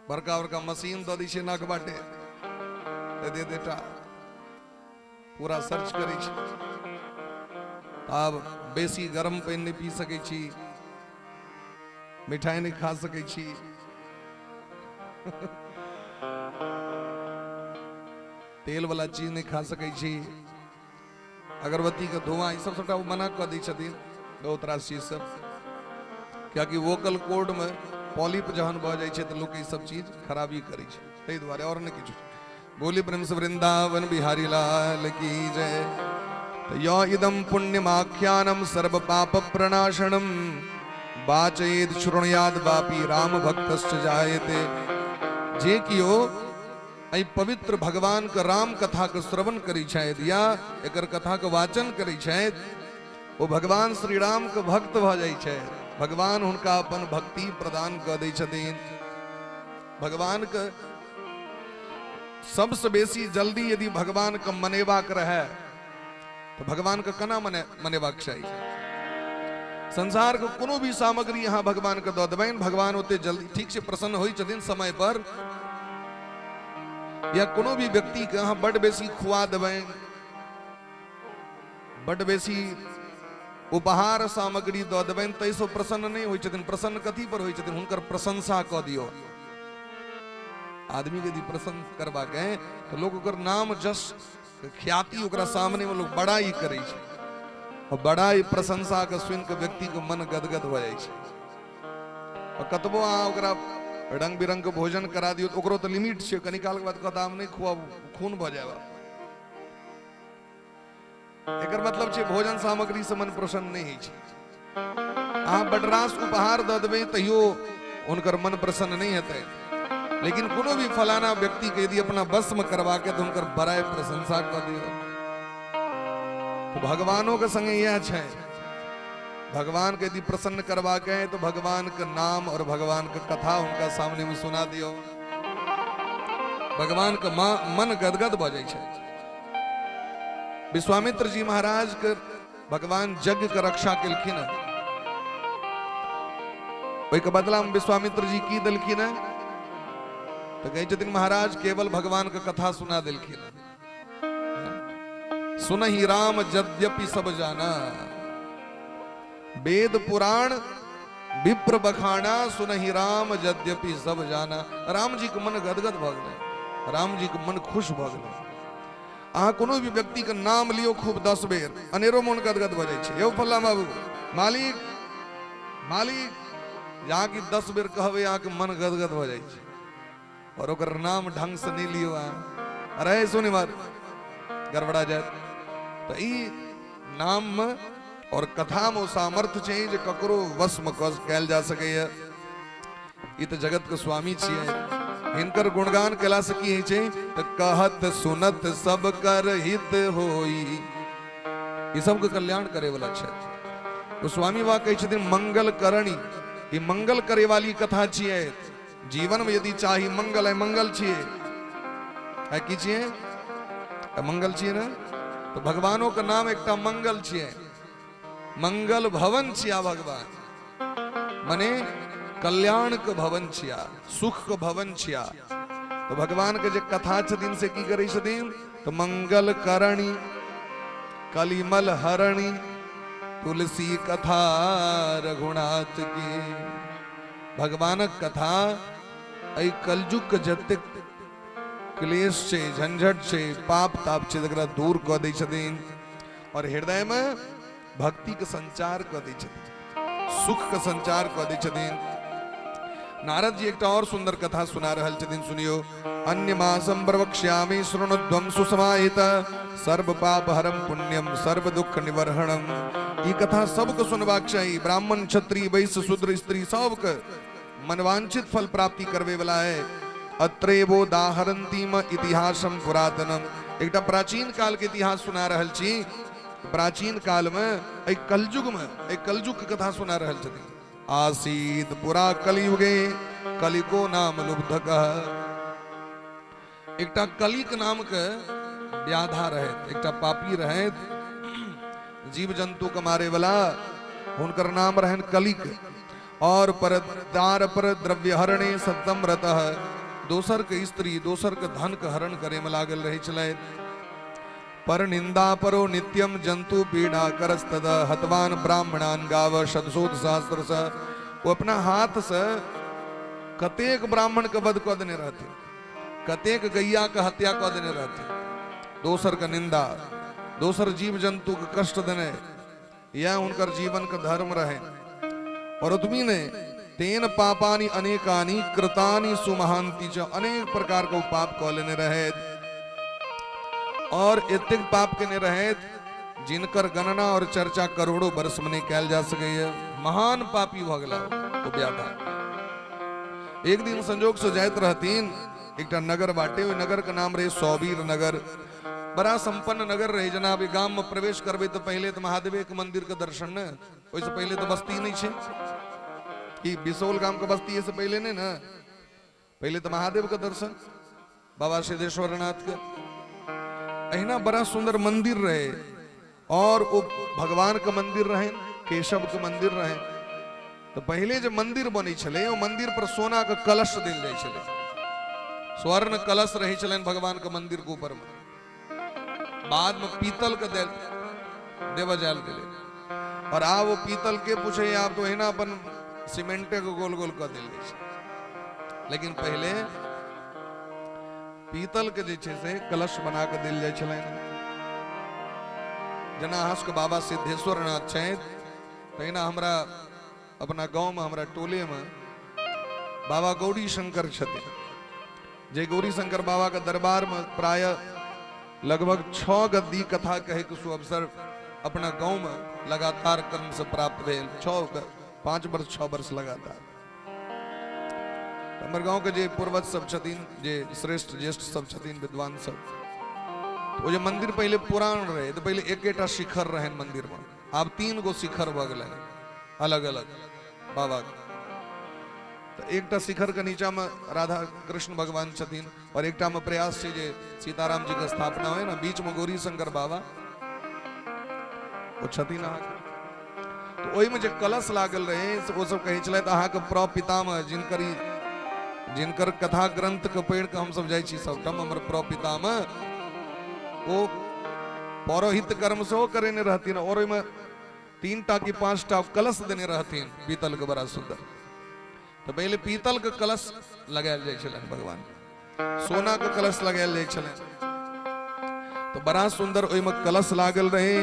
बड़का बड़का मशीन द दी छे नाक बाटे दे देटा पूरा सर्च करै छी। अब बेसी गरम पानी नहीं पी सकै छी, मिठाई नहीं खा सकै छी, तेल वाला चीज नहीं खा सकै छी, अगरबत्ती का धुआं ई सब सबटा मना कर दै छथिन बहुत रास चीज सब। कियाकि वोकल कोड में पॉलिप जहन भ जाय छै त लोक ई सब चीज खराबी करै छै, तै दुआरे और नहीं किछु। बोली प्रेम से वृंदावन बिहारी लाल की जय। यो इदं पुण्यमाख्यानं सर्व पाप प्रणाशनम वाचयेद श्रृणुयाद वापी राम भक्तश्च जायते। जे कियो ऐ पवित्र भगवान के राम कथा के श्रवण करी छथि या एकर कथा के वाचन करी छथि, वो भगवान श्री राम के भक्त भ जाय छै। भगवान हुनका अपन भक्ति प्रदान क दै छथिन। भगवान के सबसे बेसी जल्दी यदि भगवान के मनेबाक रहे तो भगवान के कना मनेबाक चाहिए। संसार के कोनो भी सामग्री यहाँ भगवान के दऽ देबनि, भगवान ओते जल्दी ठीक से प्रसन्न होइ छथिन समय पर। या कोनो भी व्यक्ति के यहाँ बड़ बेसी खुआ देबनि, बड़ बेसी उपहार सामग्री दऽ देबनि, तैसो प्रसन्न नहीं होइ छथिन। प्रसन्न कथी पर होइ छथिन? हुनकर प्रशंसा कऽ दियौ। आदमी के यदि प्रसन्न करवा गए तो लोग ओकर नाम जस ख्याति ओकरा सामने में लोग बड़ा ही करे छे और बड़ा ही प्रशंसा के सुन के व्यक्ति के मन गदगद हो जाए छे। और कतबो अहाँ ओकरा रंग बिरंग के भोजन करा दियो तो ओकरो तो लिमिट छे, कनी काल के बाद कहता हम नहीं खुआब खून भ जाएगा। एकर मतलब छे भोजन सामग्री से मन प्रसन्न नहीं है छे। अहाँ बडरास उपहार द देबे तहियो उनकर मन प्रसन्न नहीं हेतै, लेकिन कोनो भी फलाना व्यक्ति के यदि अपना बस में करवा के तो उनकर बड़ाई प्रशंसा कर दियो। तो भगवानों के संगे यह है, भगवान के यदि प्रसन्न करवा के तो भगवान का नाम और भगवान का कथा उनका सामने में सुना दियो, भगवान का मन गदगद भ जाय छे। विश्वामित्र जी महाराज के भगवान यज्ञ के रक्षा केलखिन, ओहि के बदला में विश्वामित्र जी की देलखिन तो कहे छथिन महाराज केवल भगवान का कथा सुना देलखिन। सुनहि राम यद्यपि सब जाना, वेद पुराण विप्र बखाना, सुनहि राम यद्यपि सब जाना। राम जी के मन गदगद भ गेलै, राम जी के मन खुश भ गेलै। अहाँ कोनो भी व्यक्ति के नाम लियो खूब 10 बेर, अनेरो मन गदगद भ जाय छै। यौ फल्ला बाबू मालिक मालिक, यहाँ की 10 बेर कहबे अहाँ के मन गदगद भ जाय छै। और ओकर नाम ढंग से नहीं लियो अरे सुनी मार गड़बड़ा जाए। तो ई नाम में और कथा में सामर्थ्य छै जे ककरो वश में कैल जा सके। ई तो जगत के स्वामी छियै, हिनकर गुणगान केला से की छै तो कहत सुनत सब कर हित होई। ई सब के कल्याण करे वाला छै। तो स्वामी बा कहै छथिन मंगल करणी, ई मंगल करे वाली कथा छियै। जीवन में यदि चाही मंगल है, मंगल छिए है कि छिए मंगल छिए ना, तो भगवानों का नाम एकटा मंगल छिए। मंगल भवन छिया भगवान माने कल्याण के भवन छिया, सुख के भवन छिया। तो भगवान के जे कथा छथिन से की करै छथिन तो मंगल करणी कलिमल हरणी, तुलसी कथा रघुनाथ की। भगवानक कथा एहि कलयुग के जतेक क्लेश छै, झंझट छै, पाप ताप छै तकरा दूर कऽ दै छथिन और हृदय में भक्ति के संचार कऽ दै छथिन, सुख के संचार कऽ दै छथिन। नारद जी एकटा और सुंदर कथा सुना रहल छथिन, सुनियो। अन्य मासम प्रवक्ष्यामि शृणुध्वं सुसमाहित, सर्व पाप हरम पुण्यम सर्व दुख निवर्हणम। ई कथा सबके सुनबाक चाही, ब्राह्मण क्षत्रिय वैश्य शूद्र स्त्री सबके मनवांछित फल प्राप्ति करवे वाला है। अत्रेवो दाहरंतीम इतिहासम पुरातनम, एकटा प्राचीन काल के इतिहास सुना रहल छी। प्राचीन काल में एक कलयुग के कथा सुना रहल छथिन। आसीत पुरा कलियुगे कलिको नाम लुब्धकः। एकटा कलिक नाम के व्याधा रहे, एकटा पापी रहे, जीव जंतु के मारे वाला, हुनकर नाम रहन कलिक। और परदार पर द्रव्य हरणे सतम रतः, दोसर के स्त्री दोसर के धन के हरण करे में लागल रहे छलै। पर निंदा परो नित्यम जंतु पीड़ा करस्तद, हतवान ब्राह्मणान गाव शतशोध शास्त्र से। वो अपना हाथ से कतेक ब्राह्मण के वध कऽ देने रहते, कतेक गैया के हत्या कऽ देने रहते। दोसर के निंदा, दोसर जीव जंतु के कष्ट देने, यह उनकर जीवन का धर्म रहे। और उतमी ने तेन पापानि अनेकानि कृतानि सुमहांति च, अनेक प्रकार को पाप कऽ लेने रहे और एतेक पाप केने रहे जिनकर गणना और चर्चा करोड़ों वर्ष में नहीं कैल जा सके। महान पापी भ गेला ओ व्याधा। एक दिन संजोग से जाइत रहतीन एकटा नगर बाटे, ओहि नगर के नाम रहे सौबीर नगर। बड़ा संपन्न नगर रहे। जनाब गांव में प्रवेश करबे तो पहले तो महादेव के मंदिर के दर्शन न, ओइसे पहले तो बस्ती नहीं छे कि बिसोल गांव के बस्ती है से पहले नहीं ना, पहले तो महादेव के दर्शन, बाबा सिद्धेश्वर नाथ के। अहिना बड़ा सुंदर मंदिर रहे और वो भगवान का मंदिर रहे, केशव के मंदिर रहे। तो पहले जो मंदिर बनी छले, वो मंदिर पर सोना का कलश देल जाय छले, स्वर्ण कलश रहे छलन भगवान के मंदिर के ऊपर में। बाद में पीतल के देवा जाल गेले और आ वो पीतल के पूछे आप तो है ना अपन सीमेंटे को गोल गोल कर दिल। लेकिन पहले पीतल के जे छै से कलश बना के देल जाय छलनि। जेना अहाँ सबके बाबा सिद्धेश्वर नाथ छथि, तहिना हमरा अपना गांव में, हमरा टोले में बाबा गौरी शंकर छथिन, जे गौरी शंकर बाबा के दरबार में प्राय लगभग 6 गद्दी कथा कहे के सुअवसर अपना गांव में लगातार कर्म से प्राप्त भेल। 5 वर्ष 6 वर्ष लगातार। हमर गांव के जे पूर्वज सब छथिन, जे श्रेष्ठ ज्येष्ठ सब छथिन, विद्वान सब, वो जो मंदिर पहले पुरान रहे तो पहले एकेटा शिखर रहे मंदिर में, अब 3 गो शिखर भ गए अलग अलग बाबा के। तो एकटा शिखर के नीचा में राधा कृष्ण भगवान छथिन और एकटा में प्रयास छै जे सीताराम जी के स्थापना होय ना, बीच में गौरी शंकर बाबा वो छथिन। तो ओहि में जे कलश लागल रहे वो सब कहे छले अहाँ के प्रपितामह जिनकर कथा ग्रंथ के पढ़ के हम सब जाय छी सबठाम, हमर प्रपितामह वो पौरोहित कर्म से करेने रहथिन और ओहि में 3टा कि 5टा कलश देने रहथिन पीतल के, बड़ा सुंदर। तो पहले पीतल के कलश लगायल जाय छलन भगवान, सोना के कलश लगायल जाय छलन। तो बड़ा सुंदर ओहि में कलश लागल रहे।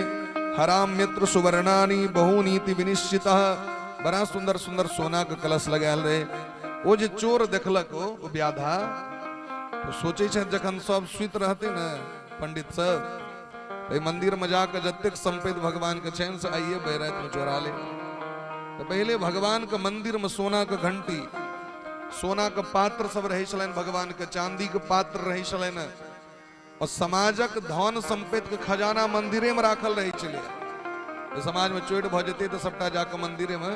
हराम मित्र सुवर्णानी बहुनीति विनिश्चितः, बड़ा सुंदर सुंदर सोना के कलश लगायल रहे। वो जे चोर देखलक वो व्याधा, तो सोचे छै जखन सब सुत रहते न पंडित सब, तो मंदिर में जाकर जतेक संपत्ति भगवान के छन से आइए बहरात में चोरा ले। तो पहले भगवान के मंदिर में सोना के घंटी, सोना के पात्र सब रहे छलन भगवान के, चांदी के पात्र रहे छलन, और समाजक धन संपत्ति के खजाना मंदिरे में राखल रहे छले। समाज में चोट भ जेते तो सबटा जाकर मंदिरे में।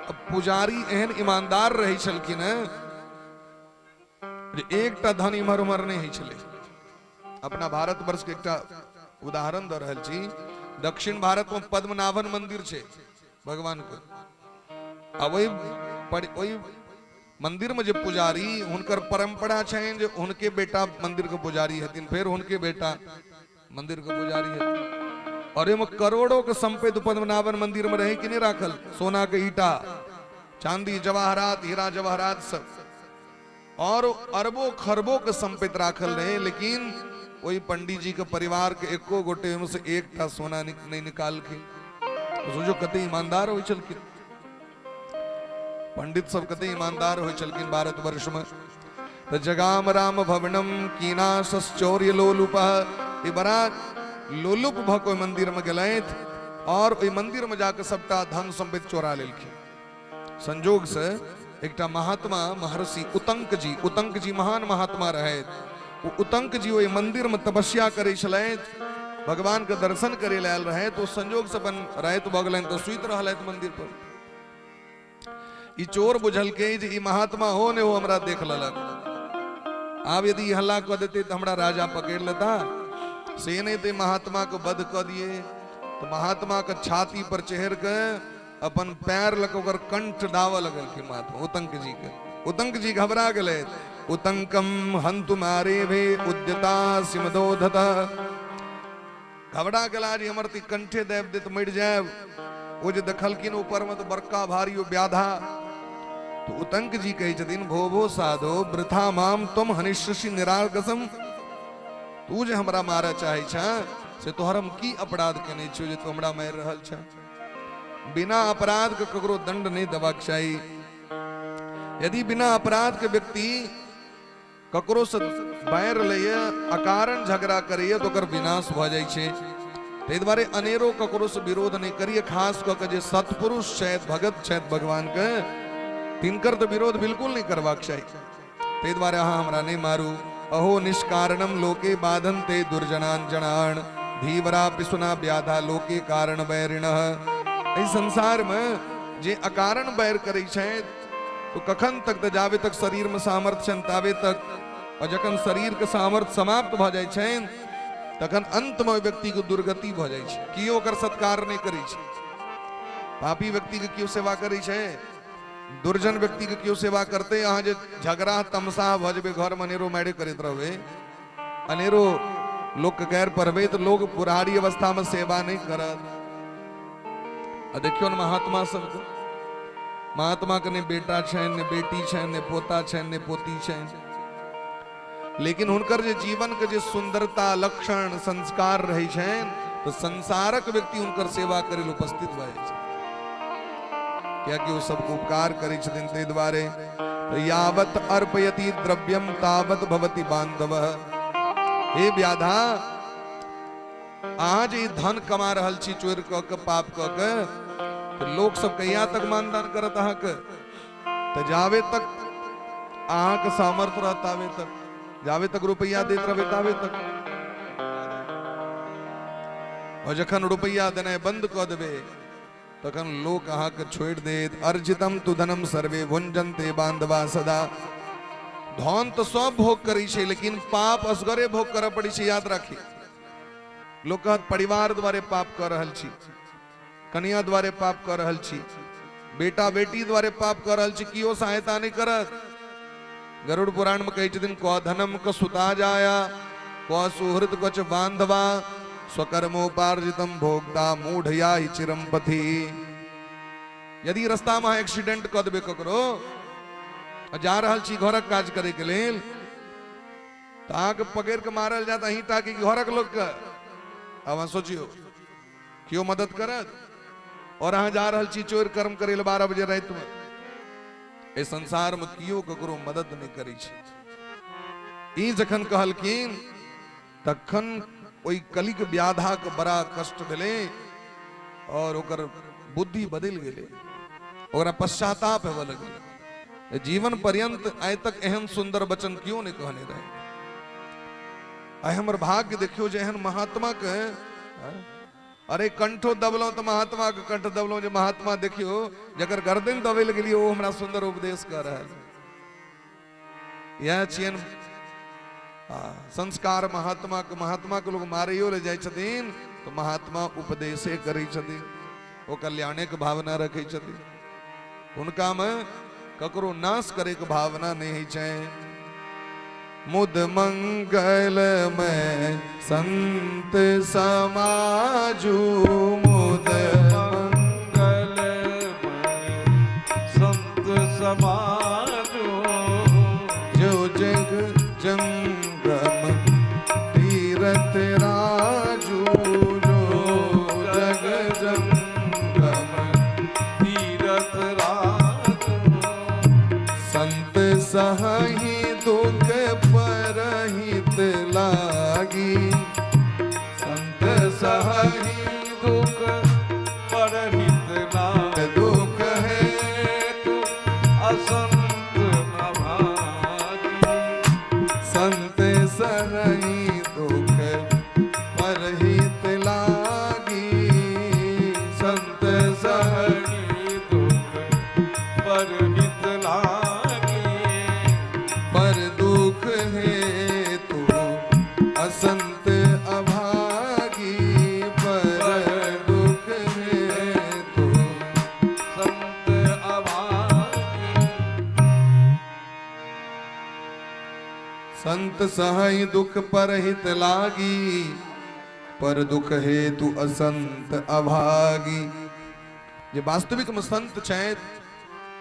अब पुजारी एहन ईमानदार रहे छलखिन जे एकटा धन इमहर उमहर नहीं छले। अपना भारतवर्ष के एकटा उदाहरण द रहल छी। दक्षिण भारत में पद्मनाभन मंदिर छे भगवान के, अब वही मंदिर में जो पुजारी हुनकर परंपरा छेन जे उनके बेटा मंदिर के पुजारी हथिन, फिर उनके बेटा मंदिर के पुजारी हथिन। और एमे करोड़ों के संपत्ति पद्मनाभन मंदिर में रहे कि नहीं राखल, सोना के ईटा, चांदी जवाहरात, हीरा जवाहरात सब, और अरबों खरबों के संपत्ति राखल रहे। लेकिन वही पंडित जी के परिवार के एको गोटे में से एकटा सोना नहीं निकाल के। सोचो कते ईमानदार हो चलकिन पंडित सब, कते ईमानदार हो चलकिन भारतवर्ष में। तो जगाम राम भवनम कीना सश्चौर्य लोलुप, ये बड़ा लोलुप भको मंदिर में गलैथ और ओई मंदिर में जाकर सबटा धन संपत्ति चोरा लेलखिन। संजोग से एकटा महात्मा महर्षि उतंक जी महान महात्मा रहे। वो उतंक जी ओई मंदिर में तपस्या करे छलैथ, भगवान के दर्शन करे लायल रहे। तो संजोग से बन रात भ गेलैन तो सुइत रहलैथ मंदिर पर। ई चोर बुझल के जे ई महात्मा हो ने वो हमरा देख लेलक, आब यदि हल्ला क देते तो हमरा राजा पकड़ लेता, से नहीं ते महात्मा को वध क दिए। तो महात्मा के छाती पर चढ़ के अपन पैर लग ओकर कंठ दावा लगल के महात्मा उतंक जी के। उतंक जी घबरा गए। उतंकम हंतु मारे भे उद्यता सिमदोधत, घबरा गला जी हमर ती कंठे देव दे तो मर जाए। वो जो देखलकिन ऊपर में तो बड़का भारी व्याधा। तो उतंक जी कही छथिन भो भो साधो वृथा माम तुम हनिष्यसि निरागसम, तू जे हमरा मारे चाहे छा से तोहर हम की अपराध केने छियो जे तू हमरा मार रहल छा। बिना अपराध के ककरो दंड नहीं देबाक चाही। यदि बिना अपराध के व्यक्ति ककरो से बैर लइए, अकारण झगड़ा करिए तो ओकर विनाश भ जाय छै। तै दुआरे अनेरो ककरो से विरोध नहीं करिए, खास क के जे सत्पुरुष छथि, भगत छथि भगवान के, तिनकर तो विरोध बिल्कुल नहीं करबाक चाही। तै दुआरे अहाँ हमरा नहीं मारू। अहो निष्कारणम लोके बाधन्ते दुर्जनान जनान, धीवरा पिसुना व्याधा लोके कारण बैरिणः। इस संसार में जे अकारण बैर करे छथि तो कखन तक त जावे तक शरीर में सामर्थ्य छन तावे तक, और जखन शरीर के सामर्थ्य समाप्त भ जाय छन तखन अंत में व्यक्ति को दुर्गति भ जाय छै। कियो ओकर सत्कार नहीं करे छै। पापी व्यक्ति के क्यों सेवा करे छै, दुर्जन व्यक्ति के क्यों सेवा करते। अहाँ जे झगड़ा तमसा भजबे घर में अनेरो मारे करते रहबे, अनेरो लोग के गैर पढ़बे तो लोग बुढ़ारी अवस्था में सेवा नहीं करत। देखियो न महात्मा सबको, महात्मा के ने बेटा छन, ने बेटी छन, ने पोता छन, ने पोती छन। लेकिन हुनकर जे जीवन के जे सुंदरता लक्षण संस्कार रहे छन तो संसारक व्यक्ति उनकर सेवा करे लेल उपस्थित भए छै, क्या कि वो सबको उपकार करे छथिन। ते द्वारे यावत अर्पयति द्रव्यम तावत भवति बांधव। हे व्याधा, आज ई धन कमा रहल छी चोर क के पाप क के, तो लोग सब कहिया तक मानदान करत अहाँ के? तो जावे तक अहाँ के सामर्थ्य रहत आवे तक, जावे तक रुपया देत रहबे तावे तक। और जखन रुपया देना बंद क देबे तखन लोक अहाँ के छोड़ देत। अर्जितम तु धनम सर्वे भुंजन्ते बांधवा सदा। धन तो सब भोग करै छै, लेकिन पाप असगरे भोग करऽ पड़ै छै, याद राखी। लोक कहत परिवार द्वारे पाप कर रहल छी, कन्या द्वारे पाप कर रहल छी, बेटा बेटी द्वारे पाप कर रहल छी, कियो सहायता नहीं करत। गरुड़ पुराण में कहै छथिन क धनम क सुता जाया क सुहृद कच बांधवा स्वकर्मोपार्जितम भोक्ता मूढ़या ही चिरम पथि। यदि रास्ता में एक्सीडेंट क देबे ककरो, जा रहल छी घरक काज करे के लेल, तो अहाँ के पकड़ के मारल जात अहीं ताकि घरक लोग के। अब अहाँ सोचियो क्यों मदद करत, और अहाँ जा रहल छी चोर कर्म करे 12 बजे रात में। ए संसार में कियो ककरो मदद नहीं करै छै। ई जखन कहलखिन तखन ओई कलिक व्याधा के बड़ा कष्ट भेले और ओकर बुद्धि बदल गेले, ओकरा पश्चाताप हेबे लगले। जीवन पर्यंत आइ तक एहन सुंदर वचन क्यों नहीं कहने रहे। आइ हमर भाग्य देखियो जे एहन महात्मा के, अरे कंठो दबलो तो महात्मा के कंठ दबलो, जे महात्मा देखियो जकर गर्दन दबे गेलिए ओ हमरा सुंदर उपदेश कर रहल। यह छियन संस्कार महात्मा के लोग मारियो ले जाय छथिन तो महात्मा उपदेशे करै छथिन, ओ कल्याणे के भावना रखै छथिन। हुनका में ककरो नाश करे के भावना नहीं है छै। मुद मंगल में संत समाजू, मुद मंगल में संत समाजू, जो जग जंगम तीरथ राजू, जो जग जंगम तीरथ राजू, संत सहहि दुख परहित लागी, संत सहहि दुख परहित लागी, दुख है तू असंत न भागी, संत सहहि दुख परहित लागी, संत सहहि दुख परहित लागी, पर दुख है तू असंत अभागी, पर दुख है तू संत अभागी, संत सहहि दुख परहित लागी, पर दुख है तू असंत अभागी। जे वास्तविक में संत छथि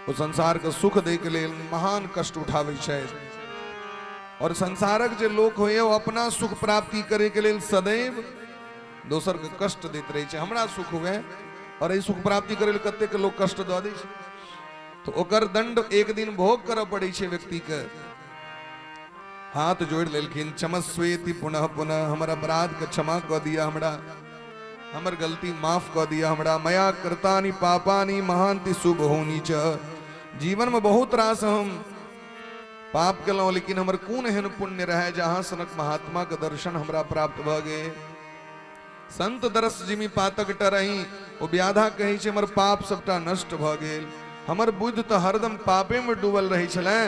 वो संसार के सुख दे के लेल महान कष्ट उठावे छथि, और संसारक जे लोक होए वो अपना सुख प्राप्ति करे के लेल सदैव दोसर के कष्ट देत रहे छै। हमरा सुख हुए और ई सुख प्राप्ति करे लेल कते के लोग कष्ट दऽ दै छै, तो ओकर दंड एक दिन भोग करऽ पड़ै छै व्यक्ति के। हाथ जोड़ लेलखिन, क्षमस्वेति पुनः पुनः, हमर अपराध के क्षमा कऽ दिया, हमरा हमर गलती माफ कऽ दिया, हमरा मया कृतानि पापानि महांति शुभ होनी च। जीवन में बहुत रास हम पाप केलहुँ, लेकिन हमर कोन एहन पुण्य रहे जहाँ सनक महात्मा के दर्शन हमरा प्राप्त भऽ गेल। संत दरस जिमी पातक टरही, ओ व्याधा कहै छै हमर पाप सबटा नष्ट भऽ गेल। हमर बुद्धि तो हरदम पापे में डूबल रहै छलै,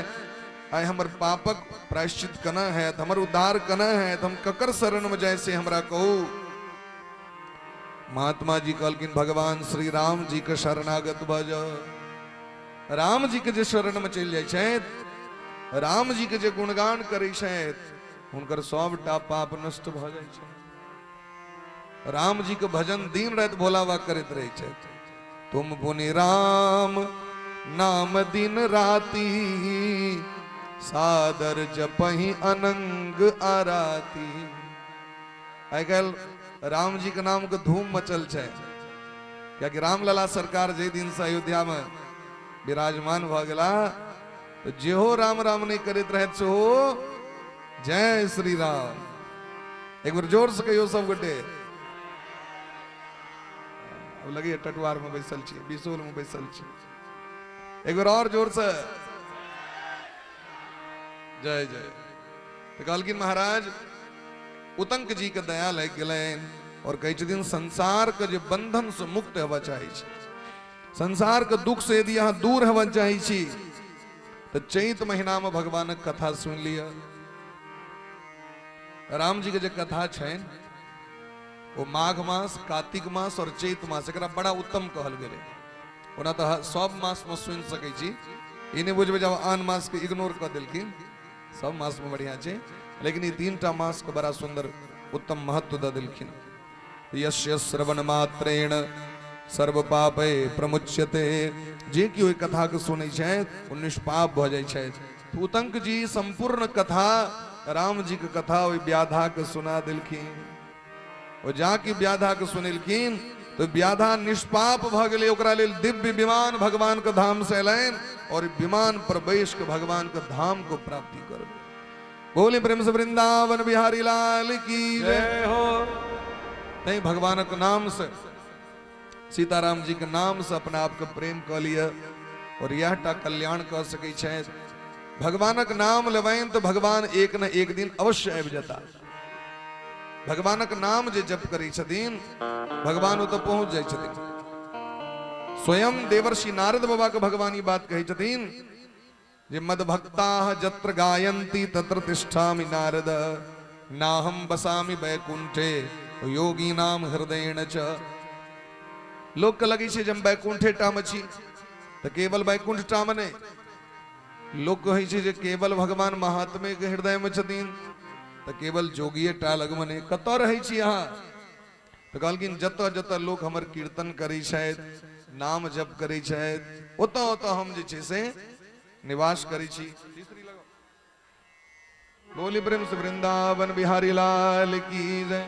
आइ हमर पापक प्रायश्चित कना हैत, हमर उद्धार कना हैत, हम ककर शरण में जाय से हमरा कहू। महात्मा जी कहलखिन भगवान श्री राम जी के शरणागत भऽ जाउ। राम जी के जे शरण में चलि जाइ छथि, राम जी के जे गुणगान करै छथि, हुनकर सबटा पाप नष्ट भऽ जाइ छै। राम जी के भजन दिन राति भोला बाबा करैत रहै छथि। तुम पुनि राम नाम दिन राति, सादर जपहि अनंग आराती। आइ काल राम जी के नाम के धूम मचल छै, कियाकि रामलला सरकार जे दिन से अयोध्या में विराजमान भ गेला तो जेहो राम राम नहीं करैत रहत सेहो जय श्री राम। एक बार जोर से कहियो सब गोटे। अब लगे टटवार में बैसल छी, बिसोल में बैसल छी, एक बार और जोर से जय जय। तो कहलखिन महाराज उतंक जी के दया लग गए और कही छथिन संसार के जो बंधन से मुक्त होवा चाहिए, संसार के दुख से यदि यहाँ दूर होवा चाहिए तो चैत महीना में भगवान के कथा सुन लिया। राम जी के जो कथा है वो माघ मास, कार्तिक मास और चैत मास एक बड़ा उत्तम कहल गए। ओना तो सब मास में सुन सकै छी, ई नहीं बुझबे जब आन मास के इग्नोर कर दिलखिन, सब मास में बढ़िया छे, लेकिन ये 3टा मास के बड़ा सुंदर उत्तम महत्व द दिलखिन। यस्य श्रवण मात्रेण सर्व पापे प्रमुच्यते, जे कि ओई कथा के सुनै छै ओ निष्पाप भ जाइ छै। उतंक जी संपूर्ण कथा राम जी के कथा ओई व्याधा के सुना दिलखिन। ओ जाके व्याधा के सुनलखिन तो व्याधा निष्पाप भ गेलै, ओकरा लेल दिव्य विमान भगवान के धाम से अयलैन और विमान पर बैस के भगवान के धाम को प्राप्ति कर। बोले प्रेम से वृंदावन बिहारी लाल की जय हो। नहीं भगवान के नाम से, सीताराम जी के नाम से अपना आप के प्रेम कर लिया और यह टा कल्याण कर सकै छै। भगवान के नाम लेबैन तो भगवान एक न एक दिन अवश्य आबि जाता। भगवान के नाम जे जप करै छथिन भगवान ओतऽ पहुंच जाइ छथिन। स्वयं देवर्षि नारद बाबा के भगवान ई बात कहै छथिन जे मद भक्ता जत्र गायन्ति तत्र तिष्ठामि नारद, नाहम बसामि वैकुंठे योगी नाम हृदयेन च। लोक के लगे छै जे हम वैकुंठे टा में छी, तो केवल वैकुंठ टा में नहीं, लोक कहै छै जे केवल भगवान महात्मे के हृदय में छथिन, तो केवल जोगिए टा लग में नहीं। कतऽ रहै छी अहाँ? तो कहलखिन जतऽ जतऽ लोक हमर कीर्तन करै छथि, नाम जप करै छथि, ओतऽ ओतऽ हम जे छै से निवास करै छी। बोली प्रेम से वृंदावन बिहारी लाल की जय।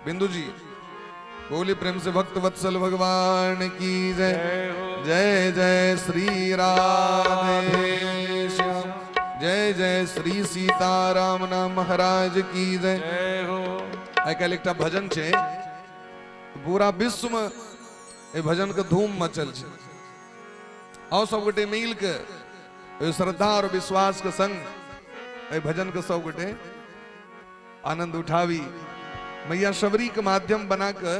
बिंदु जी बोली प्रेम से भक्त वत्सल भगवान की जय। जय जय श्री राधे श्याम, जय जय श्री सीताराम नाम महाराज की जय। आइ काल्हि एकटा भजन छै, पूरा विश्व में ए भजन के धूम मचल छै। आओ सब गोटे मिल के श्रद्धा और विश्वास के संग ए भजन के सब गोटे आनंद उठावी। मैया शबरी के माध्यम बना के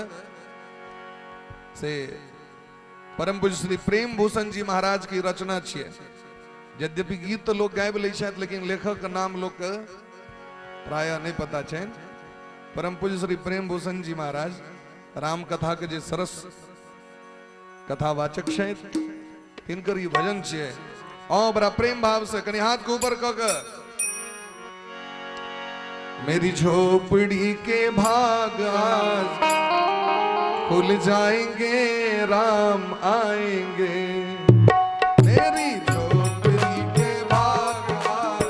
से परम पूज्य श्री प्रेम भूषण जी महाराज की रचना छिए। यद्यपि गीत तो लोग गाबि लै छथि, लेकिन लेखक के नाम लोग के प्राय नहीं पता छै। परम पूज्य श्री प्रेम भूषण जी महाराज राम कथा के जे सरस कथावाचक छथि, तिनकर ई भजन छिए। आओ बड़ा प्रेम भाव से कनी हाथ को ऊपर क के। मेरी झोपड़ी के भाग आज खुल जाएंगे, राम आएंगे। मेरी झोपड़ी के भाग आज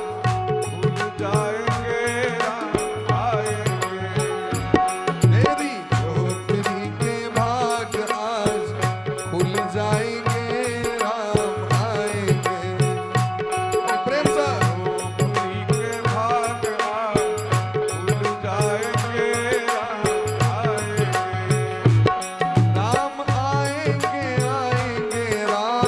खुल जाएंगे, राम आएंगे। मेरी झोपड़ी के भाग आज खुल जाएंगे, राम आएंगे। प्रेम से झोपड़ी के भाग राम आएंगे, आएंगे राम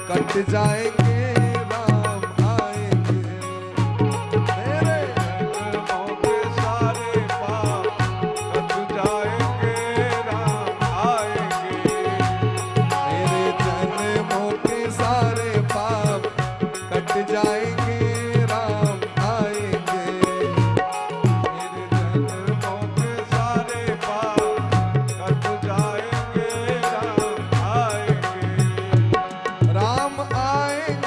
कट जाएंगे राम आएंगे मेरे जन्मों के सारे पाप कट जाएंगे राम आएंगे मेरे जन्मों के सारे पाप कट जाएंगे राम आएंगे मेरे जन्मों के सारे पाप कट जाएंगे राम आएंगे राम आएंगे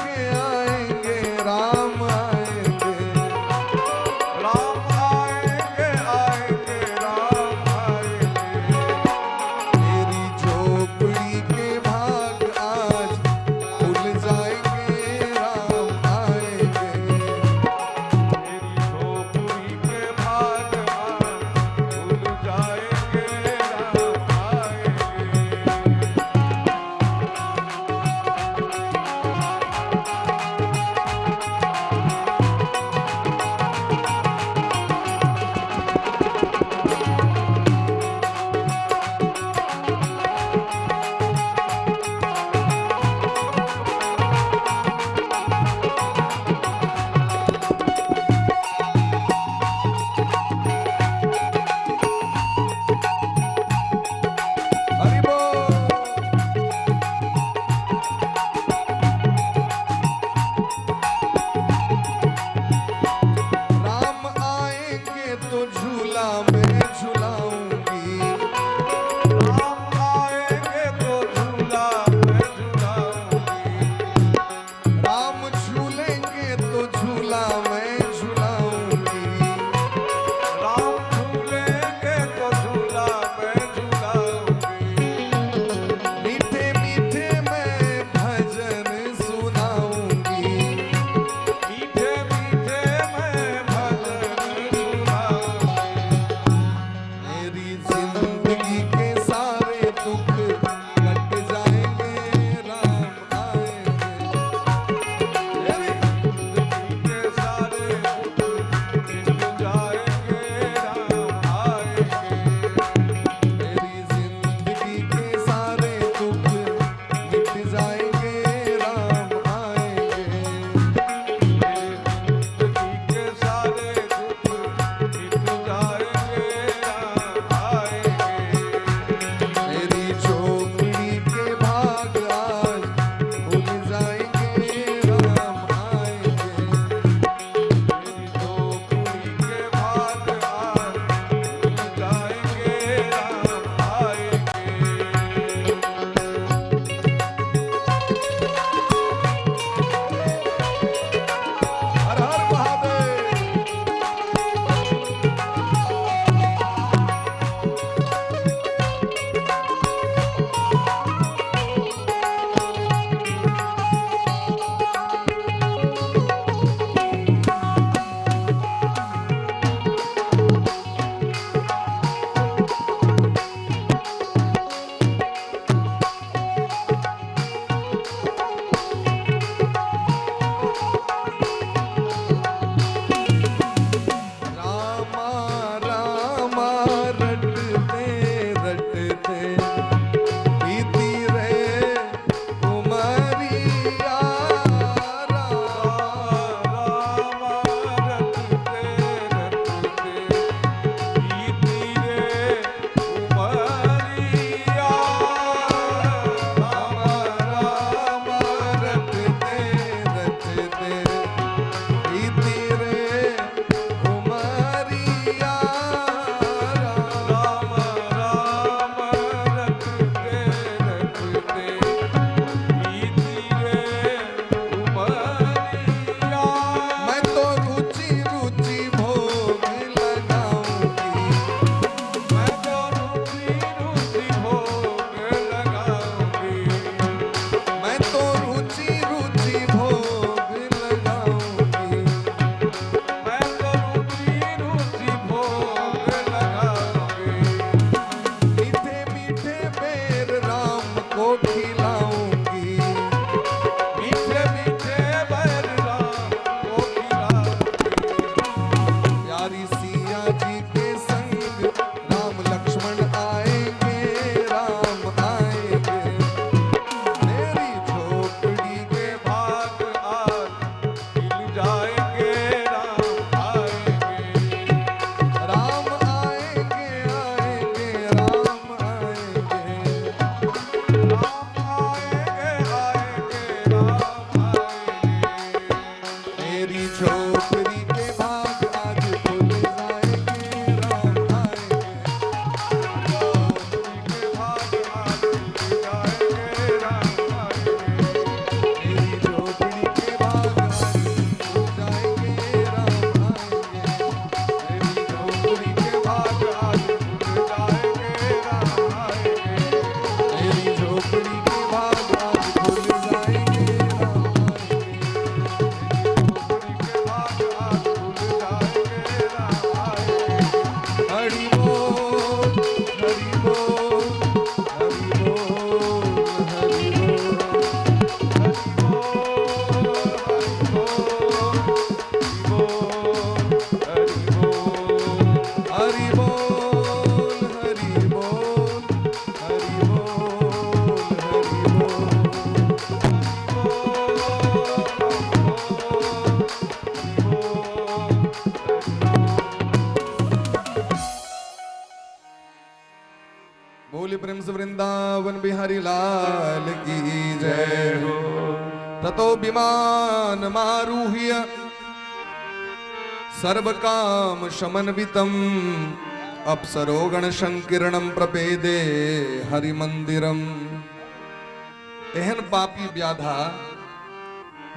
प्रेम से वृंदावन बिहारी लाल की जय हो। ततो विमान मारूह्य सर्व काम शमनवितम अप्सरोगण संकीर्णम प्रपेदे हरि मंदिरम। एहन पापी व्याधा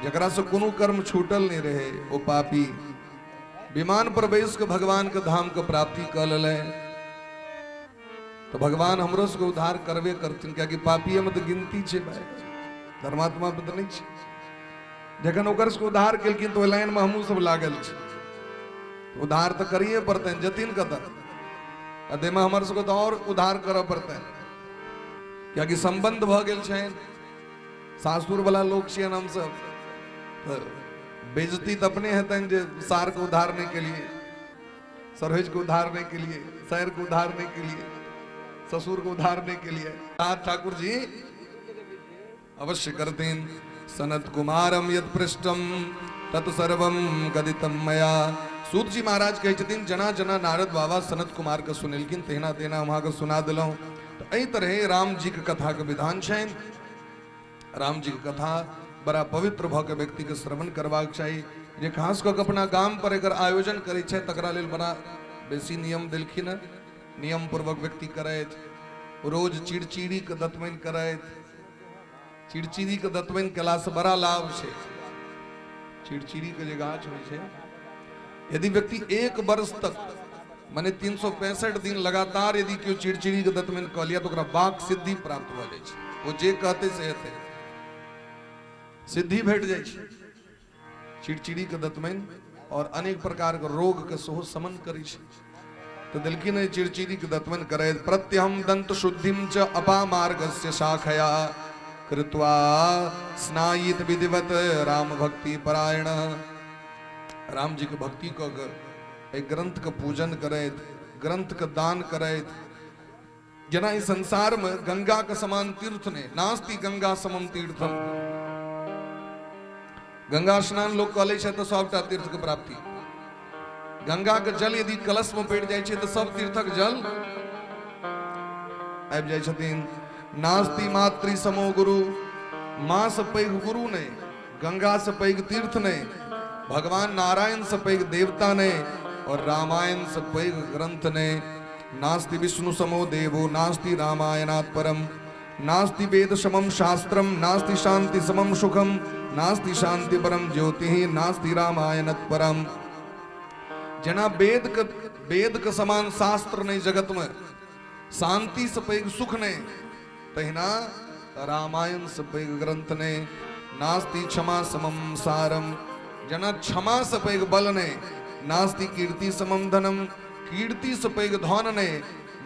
जकरा से कोनो कर्म छूटल नहीं रहे, वो पापी विमान पर बैस के भगवान के धाम के प्राप्ति कर ले। तो भगवान हमरो से उद्धार करबे करथिन, क्या कि पापी में तो गिनती छे भाई, धर्मात्मा में तो नहीं छे। जखन ओकर से उद्धार केलखिन तो लाइन में हमहू सब लागल छे, उद्धार तो करिए पड़ते हैं जतिन कदर अदे में हमर सबको तो और उद्धार करऽ पड़ते हैं, क्या कि संबंध भ गेल छेन सासुर वाला लोग छियन हम सब, तो बेइज्जती तो अपने हेतन जे सार को उधारने के लिए, सरोज को उधारने के लिए, शहर को उधारने के लिए, ससुर को उधारने के लिए। ठाकुर जी अवश्य करते हैं। सनत कुमारम यद पृष्ठम तत्सर्वम गदितम मया। सूत जी महाराज कहे छथिन जना जना नारद बाबा सनत कुमार के सुनिलखिन तेना तेना वहां के सुना दिलौं। तो एहि तरह राम जी के कथा के विधान छनि। राम जी की कथा बड़ा पवित्र भ के व्यक्ति के श्रवण करबाक चाहिए। जे खास कऽ के अपना गाम पर एकर आयोजन करै छै तकरा लेल बड़ा बेसी नियम देलखिन है। नियम पूर्वक व्यक्ति करैत, रोज चिड़चिड़ी के दतमनि करैत। चिड़चिड़ी के दतमनि केला से बड़ा लाभ छै। चिड़चिड़ी के जे गाछ होइ छै, यदि व्यक्ति 1 वर्ष तक माने 365 दिन लगातार यदि केओ चिड़चिड़ी के दतमनि कऽ लिया तो ओकरा वाक सिद्धि प्राप्त भऽ जाइ छै। वो जे कहते से हेतै, सिद्धि भेट जाइ छै। चिड़चिड़ी के दतमनि और अनेक प्रकार के रोग के सेहो शमन करै छै। तो देलखिन है चिड़चिड़ी के दतमनि करैत प्रत्यहम दंत शुद्धिम च अपामार्गस्य शाखया कृत्वा स्नायित विधिवत राम भक्ति परायण। राम जी के भक्ति कऽ के एक ग्रंथ के पूजन करैत, ग्रंथ के दान करैत। जना इस संसार में गंगा के समान तीर्थ ने नास्ति गंगा समम तीर्थम। गंगा स्नान लोग कऽ लै छै तो सबटा तीर्थ के प्राप्ति। गंगा के जल यदि कलश में पड़ि जाइ छै तो सब तीर्थक जल आबि जाइ छथिन। नास्ति मातृ समो गुरु। माँ से पैघ गुरु ने, गंगा से पैघ तीर्थ ने, भगवान नारायण से पैघ देवता ने और रामायण से पैघ ग्रंथ ने। नास्ति विष्णु समो देवो नास्ति रामायणात् परम। नास्ति वेद समम शास्त्रम नास्ति शांति समम सुखम नास्ति शांति परम ज्योति नास्ति रामायणात् परम। जना वेद के समान शास्त्र नहीं जगत में, शांति से पैघ सुख ने, तहिना रामायण से पैघ ग्रंथ ने। नास्ति क्षमा समम सारम। जना क्षमा से पैघ बल ने। नास्ति कीर्ति समम धनम। कीर्ति से पैघ धन ने।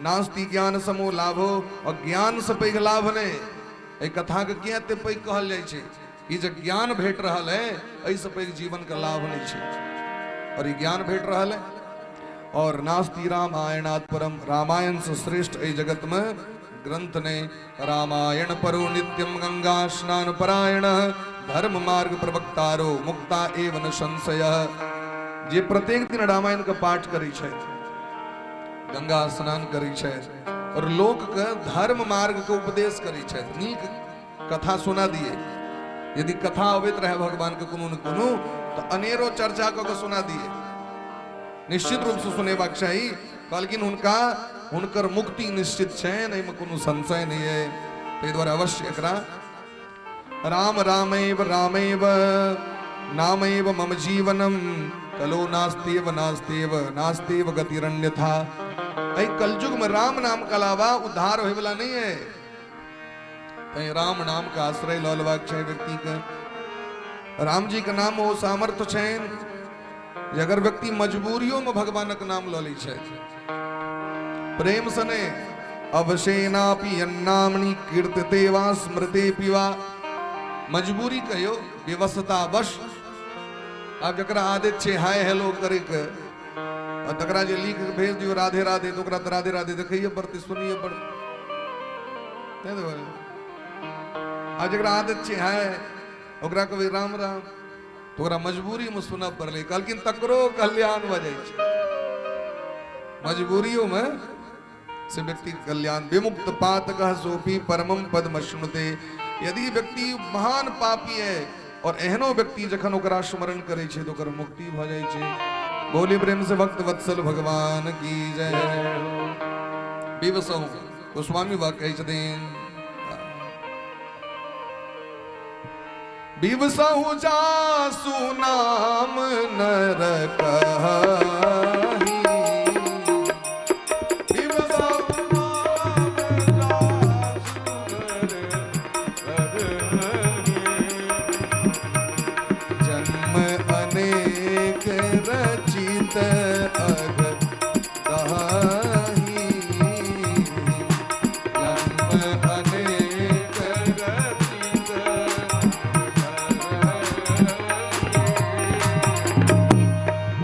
नास्ति ज्ञान समो लाभो। और ज्ञान से पैघ लाभ ने। एहि कथा के किया एते पैघ कहल जाइ छै? ई जे ज्ञान भेट रहल है, एहि से पैघ जीवन का लाभ नहीं छै। और ये ज्ञान भेट रहल है। और नास्ति रामायणात् परम। रामायण से श्रेष्ठ एहि जगत में ग्रंथ ने। रामायण परो नित्यम गंगा स्नान परायण। धर्म मार्ग प्रवक्तारो मुक्ता एवं संशय। जे प्रत्येक दिन रामायण का पाठ करै छै, गंगा स्नान करै छै और लोक के धर्म मार्ग के उपदेश करै छै। नीक कथा सुना दिए। यदि कथा अबैत रहे भगवान के कोनो न कोनो तो अनेरो चर्चा कऽ के सुना दिए। निश्चित रूप से सुनेबाक चाही। कहलखिन हुनका हुनकर मुक्ति निश्चित छनि, एहिमे कोनो संशय नहीं है। ताहि दुआरे अवश्य एकरा राम रामैव रामैव नामैव मम जीवनम कलो नास्तेव नास्तेव नास्तेव गतिरन्यथा। एहि कलयुग में राम नाम के अलावा उद्धार होय वाला नहीं है। कहीं राम नाम का आश्रय लऽ लेबाक चाही व्यक्ति के। राम जी के नाम वो सामर्थ्य छनि जे अगर व्यक्ति मजबूरियों में भगवानक नाम लऽ लै छै प्रेम सने। अवशेनापि यन्नामनि कीर्तते वा स्मृते पिवा। मजबूरी कहियो, व्यवस्था वश। आब जकरा आदत छै हाय हेलो करे के और तकरा जे लिख के भेज दियो राधे राधे तो ओकरा राधे राधे देखिए पड़ते, सुनिए पड़ते। आ जकरा आदत छै हाय ओकरा कहबै राम राम तो ओकरा मजबूरी में सुनऽ पड़ले। कहलखिन तकरो कल्याण भऽ जाइ छै। मजबूरियों में से व्यक्ति कल्याण। विमुक्त पातकः सोपि परमम पदमश्नुते। यदि व्यक्ति महान पापी है और एहनो व्यक्ति जखन ओकरा स्मरण करे छे तो ओकर मुक्ति भ जाय छे। बोली प्रेम से भक्त वत्सल भगवान की जय। विवसौ गोस्वामी बा कहै छथिन, विवसहु जासु नाम नर कहि, विवसहु नाम जासु नर कहि। जन्म अनेक रचित अघ दहि, जन्म अनेक रचित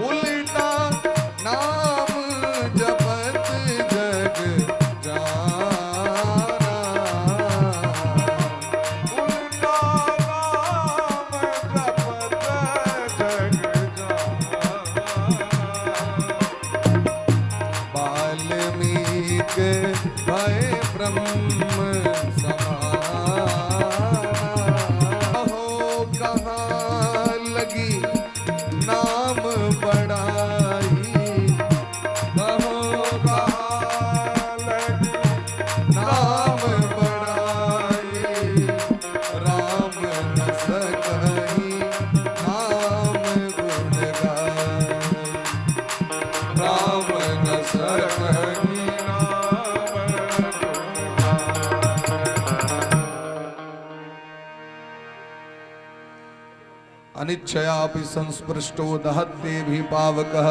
उल्टा नाम जपत जग जाना, उल्टा नाम जपत जग वाल्मीक भय ब्रह्म समाना। हो कहाँ लगी नाम बड़ाई, कहो कहाँ लगी नाम बड़ाई। राम न सकहि नाम गुण गाई, राम न सकहि अनिच्छयापि संस्पृष्टो दहते भी पावकः।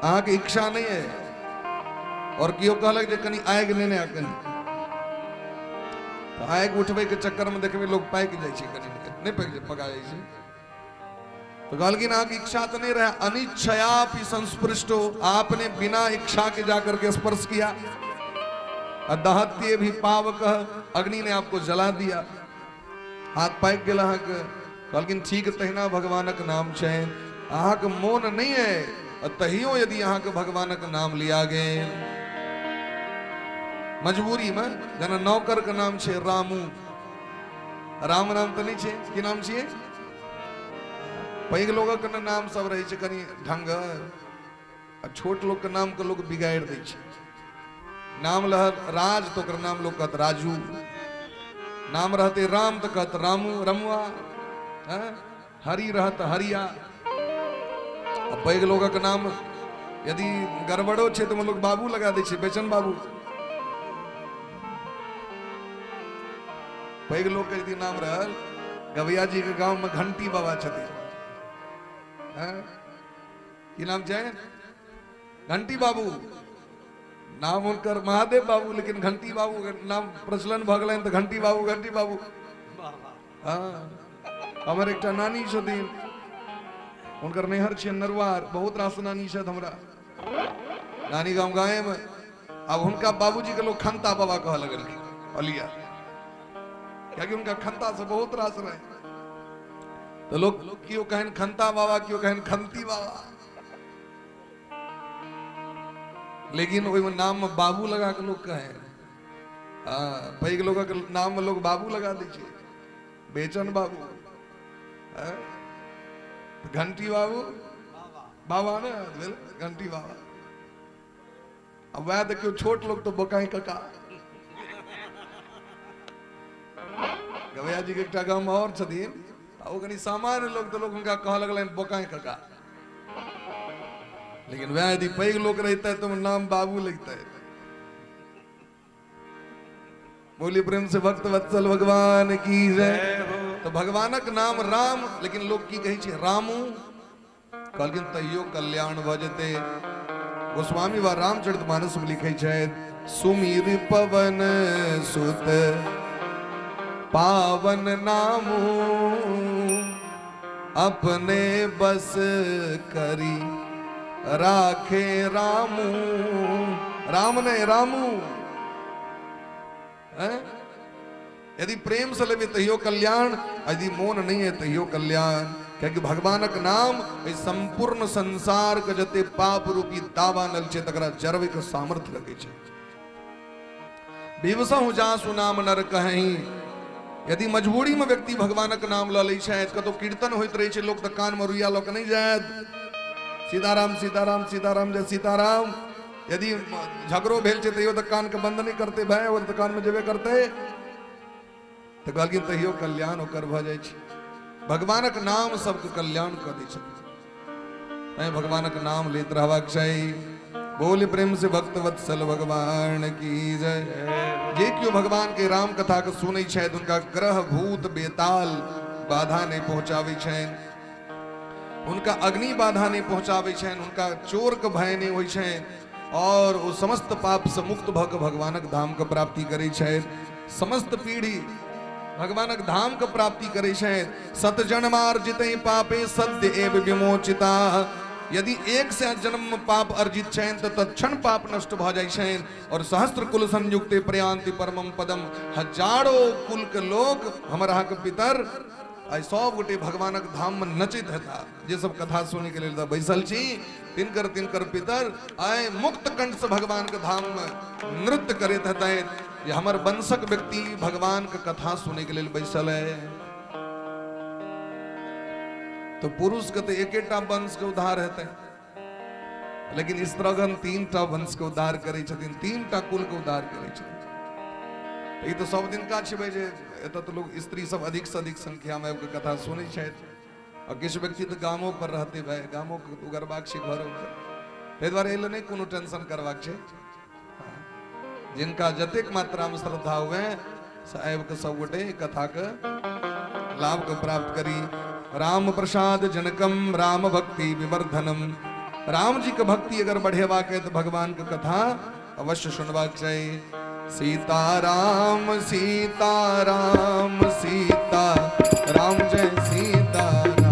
अहाँ के इच्छा नहीं है और कियो कहलक जे कनी आग लेने आ कनी तो आग उठबे के चक्कर में देखबे लोग पाइक जाय छै, कनी नहीं पका जाय छै। तो कहलकिन अहाँ की इच्छा तो नहीं रहा। अनिच्छयापि संस्पृष्टो, आपने बिना इच्छा के जाकर के स्पर्श किया। दहत्ये भी पावकः, अग्नि ने आपको जला दिया, हाथ पाक गेल अहाँके। कहलकिन ठीक तहिना भगवानक नाम छै। अहाँके मोन नहीं है तहियो यदि अहाँके भगवानक नाम लिया गेल मजबूरी में, जेना नौकर के नाम छै रामू, राम नाम तो नहीं छै, की नाम छियै? पैघ लोगक के नाम सब रहे छै कनी ढंगर, आ छोट लोग के नाम के लोग बिगाड़ दै छै। नाम लहर राज तो ओकर नाम लोग कहत राजू, नाम रहते राम तो कहत रामू रमुआ, हरि रहत हरिया। अब पैघ लोगक के नाम यदि गड़बड़ो छै तो लोग बाबू लगा दै छै, बेचन बाबू। पैघ लोग के यदि नाम रहल, गवैया जी के गांव में घंटी बाबा छथिन, की नाम छै? घंटी बाबू। नाम उनकर महादेव बाबू, लेकिन घंटी बाबू के नाम प्रचलन भ गेलनि तो घंटी बाबू घंटी बाबू। हमर एकटा नानी छथिन, उनकर नैहर छै नरवार, बहुत रास नानी छथि हमरा नानी गांव गाँव में। अब हुनका बाबूजी के लोग खंता बाबा कह लगलखिन अलिया, क्योंकि उनका खंता से बहुत रास रहे। तो लोग क्यों कहन खंता बाबा, क्यों कहन खंती बाबा, लेकिन वही नाम में बाबू लगा के लोग कहे। पैघ लोग के नाम में लोग बाबू लगा दीजिए, बेचन बाबू, घंटी बाबू बाबा ने घंटी बाबा। अब वह देखियो छोट लोग तो बोकाई कका। गवैया जी के एकटा गांव में और छथिन, वो कनी सामान्य लोग तो लोग उनका कह लगल बोकाई कका, लेकिन वह यदि पैघ लोग रहता है तो नाम बाबू लगता है। बोली प्रेम से भक्त वत्सल भगवान की जय। तो भगवानक नाम राम, लेकिन लोग की कही छे रामू, कहलकिन तैयो कल्याण भजते। गोस्वामी व रामचरितमानस में लिखे छे, सुमीर पवन सुत पावन नामू, अपने बस करी राखे रामू। राम ने रामू, यदि प्रेम से लेवे तहियो कल्याण, यदि मोन नहीं है तहियो कल्याण। क्योंकि भगवानक नाम इस संपूर्ण संसार के जते पाप रूपी दावानल छे तकरा जरवे के सामर्थ्य लगे छे। बेवसहु जासु नाम नर कहीं, यदि मजबूरी में व्यक्ति भगवानक नाम ल लै छथि, कतौ कीर्तन होइत रहे छे, लोग त कान में रुइया ल के नहीं जायत, सीताराम सीताराम सीताराम जय सीताराम। यदि झगड़ो भेल छे तैयो त कान के बंद नहीं करते, भाई और त कान में जेबे करते, तो कहलखिन तहियो कल्याण ओकर भ जाय छै। भगवानक नाम सबके कल्याण कर दै छथिन, तैं भगवानक नाम लेत रहबाक चाही। बोल प्रेम से भक्त वत्सल भगवान की जय। जे क्यों भगवान के राम कथा के सुनै छथि, उनका ग्रह भूत बेताल बाधा नहीं पहुंचाबै छनि, उनका अग्नि बाधा नहीं पहुंचाबै छनि, उनका चोर के भय नहीं होइ छनि, और वो समस्त पाप से मुक्त भ के भगवानक धाम के प्राप्ति करै छथि। समस्त पीढ़ी भगवानक धाम के प्राप्ति करे छथि। सत जन्मार्जिते पापे सद्य एव विमोचिता। यदि एक से जन्म में पाप अर्जित छनि तो तत्क्षण पाप नष्ट भ जाइ छनि, और सहस्त्र कुल संयुक्ते प्रयांति परमम पदम। हजारों कुल के लोग हमर अहाँ के पितर आई सब गोटे भगवानक धाम में नचित हेता। जे सब कथा सुने के लेल बैसल छी, तिनकर पितर आय मुक्त कंठ से भगवान के धाम में नृत्य करैत हेतै। ये हमर वंशक व्यक्ति भगवान के कथा सुने के लिए बैसल है। तो पुरुष के तो एकेटा वंश के उद्धार हेतै, लेकिन स्त्रगन 3टा वंश के उद्धार करे छथिन, 3टा कुल के उद्धार करे छथिन। ये तो सब दिन का छे जे एत तो लोग स्त्री सब अधिक से अधिक संख्या में के कथा सुनै छथि, और किछु व्यक्ति तो गामों पर रहते भाई, गामों के उगरबाक छै घरों पर, ताहि दुआरे एले नहीं कोनो टेंशन करबाक छै। जिनका जतेक मात्रा में श्रद्धा हुए साहेब के सब गोटे कथा के लाभ के प्राप्त करी। राम प्रसाद जनकम राम भक्ति विवर्धनम। राम जी के भक्ति अगर बढ़ेवा के तो भगवान के कथा अवश्य सुनबाक चाहिए। सीताराम सीताराम सीता राम जय सीताराम।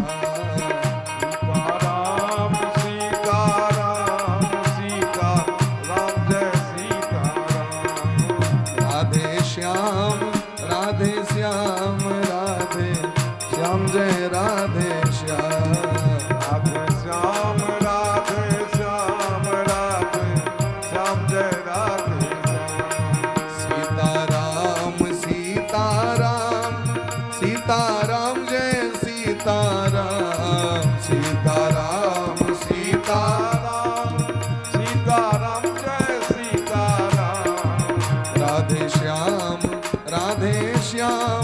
जय राधे श्याम, राधे श्याम राधे श्याम राधे श्याम जय राधे सीताराम सीताराम सीताराम जय सीताराम। सीताराम सीताराम सीताराम जय सीताराम। राधे श्याम राधे श्याम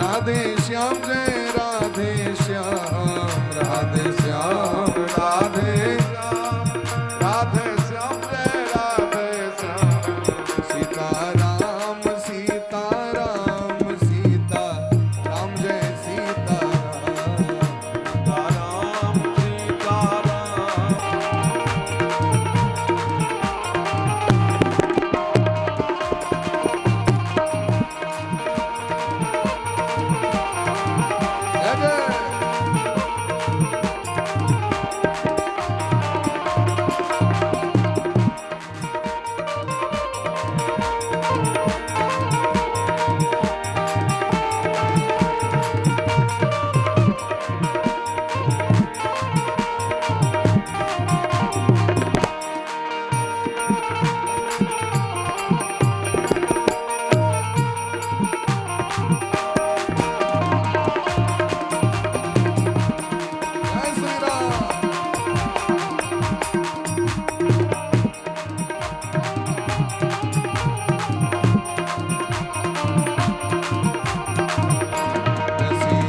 राधे श्याम जय राधे श्याम। राधे श्याम राधे श्याम राधे श्याम जय राधे श्याम। सीताराम सीताराम सीता राम जय सीताराम। सीताराम सीताराम। जय जय। जय श्री राम।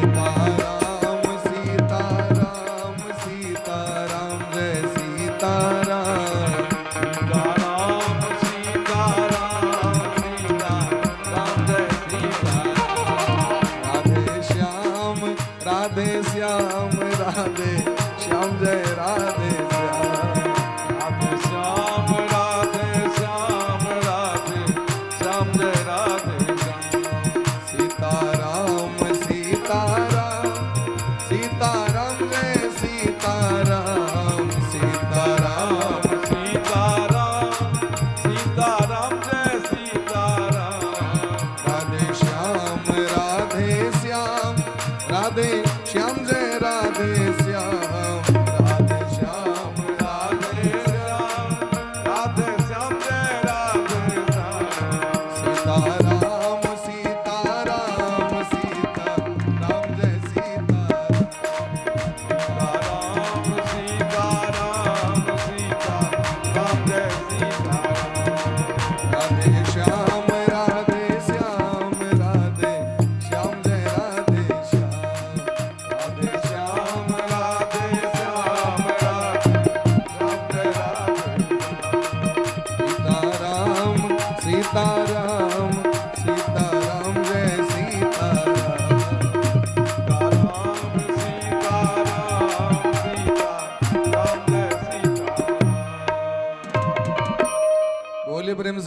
सीताराम सीताराम सीताराम जय सीताराम। सीताराम सीताराम सीताराम जय सीताराम। राधे श्याम राधे श्याम राधे श्याम जय राधे श्याम। राधे श्याम राधे श्याम राधे श्याम जय राधे श्याम। सीताराम सीताराम सीताराम जय सीताराम। सीताराम सीताराम सीताराम जय सीताराम। राधे श्याम राधे श्याम राधे श्याम जय राधे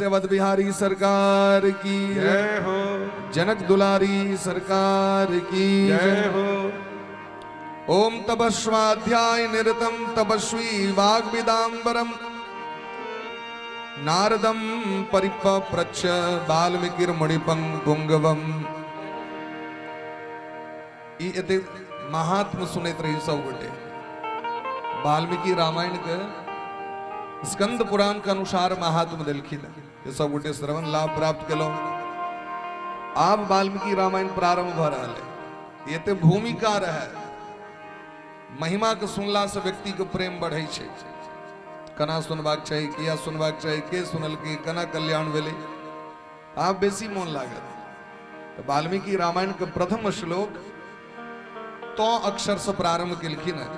अवध बिहारी सरकार की जय हो जनक दुलारी सरकार की जय हो। ओम तपस्वाध्याय निरतम तपस्वी वाग्विदाम्बरम नारदम परिपप्रच्छ वाल्मीकिर्मणिपंग पुंगवम। ये महात्म सुनित रही सब गोटे वाल्मीकि रामायण के स्कंद पुराण के अनुसार महात्म दिलखिन ये सब गोटे श्रवण लाभ प्राप्त कलो। आब वाल्मीकि रामायण प्रारंभ भ रहा है। ये तो भूमिका रहे महिमा के सुनला से व्यक्ति के प्रेम बढ़े छे। कना सुनबाक चाहिए किया सुनबाक चाहिए के सुनल के कना कल्याण भेले आप बेसी मन लागत। तो वाल्मीकि रामायण के प्रथम श्लोक तो अक्षर से प्रारंभ केलखिन है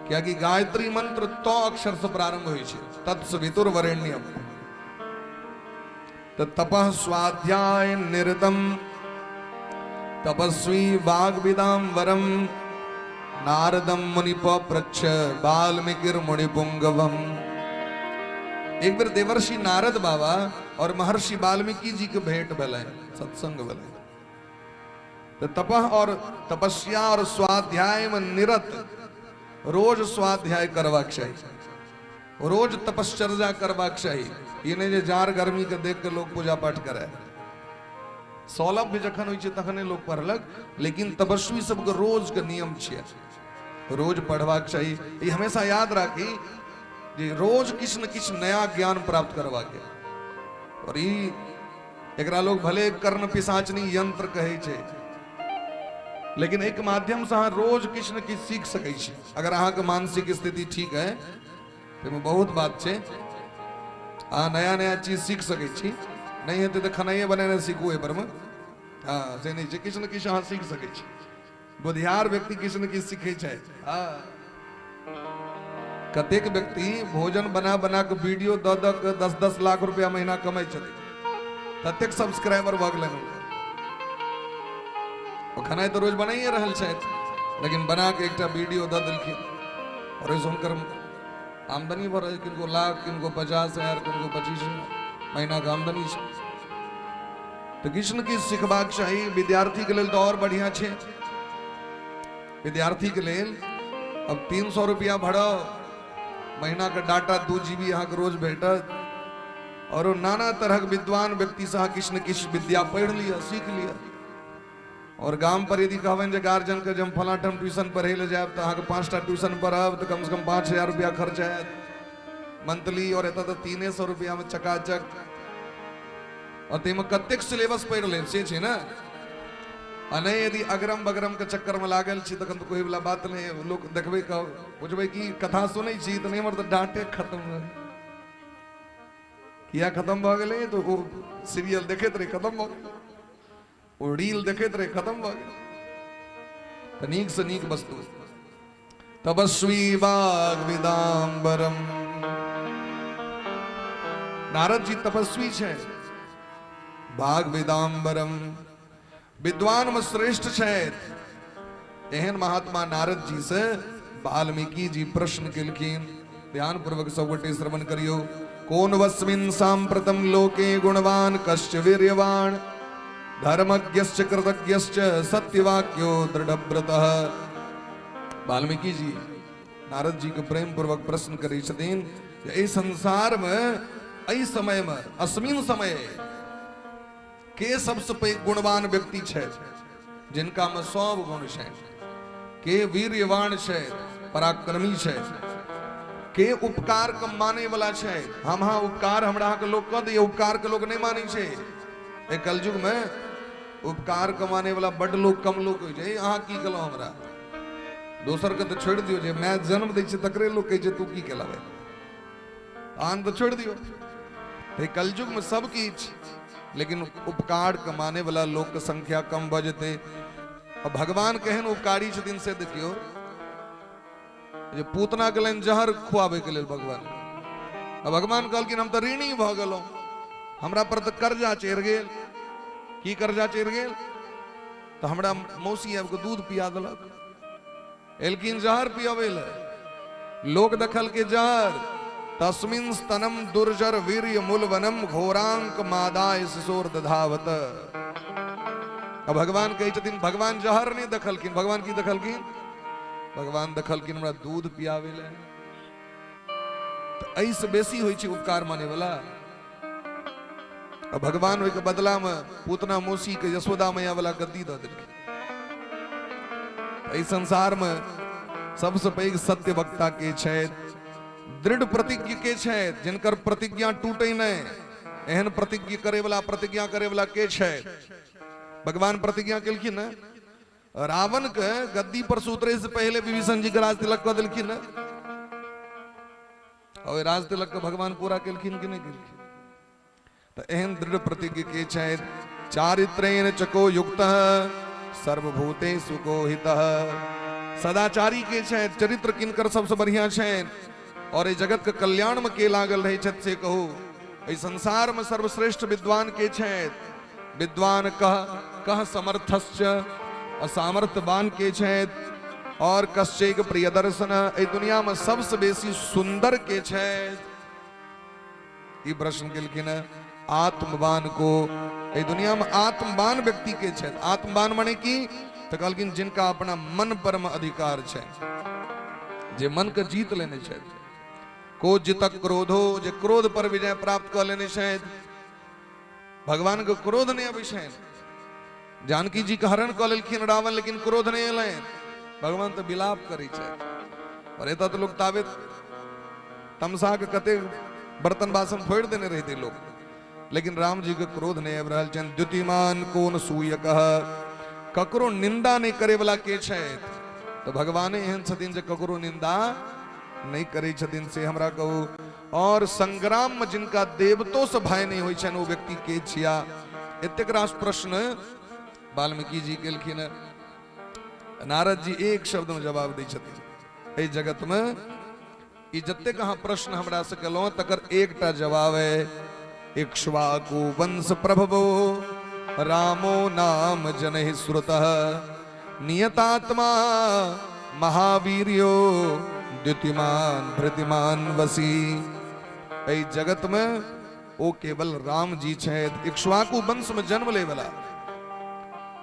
क्या कि गायत्री मंत्र तो अक्षर से प्रारंभ हुई है तत्सवितुर्वरेण्यम। तो तपः स्वाध्याय निरतम तपस्वी वाग्विदाम्बरम नारदम मुनिपप्रच्छ वाल्मीकिर्मुनिपुंगवम। एक बार देवर्षि नारद बाबा और महर्षि वाल्मीकि जी के भेंट भेले सत्संग भेले। तो तपह और तपस्या और स्वाध्याय में निरत रोज स्वाध्याय करवाक चाहिए रोज तपश्चर्या करवाक चाहिए। इन्हें जे जार गर्मी के देख के लोग पूजा पाठ करे सौलभ जखन होई छे तखने लोग पढ़लक लेकिन तपस्वी सबके रोज के नियम छे रोज पढ़वाक चाहिए। ये हमेशा याद राखी जे रोज किछ न किछ नया ज्ञान प्राप्त करवाके। और एकरा लोग भले कर्ण पिशाचनी यंत्र कहे छे लेकिन एक माध्यम से अहाँ रोज किछ न किछ सीख सकै छी। अगर अहाँ के मानसिक स्थिति ठीक है तो बहुत बात छे अहाँ नया नया चीज सीख सकै छी। नहीं हेतै तो खनाइए बनेने सीखू ए पर में हाँ से नहीं छे किछ न किछ अहाँ सीख सकै छी। बुधियार व्यक्ति किछ न किछ सीखे छे। कतेक व्यक्ति भोजन बना बना के वीडियो द द के 10-10 लाख रुपया महीना कमाई छथिन। कतेक सब्सक्राइबर भ गेलन खाना तो रोज बनाइए रहल छथि लेकिन बना के एक वीडियो द देलखिन और हुनकर आमदनी बढ़ रही किनको लाख किनको 50,000 किनको 25,000 महीना का आमदनी है। तो किछ न किछ सिखबाक चाहिए। विद्यार्थी के लिए तो और बढ़िया छे। विद्यार्थी के लिए अब 300 रुपया भरो महीना का डाटा 2 GB यहाँ के रोज भेटत और नाना तरह के विद्वान व्यक्ति से किछ न किछ विद्या पढ़ लिया सीख लिया। और गांव पर यदि कहबन जे गार्जियन के जब फला ठम ट्यूशन पढ़े ले जाए तो अहाँ 5टा ट्यूशन पढ़ब तो कम से कम 5,000 रुपया खर्च है मंथली और एत तो 300 रुपया में चकाचक। और तेम कतेक सिलेबस पढ़ ले से छे ना अने यदि अगरम बगरम के चक्कर में लागल छी तखन तो कोई वाला बात नहीं। लोग देखबे पूछबे की कथा सुनै छी तो नहीं मर तो डांटे खत्म किया खत्म भ गेलै तो वो सीरियल देखैत रहे खत्म भ गेलै वो रील देखैत रहे खत्म भ गेलै। तो नीक से नीक वस्तु तपस्वी वाग्विदाम्बरम। नारद जी तपस्वी छे वाग्विदाम्बरम विद्वान में श्रेष्ठ छे। एहन महात्मा नारद जी से वाल्मीकि जी प्रश्न केलखिन। ध्यान पूर्वक सब गोटे श्रवण करियो। कौन वस्मिन् सांप्रतम लोके गुणवान कश्च वीर्यवान धर्मज्ञश्च कृतज्ञश्च सत्यवाक्यो दृढ़व्रतः। वाल्मीकि जी नारद जी के प्रेम पूर्वक प्रश्न करै छथिन जे एहि संसार में एहि समय में अस्मिन समय के सबसे पैघ गुणवान व्यक्ति छै जिनका में सब गुण छै। के वीर्यवान छै पराक्रमी छै। के उपकार के माने वाला छै। हम हाँ उपकार हमरा के लोग कह दिए उपकार के लोग नहीं माने छे। ए कलयुग में उपकार कमाने वाला बड़ लोग कम लोग हो जाए। अहाँ की कलो हमरा दोसर के तो छोड़ दियो जे मैं जन्म दै छी तकरे लोग कहे तू की केलावे आन तो छोड़ दियो। तो कलयुग में सब किछ लेकिन उपकार कमाने वाला लोग के संख्या कम भ जेते। और भगवान केहन उपकारी छथिन से देखियो जे पूतना के लेल जहर खुआबे के लेल भगवान। अब भगवान कहलखिन हम तो ऋणी भ गेलौं हमरा पर तो कर्जा चढ़ गेल। की कर्जा चढ़ गेल तो हमरा मौसी आब के दूध पिया देलक एलखिन जहर पियाबे ले। लोग देखल के जहर तस्मिन् स्तनम दुर्जर वीर्य मूलवनम घोरांक मादाय शिशोर दधावत। अब भगवान कही छथिन भगवान जहर नहीं दखलकिन, भगवान की दखलकिन, भगवान दखलकिन हमरा दूध पियावे ले। तो ऐसे बेसी होई छै उपकार माने वाला। अब भगवान ओहि के बदला में पूतना मौसी के यशोदा मैया वाला गद्दी द देलखिन। एहि संसार में सबसे पैघ सत्य वक्ता के छथि, दृढ़ प्रतिज्ञ के छथि, जिनकर प्रतिज्ञा टूटे नहीं, एहन प्रतिज्ञा करे वाला के छथि। भगवान प्रतिज्ञा केलखिन न, रावण के गद्दी पर से उतरे से पहले विभीषण जी के राज तिलक कऽ देलखिन न, और राज तिलक के भगवान पूरा केलखिन कि नहीं केलखिन। तो एहन दृढ़ प्रतिज्ञ के छथि, चारित्रेण चको युक्तः सर्वभूतेषु को हितः। सदाचारी के छथि, चरित्र किनकर सबसे बढ़िया छथि, और इस जगत के कल्याण में के लागल रहे छथि से कहू। इस संसार में सर्वश्रेष्ठ विद्वान के छथि, विद्वान कह समर्थश्च, असामर्थ्यवान के छथि, और कश्चैक प्रियदर्शन, इस दुनिया में सबसे बेसी सुंदर के छथि। ये प्रश्न केलखिन आत्मवान को, इस दुनिया में आत्मवान व्यक्ति के छथि। आत्मवान माने की तो कहलखिन जिनका अपना मन पर में अधिकार छै, जे मन के जीत लेने छथि। को जितक क्रोधो, जे क्रोध पर विजय प्राप्त कर लेने छथि। भगवान के क्रोध नहीं अबै छनि। जानकी जी के हरण कऽ लेलखिन रावण, लेकिन क्रोध नहीं एलनि। भगवान तो विलाप करै छथि। और एतऽ तो लोग ताबे तमसा के कते बर्तन बासन फोड़ देने रहते लोग, लेकिन राम जी के क्रोध नहीं आबि रहल छनि। द्युतिमान कोन सूयकः, ककरो निंदा नहीं करे वाला के छथि। तो भगवाने एहन छथिन जे ककरो निंदा नहीं करे छथिन, से हमरा कहू। और संग्राम में जिनका देवतो से भय नहीं होइ छनि, वो व्यक्ति के छिया। एतेक रास प्रश्न वाल्मीकि जी केलखिन, नारद जी एक शब्द में जवाब दै छथिन। एहि जगत में ई जतेक अहाँ प्रश्न हमरा से केलहुँ तकर एकटा जवाब है, इक्ष्वाकु वंश प्रभवो रामो नाम जनहि श्रुतः, नियतात्मा महावीर्यो द्युतिमान धृतिमान वसी। एहि जगत में ओ केवल राम जी छथि, इक्ष्वाकु वंश में जन्म ले वाला।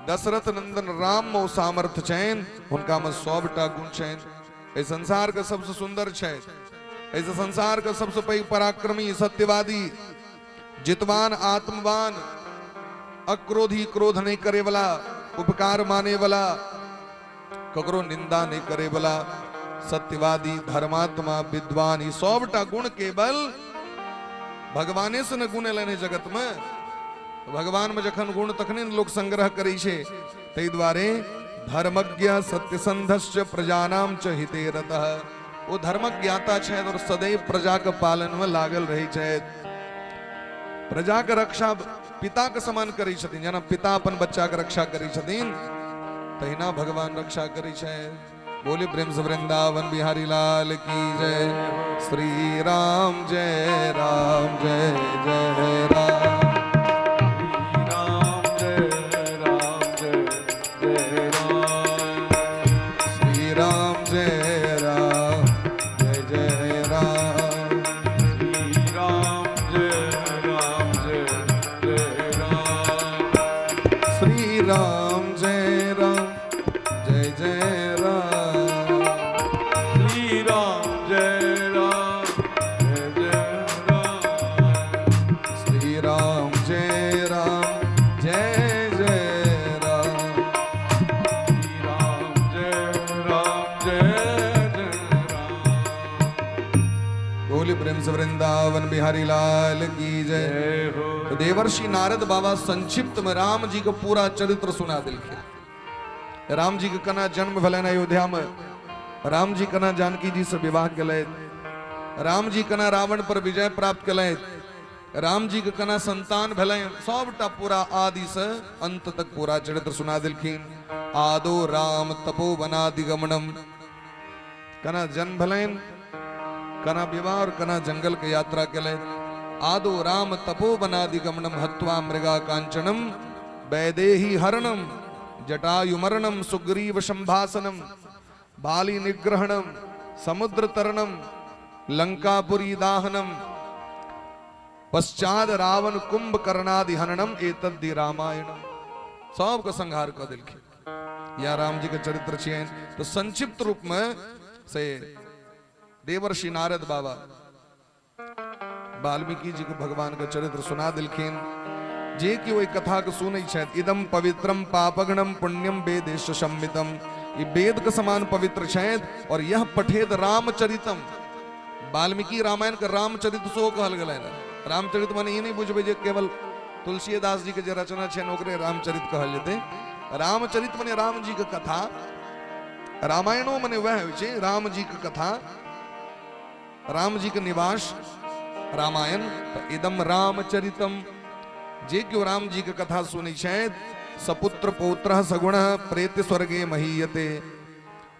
दशरथ नंदन राम में सामर्थ्य छनि, हुनका में 100टा गुण छनि। एहि संसार के सबसे सुंदर छथि, एहि संसार के सबसे पैघ पराक्रमी, सत्यवादी, जितवान, आत्मवान, अक्रोधी, क्रोध नहीं करे वाला, उपकार माने वाला, ककरो निंदा नहीं करे वाला, सत्यवादी, धर्मात्मा, विद्वान, ई 100टा गुण केवल भगवाने से न गुण एलनि जगत में। भगवान में जखन गुण तखने लोग संग्रह करै छै। ताहि दुआरे धर्मज्ञ सत्यसंधश्च प्रजानाम च हिते रतः, वो धर्मक ज्ञाता छथि और सदैव प्रजा के पालन में लागल रहै छथि। प्रजा के रक्षा पिता के समान करै छथिन। जेना पिता अपन बच्चा के रक्षा करै छथिन, तहिना भगवान रक्षा करै छथि। बोले प्रेम से वृंदावन बिहारी लाल की जय। श्री राम जय राम जय जय राम। वृंदावन बिहारी लाल की जय। तो देवर्षि नारद बाबा संक्षिप्त में राम जी का पूरा चरित्र सुना दिलखिन। राम जी के कना जन्म भेलनि अयोध्या में, राम जी कना जानकी जी से विवाह केलथि, राम जी कना रावण पर विजय प्राप्त केलथि, राम जी के कना संतान भेलनि, सबटा पूरा आदि से अंत तक पूरा चरित्र सुना दिलखिन। आदो राम तपोवनादिगमनम, कना जन्म भेलनि, कना विवाह और कना जंगल के यात्रा के लिए। आदो राम तपोवनादिगमनम हत्वा मृगा कांचनम वैदेही हरणम जटायुमरणम सुग्रीव संभाषणम बाली निग्रहणम समुद्र तरणम लंकापुरी दाहनम पश्चात रावण कुंभकर्णादि हननम एतद्दि रामायणम। सबका संहार कर दिलखिन। या राम जी के चरित्र छियन। तो संक्षिप्त रूप में से देवर्षि नारद बाबा वाल्मीकि जी को भगवान का चरित्र सुना दिलखिन। जे कि वही कथा को सुनै छथि। इदम पवित्रम पापगणम पुण्यम वेदेश सम्मितम। ये वेद के समान पवित्र छथि और यह पठेद रामचरितम। वाल्मीकि रामायण का रामचरित सो कहल गेलै ना। रामचरित माने ई नहीं बुझबे जे केवल तुलसीदास जी के जे रचना छे ओकरे रामचरित कहल जेते। रामचरित माने राम जी के कथा। रामायणो माने वह होइ छे राम जी के कथा, राम जी के निवास रामायण। तो इदम रामचरितम। जे क्यों राम जी के कथा सुनै छथि। सपुत्र पौत्र सगुण प्रेत स्वर्गे महीयते।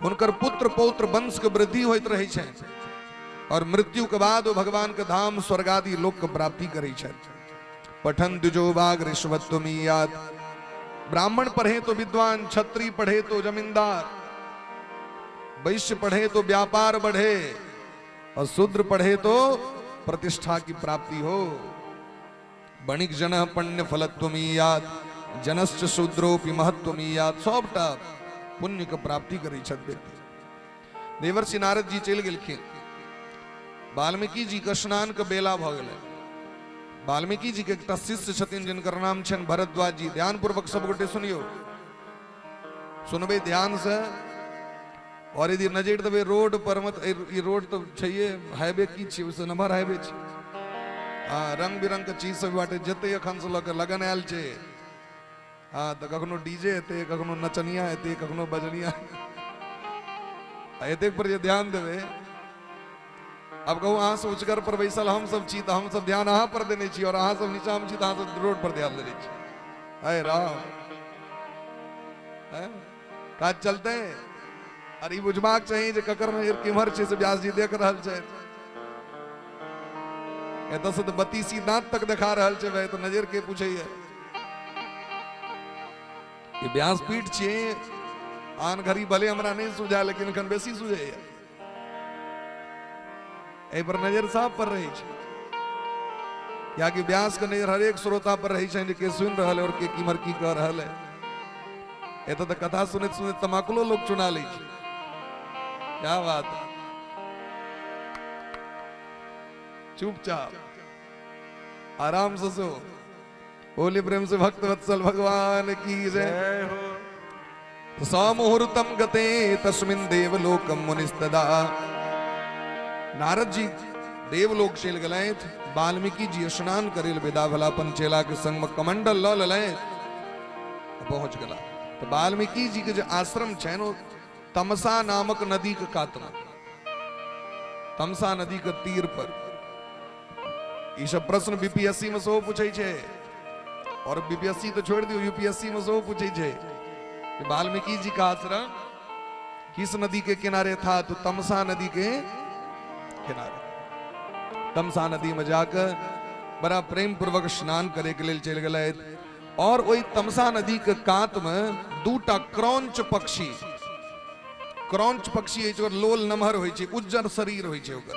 हुनकर पुत्र पौत्र वंश के वृद्धि होइत रहै छै और मृत्यु के बाद वो भगवान के धाम स्वर्ग आदि लोक के प्राप्ति करै छथि। पठन द्विजो बाग ऋषवत्वमीयात। ब्राह्मण पढ़े तो विद्वान, क्षत्रिय पढ़े तो जमींदार, वैश्य पढ़े तो व्यापार बढ़े और शूद्र पढ़े तो प्रतिष्ठा की प्राप्ति हो। वणिक जन पुण्य फलत्वमीयात। जनश्च शूद्रोपि महत्वमीयात। सबटा पुण्य के प्राप्ति करै छथि व्यक्ति। देवर्षि नारद जी चलि गेलखिन। वाल्मीकि जी के स्नान के बेला भ गेलै। वाल्मीकि जी के एकटा शिष्य छथिन जिनकर नाम छनि भरद्वाज जी। ध्यान पूर्वक सब गोटे सुनियो, सुनबे ध्यान से। और यदि नजर देबे रोड पर मत, ई रोड तो छैये हाईवे की छै, उसे नंबर हाईवे छै। हाँ, रंग बिरंग के चीज सब बाटे जते अखन से लग लगन आयल छै। हाँ, तो कखनो डीजे हेते, कखनो नचनिया हेते, कखनो बजनिया हेते पर जे ध्यान देबे। अब कहूँ अहाँ से उचगर पर बैसल हम सब छी, तो हम सब ध्यान अहाँ पर देने छी और अहाँ सब नीचा में छी तो अहाँ सब रोड पर ध्यान देने छी। अरे राम, काज चलते हैं। अरे बुझबाक चाहिए जे ककर नजर किम्हर छै से व्यास जी देख रहल छै। एतऽ से तो बत्तीसी दांत तक देखा रहल छै भाई, तो नजर के पूछे है। ये व्यासपीठ छियै। आन घड़ी भले हमरा नहीं सुझा, लेकिन एखन बेसी सुझे है। एहि पर नजर साफ पर रही छै। या कि व्यास के नजर हरेक श्रोता पर रही छै जे के सुन रहल है और के किम्हर की कह रहल है। एतऽ तो कथा सुनैत सुनैत तमाकुलो लोग चुना लै छै। क्या बात है। चुपचाप आराम से सो। बोले प्रेम से भक्त वत्सल भगवान की जय हो। समुहूर्तम गते तस्मिन् देवलोकम मुनिस्तदा। नारद जी देवलोक चल गए। वाल्मीकि जी स्नान करेल विदा भलापन चेला के संग में कमंडल ल लेलै पहुंच गला। तो वाल्मीकि जी के जो आश्रम छै न, तमसा नामक नदी के कात में, तमसा नदी के तीर पर। ये सब प्रश्न बीपीएससी में सेहो पूछे छे, और बीपीएससी तो छोड़ दियो, यूपीएससी में सेहो पूछे छे कि वाल्मीकि जी का आश्रम किस नदी के किनारे था। तो तमसा नदी के किनारे। तमसा नदी में जाकर बड़ा प्रेम पूर्वक स्नान करे के लिए चल गए। और वही तमसा नदी के कात में दूटा क्रौंच पक्षी। क्रौंच पक्षी है लोल नमहर होइ छै, उज्जर शरीर होइ छै ओकर,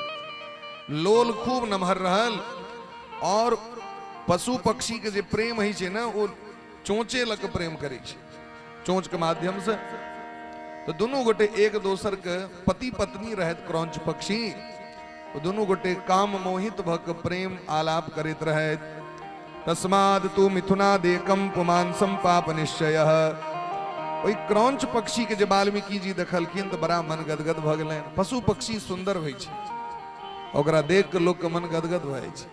लोल खूब नमहर रहल। और पशु पक्षी के जे प्रेम है छै ना, वो चोंचे लग प्रेम करे छै, चोंच के माध्यम से। तो दोनों गोटे एक दोसर के पति पत्नी रहत क्रौंच पक्षी। तो दोनों गोटे काम मोहित भक प्रेम आलाप करित रहत। तस्माद तू मिथुनादेकम पुमांसम पाप निश्चय। वही क्रौंच पक्षी के जब वाल्मीकि जी देखलखिन तो बड़ा मन गदगद भ गेलनि। पशु पक्षी सुंदर होइ छै, ओकरा देख के लोग के मन गदगद भ जाइ छै।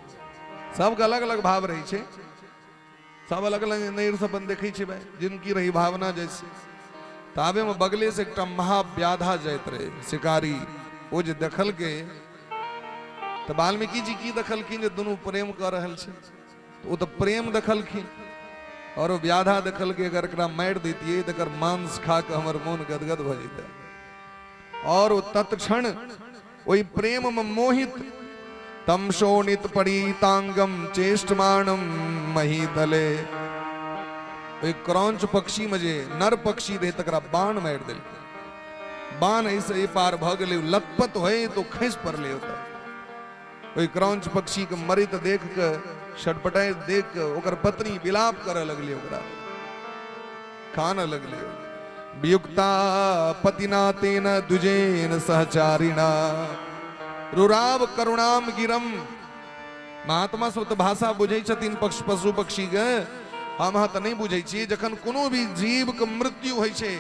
सबके अलग अलग भाव रही छै, सब अलग अलग नजर से अपन देखै छै भाई, जिनकी रही भावना जैसे। ताबे में बगले से एक महाव्याधा जाइत रहे शिकारी। वो जे देखल के तो वाल्मीकि जी की देखलखिन जे दोनों प्रेम कर रहल छै। तो वो तो प्रेम देखलखिन और वो व्याधा देखल के अगर एकरा मारि दैतियै तो एकर मांस खा के हमर मोन गदगद भ जैते। और वो तत्क्षण वही प्रेम में मोहित तम शोणित परीतांगम चेष्टमाणम महीतले। एक क्रौंच पक्षी में जे नर पक्षी रहे तकरा बाण मारि दिल। बाण ऐसे पार भ गेलै, लतपत होए तो खसि पड़ले होता। ओई क्रौंच पक्षी के मरित देख के छटपटाए देख के ओकर पत्नी विलाप करे लगली, ओकरा खाने लगली। वियुक्ता पतिना तेन दुजेन सहचारिणा रुराव करुणाम गिरम। महात्मा सब तो भाषा बुझे छथिन पशु पक्षी के, हम तो नहीं बुझे छी। जखन कोनो भी जीव के मृत्यु होइ छै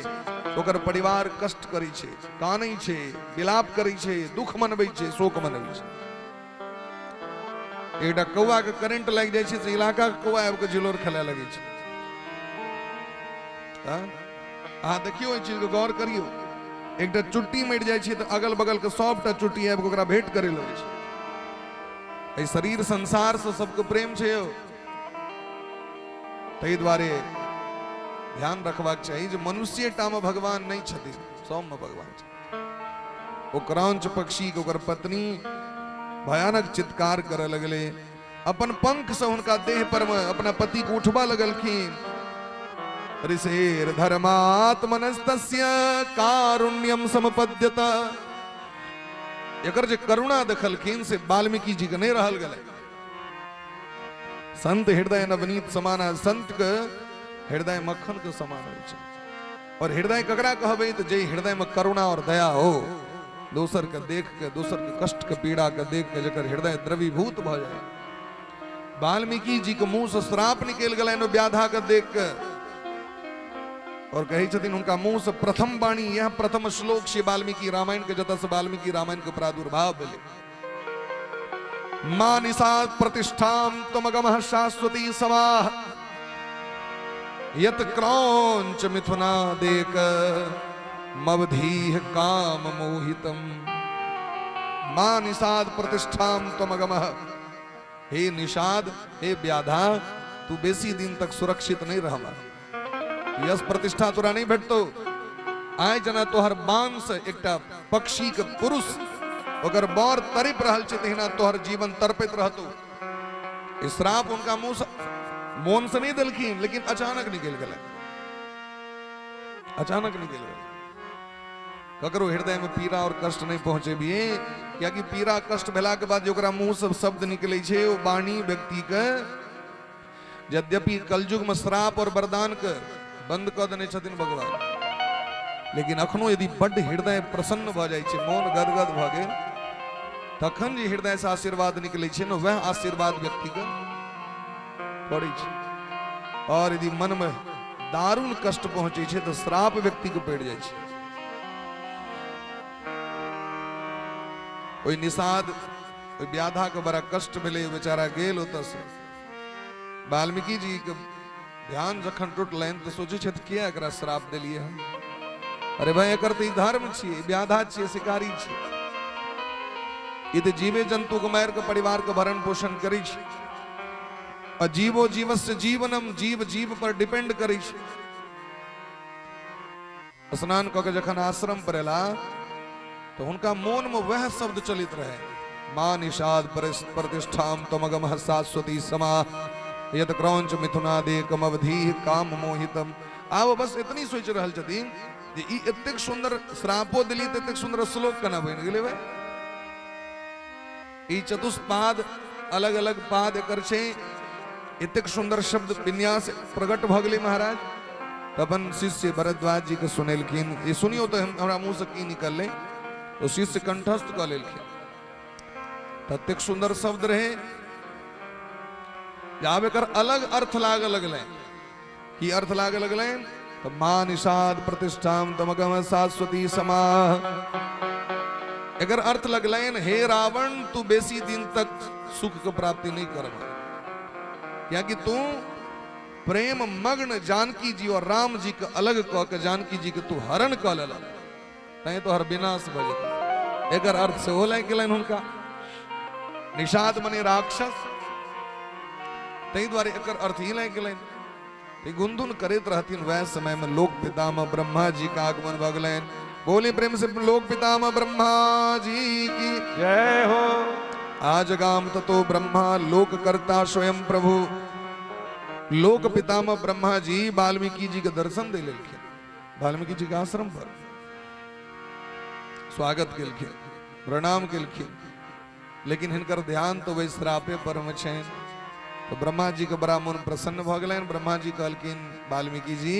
ओकर परिवार कष्ट करै छै, कानै छै, विलाप करै छै, दुख मनबै छै, शोक मनबै छै। एकटा कौआ के करंट लागि जाइ छै से इलाका के कौआ आबि के जिलोर खेले लगै छै। अहाँ देखियो एहि चीज के गौर करियो। एकटा चुट्टी मरि जाइ छै तो अगल बगल के सबटा चुट्टी आबि के ओकरा भेंट करे लगै छै। एहि शरीर संसार से सबके प्रेम छै यौ। ताहि दुआरे ध्यान रखबाक चाही जे मनुष्य टा में भगवान नहीं छथिन, सब में भगवान छथिन। ओ क्रौंच पक्षी के ओकर पत्नी भयानक चित्कार करे लगले, अपन पंख से उनका देह पर में अपना पति को उठबा लगलखिन। ऋषेर धर्मात्मनस्तस्य कारुण्यम समपद्यत। एकर जे करुणा देखलखिन से वाल्मीकि जी के नहीं रहल गले। संत हृदय नवनीत समाना, संत के हृदय मक्खन के समान होइ छै। और हृदय ककरा कहबै तो जे हृदय में करुणा और दया हो, दोसर के देख के, दोसर के कष्ट के पीड़ा के देख के जकर हृदय द्रवीभूत भ जाए। वाल्मीकि जी के मुंह से श्राप निकल गए व्याधा के देख के, और कही छथिन उनका मुंह से प्रथम वाणी, यह प्रथम श्लोक से वाल्मीकि रामायण के जत से वाल्मीकि रामायण के प्रादुर्भाव भेले। मां निषाद प्रतिष्ठाम त्वमगमः शाश्वती समाः यत क्रौंच मिथुना देक मवधीह काम मोहितम। मां निषाद प्रतिष्ठाम त्वमगमः। हे निषाद, हे व्याधा, तू बेसी दिन तक सुरक्षित नहीं रहमा। यश प्रतिष्ठा तोरा नहीं भेटतो। आय जना तोहर बांस एकटा पक्षी के पुरुष अगर बर तरिप रहल छै तहिना तोहर जीवन तड़पैत रहतो। श्राप उनका मुंह से मोन से नहीं देलखिन, लेकिन अचानक निकल गए, अचानक निकल गए। ककरो हृदय में पीड़ा और कष्ट नहीं पहुंचे भी, क्या कि पीड़ा कष्ट भेला के बाद जो मुंह से शब्द निकले छे वो वाणी व्यक्ति के, यद्यपि कलयुग में श्राप और वरदान के बंद कर देने छथिन भगवान, लेकिन अखनो यदि बड़ हृदय प्रसन्न भ जाय छै, मन गदगद भ गेल, तखन जे हृदय से आशीर्वाद निकले छै न, वह आशीर्वाद व्यक्ति के पड़े छै। और यदि मन में दारुण कष्ट पहुंचे छै तो श्राप व्यक्ति के पड़ जाय छै। ओई निषाद, ओई व्याधा के बड़ा कष्ट भेले, बेचारा गेल ओतऽ से। वाल्मीकि जी के ध्यान जखन टूटलनि तो सोचे छथि किया एकरा श्राप देलिए हम। अरे भाई एकर तो धर्म छियै, व्याधा छियै, शिकारी छियै। ई तो जीवे जंतु के मार के परिवार के भरण पोषण करै छै। अजीवो जीवस्य जीवनम, जीव जीव पर डिपेंड करै छै। स्नान क के जखन आश्रम पर एला तो उनका मोन में वह शब्द चलित रहे, मां निषाद प्रतिष्ठाम त्वमगमः शाश्वती समाः यत क्रौंच मिथुनादेकम अवधीह काम मोहितम। आब बस इतनी सोच रहल छथिन जे ई एतेक सुंदर श्रापो दिली त एतेक सुंदर श्लोक केना बनि गेलै भाई। ई चतुष्पाद अलग अलग पाद एकर छै, एतेक सुंदर शब्द विन्यास प्रकट भ गेलै महाराज। अपन शिष्य भरद्वाज जी के सुनेलखिन, ये सुनियो तो हमरा मुंह से की निकलले, तो शिष्य कंठस्थ क लेलखिन। ततेक सुंदर शब्द रहे, जब एकर अलग अर्थ लागे लगले। की अर्थ लागे लगले? तो मां निषाद प्रतिष्ठाम त्वमगमः शाश्वती समाः। एकर अर्थ लगलैन, हे रावण, तू बेसी दिन तक सुख के प्राप्ति नहीं करबा, क्या कि तू प्रेम मग्न जानकी जी और राम जी के अलग कह के जानकी जी के तू हरण क लेला, तै तो हर विनाश भ जेतै। एकर अर्थ से हो लागि गेलैन हुनका। निषाद मने राक्षस, तै द्वारे एकर अर्थ ही लागि गेलैन। गुनधुन करैत रहथिन, वह समय में लोक पितामह ब्रह्मा जी का आगमन भ गेलैन। बोले प्रेम से लोक पितामह ब्रह्मा जी की जय हो। आज गाम ततो ब्रह्मा लोक करता स्वयं प्रभु। लोक पितामह ब्रह्मा जी वाल्मीकि जी के दर्शन दे लेलखिन, वाल्मीकि जी के आश्रम पर स्वागत केलखिन, प्रणाम केलखिन। लेकिन हिनकर ध्यान तो वही श्रापे परम छेन। तो ब्रह्मा जी के बड़ा मन प्रसन्न भ गलन। ब्रह्मा जी कहलकिन वाल्मीकि जी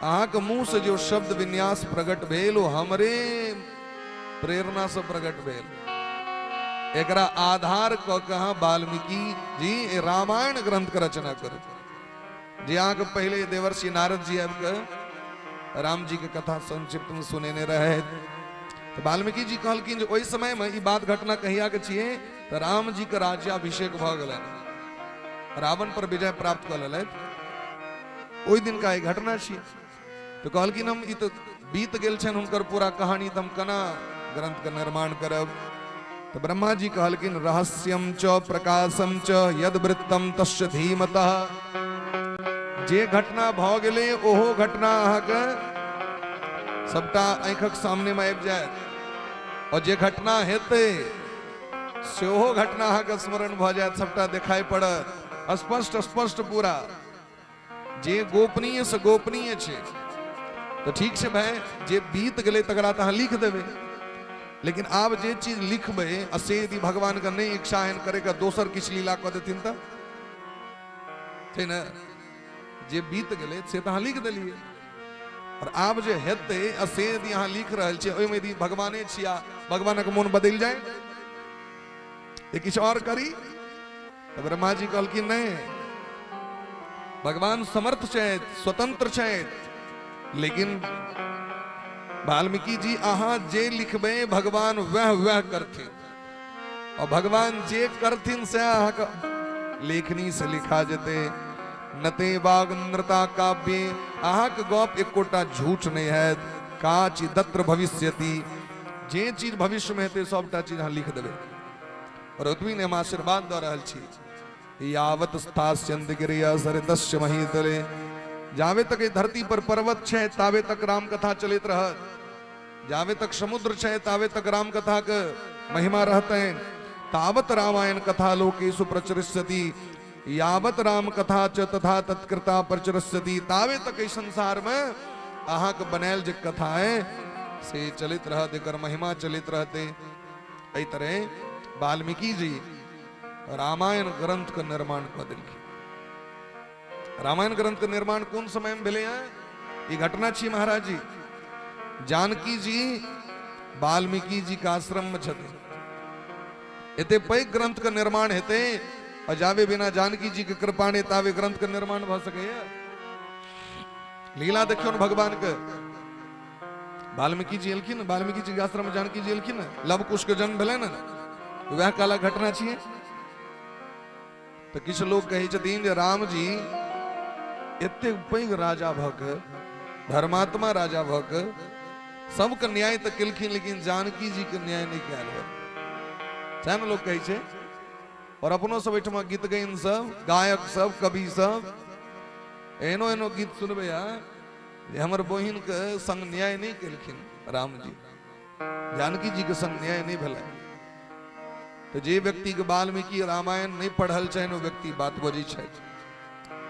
अहाँ के मुंह से जो शब्द विन्यास प्रकट भेल वो हमरे प्रेरणा से प्रकट भेल। एकरा आधार क कहा वाल्मीकि जी रामायण ग्रंथ के रचना करू। जे अहाँ के पहले देवर्षि नारद जी आबि के राम जी के कथा संक्षिप्त में सुनेने रहे। तो वाल्मीकि जी कहलकिन जे ओहि समय में ई बात घटना कहिया के छिए तो राम जी के राज्याभिषेक भ गेलनि, रावण पर विजय प्राप्त कर लेलथि। ओहि दिन का एक घटना छी। तो कहलकिन हम ई तो बीत गेल छन हुनकर पूरा कहानी, तो हम केना ग्रंथ के निर्माण करब। तो ब्रह्मा जी कहलकिन रहस्यम च प्रकाशम च यद वृत्तम तस्य धीमतः। जे घटना भ गेले ओहो घटना अहाँके सबटा आंखक सामने में आबि जाए, और जे घटना हेतै सेहो घटना अहाँके स्मरण भ जायत, सबटा दिखाई पड़त स्पष्ट स्पष्ट पूरा। जे गोपनीय से गोपनीय छै तो ठीक छै भाई, जे बीत गेलै तकरा तऽ अहाँ लिख देबै। लेकिन आब जे चीज लिखबै आ से यदि भगवान के नहीं इच्छा एहन करे के दोसर किछु लीला कऽ देथिन तऽ छै ने। जे बीत गेलै से तऽ अहाँ लिख देलियै, और आब जे हेतै आ से यदि अहाँ लिख रहल छियै ओहिमे यदि भगवाने छिया भगवानक मोन बदलि जाए ये किछु और करी। तो ब्रह्मा जी कहलखिन नहीं, भगवान समर्थ छथि स्वतंत्र छथि, लेकिन वाल्मीकि जी अहाँ जे लिखबै भगवान वह वह करथिन, और भगवान जे करथिन से अहाँके लेखनी से लिखा जेतै। नते बाग नृता काव्य अहाँके गप एकोटा झूठ नहीं है। काचि दत्र भविष्यति, जे चीज भविष्य में हेतै सबटा चीज अहाँ लिख देबै। और ओतबी ने हम आशीर्वाद दऽ रहल छी। यावत स्थास्यन्त गिरिया सरितस्य महीतले, जावे तक धरती पर पर्वत छै तावे तक राम कथा चलित रहत, जावे तक समुद्र छै तावे तक राम कथा के महिमा रहते। तावत रामायण कथा लोकेषु प्रचरिष्यति, यावत राम कथा च तथा तत्कृता प्रचरिष्यति। तावे तक इस संसार में अहाँ के बनायल जे कथा है से चलित रहत, एकर महिमा चलित रहते। एहि तरह वाल्मीकि जी रामायण ग्रंथ का निर्माण कऽ देलखिन। रामायण ग्रंथ का निर्माण कोन समय में भेलै है? ई घटना छी महाराज जी। जानकी जी वाल्मीकि जी के आश्रम में छथिन, एते पैघ ग्रंथ का निर्माण हेतै, और जावे बिना जानकी जी के कृपा ने तावे ग्रंथ का निर्माण भ सकैया। लीला देखियो भगवान के। वाल्मीकि जी एलखिन, वाल्मीकि जी के आश्रम में जानकी जी एलखिन, लव कुश के जन्म भेलै ने, वह काला घटना छियै। तो किछु लोग कहै छथिन जे राम जी एते पैघ राजा भ के धर्मात्मा राजा भ के सबके न्याय तऽ केलखिन, लेकिन जानकी जी के न्याय नहीं कयल हो। सएह ने लोग कहै छै। और अपनो सब एहिठमा गीत गायन सब गायक सब कवि सब एहनो एहनो गीत सुनबे जे हमर बहिन के संग न्याय नहीं केलखिन राम जी, जानकी जी के संग न्याय नहीं भेलै। तो जे व्यक्ति के वाल्मीकि रामायण नहीं पढ़ल छै वो व्यक्ति बात बजै छै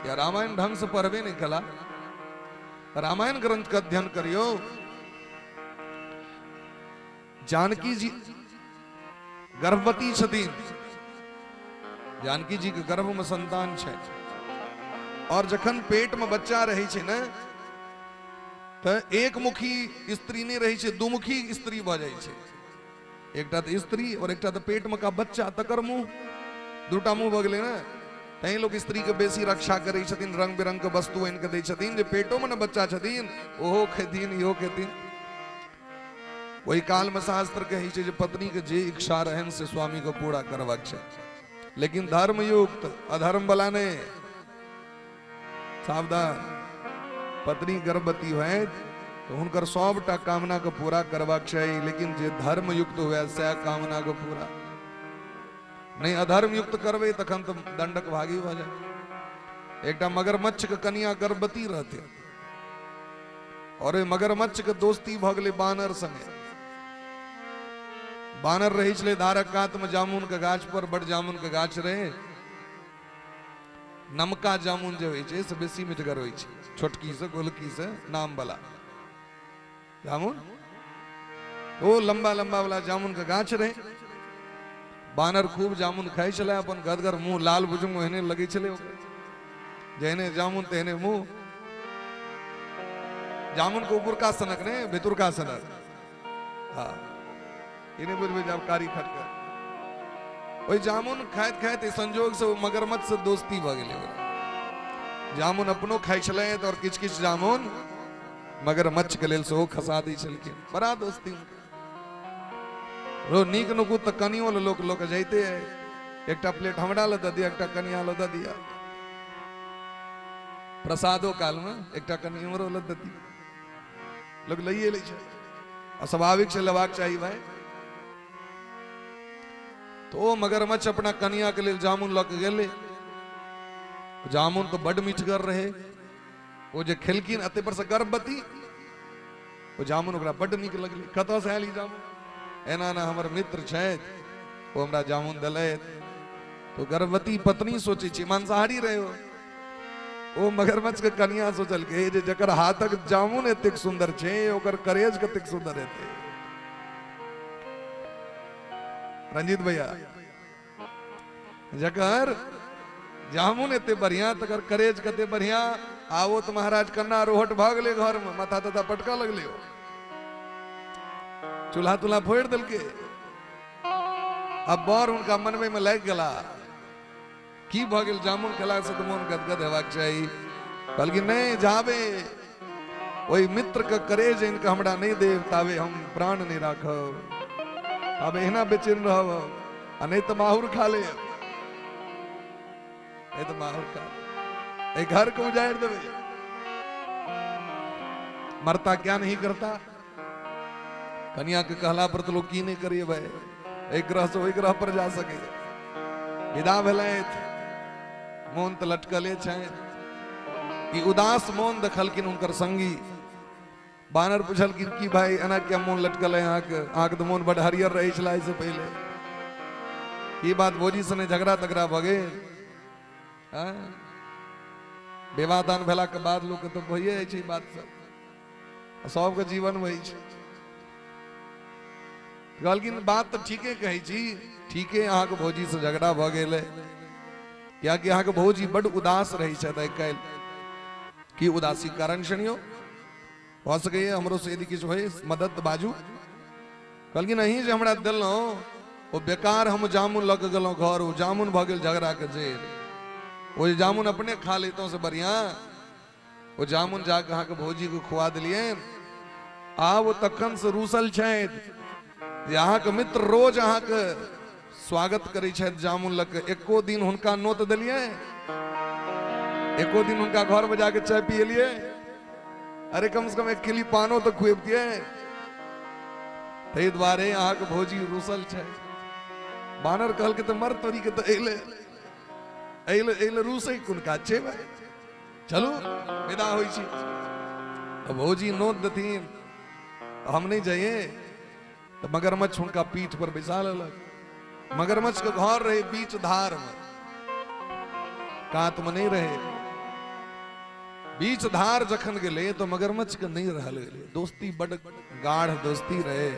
या रामायण ढंग से पढ़बे नहीं कला। रामायण ग्रंथ का अध्ययन करियो। जानकी जी गर्भवती छथिन, जानकी जी के गर्भ में संतान छै, और जखन पेट में बच्चा रहे छै ने तो एक मुखी स्त्री नहीं रही छै, दुमुखी स्त्री भ जाय छै। एकटा तो स्त्री और एकटा तो पेट में का बच्चा, तकर मुंह दूटा मुंह भ गेलै ने। तैं लोग स्त्री के बेसी रक्षा करै छथिन, रंग बिरंग के वस्तु आनि के दै छथिन, जे पेटो में न बच्चा छथिन ओहो खेथिन इहो खेथिन। वही काल में शास्त्र कहै छै जे पत्नी के जे इच्छा रहन से स्वामी को पूरा करबाक छै, लेकिन धर्म युक्त अधर्म वाला नहीं। सावधान, पत्नी गर्भवती है तो हुनकर सबटा कामना को पूरा करबाक चाहिए, लेकिन जे धर्म युक्त हुए सह कामना को पूरा नहीं। अधर्म युक्त करबे तखन तो दंडक भागी भ जाए। एकटा मगरमच्छ के कन्या गर्भवती रहते, और मगरमच्छ के दोस्ती भ गेलै बानर संगे। बानर रही छलै धारक कात में जामुन के गाछ पर, बड़ जामुन के गाछ रहे। नमका जामुन जो होइ छै से बेसी मीठगर होइ छै, छोटकी से गोलकी से नाम वाला जामुन, वो लंबा लंबा वाला जामुन का गाछ रहे। बानर खूब जामुन खाई चले अपन गदगर मुंह लाल बुजुंग हेने लगी चले जहने जामुन तेने मुंह जामुन को ऊपर का सनक ने भीतर का सनक हाँ इन्हें बुझ में जब कारी खटकर वही जामुन खायत खायत संजोग से मगरमच्छ से दोस्ती भगले जामुन अपनो खाई चले और किच किच जामुन मगरमच्छ के लेल सो खसा दी चल के बड़ा दोस्ती रो नीक नुकू तो कनियो लोक लोक जाते है एकटा प्लेट हमरा लदा दिया एकटा कनिया लदा दिया प्रसादो काल में एकटा कनियो लदा दी लोग लइए ले छै अस्वाभाविक से लेवाक चाहिए भाई तो मगरमच्छ अपना कनिया के लिए जामुन लग गेले जामुन तो बड़ मीठगर रहे वो जे खेलकिन अते पर से गर्भवती वो जामुन ओकरा बड़ नीक लगले कतौ से आली जामुन एना ना हमर मित्र छथि वो हमरा जामुन देलैथ तो गर्भवती पत्नी सोचे छी मांसाहारी रहे हो ओ मगरमच्छ के कनिया सोचल के जे जकर हाथक जामुन एतेक सुंदर छे ओकर करेज कतेक सुंदर हेते रंजीत भैया जकर जामुन एते बढ़िया तकर करेज कते बढ़िया आवो तो महाराज कन्ना रोहट भाग ले घर में माथा तथा पटका लगले हो चूल्हा तुल्हा फोड़ दिल के अब बर उनका मन में लग गला की भगल जामुन खला से तो मन गदगद हेबाक चाहिए कल की नहीं जाबे वही मित्र का करेज इनका हमरा नहीं देव तावे हम प्राण नहीं राखब अब एना बेचैन रहब आ नहीं तो माहुर खा ले नहीं तो माहुर खा एक घर को उजाड़ देवे मरता क्या नहीं करता कन्या के कहला पर तो लोग की नहीं करिए भाई एक ग्रह से वही ग्रह पर जा सके विदा भेलैथ मोन तो लटकले छथि उदास मोन देखलखिन उनकर संगी बानर पूछलखिन कि भाई एना क्या मोन लटकल है आंख तो मोन बड़ हरियर रहे छला से पहले ये बात भोजी सने झगड़ा तगड़ा भगे विवाह दान भेला के बाद लोग तो भइए छै बात सब सबके जीवन वही छै कहलखिन बात तो ठीके कहे छी ठीके अहाँ के भौजी से झगड़ा भ गेल क्या कि अहाँ के भौजी बड़ उदास रही छथि काल्हि की उदासी कारण सुनियो हो सके हमरो से यदि किछु होय मदद बाजू कहलखिन नहीं जे हमरा देलौ ओ बेकार हम जामुन लग गेलौ घर ओ जामुन भ गेल झगड़ा के जेल ओ जामुन अपने खा लेतों से बढ़िया वो जामुन जाके अहाँ के भौजी को खुआ दिलिए आ वो तखन से रूसल छथि अहाँ के मित्र रोज अहाँ के स्वागत करे छथि जामुन लग एको दिन हुनका नोत दिलिए एको दिन उनका घर में जाके चाय पियलिए अरे कम से कम एक किली पानो तो खुएबतिए तै द्वारे अहाँ के भौजी रूसल छै बानर कहल के तो मर तोरी के तो एले रूसै कोन काज छै भाई चलू विदा होई छी भौजी नोत देथिन हम नहीं जाइए तो मगरमच्छ उनका पीठ पर बिछा लेलक मगरमच्छ के घर रहे बीच धार में कात में नहीं रहे बीच धार जखन गेले तो मगरमच्छ के नहीं रहल गेले दोस्ती बड़ गाढ़ दोस्ती रहे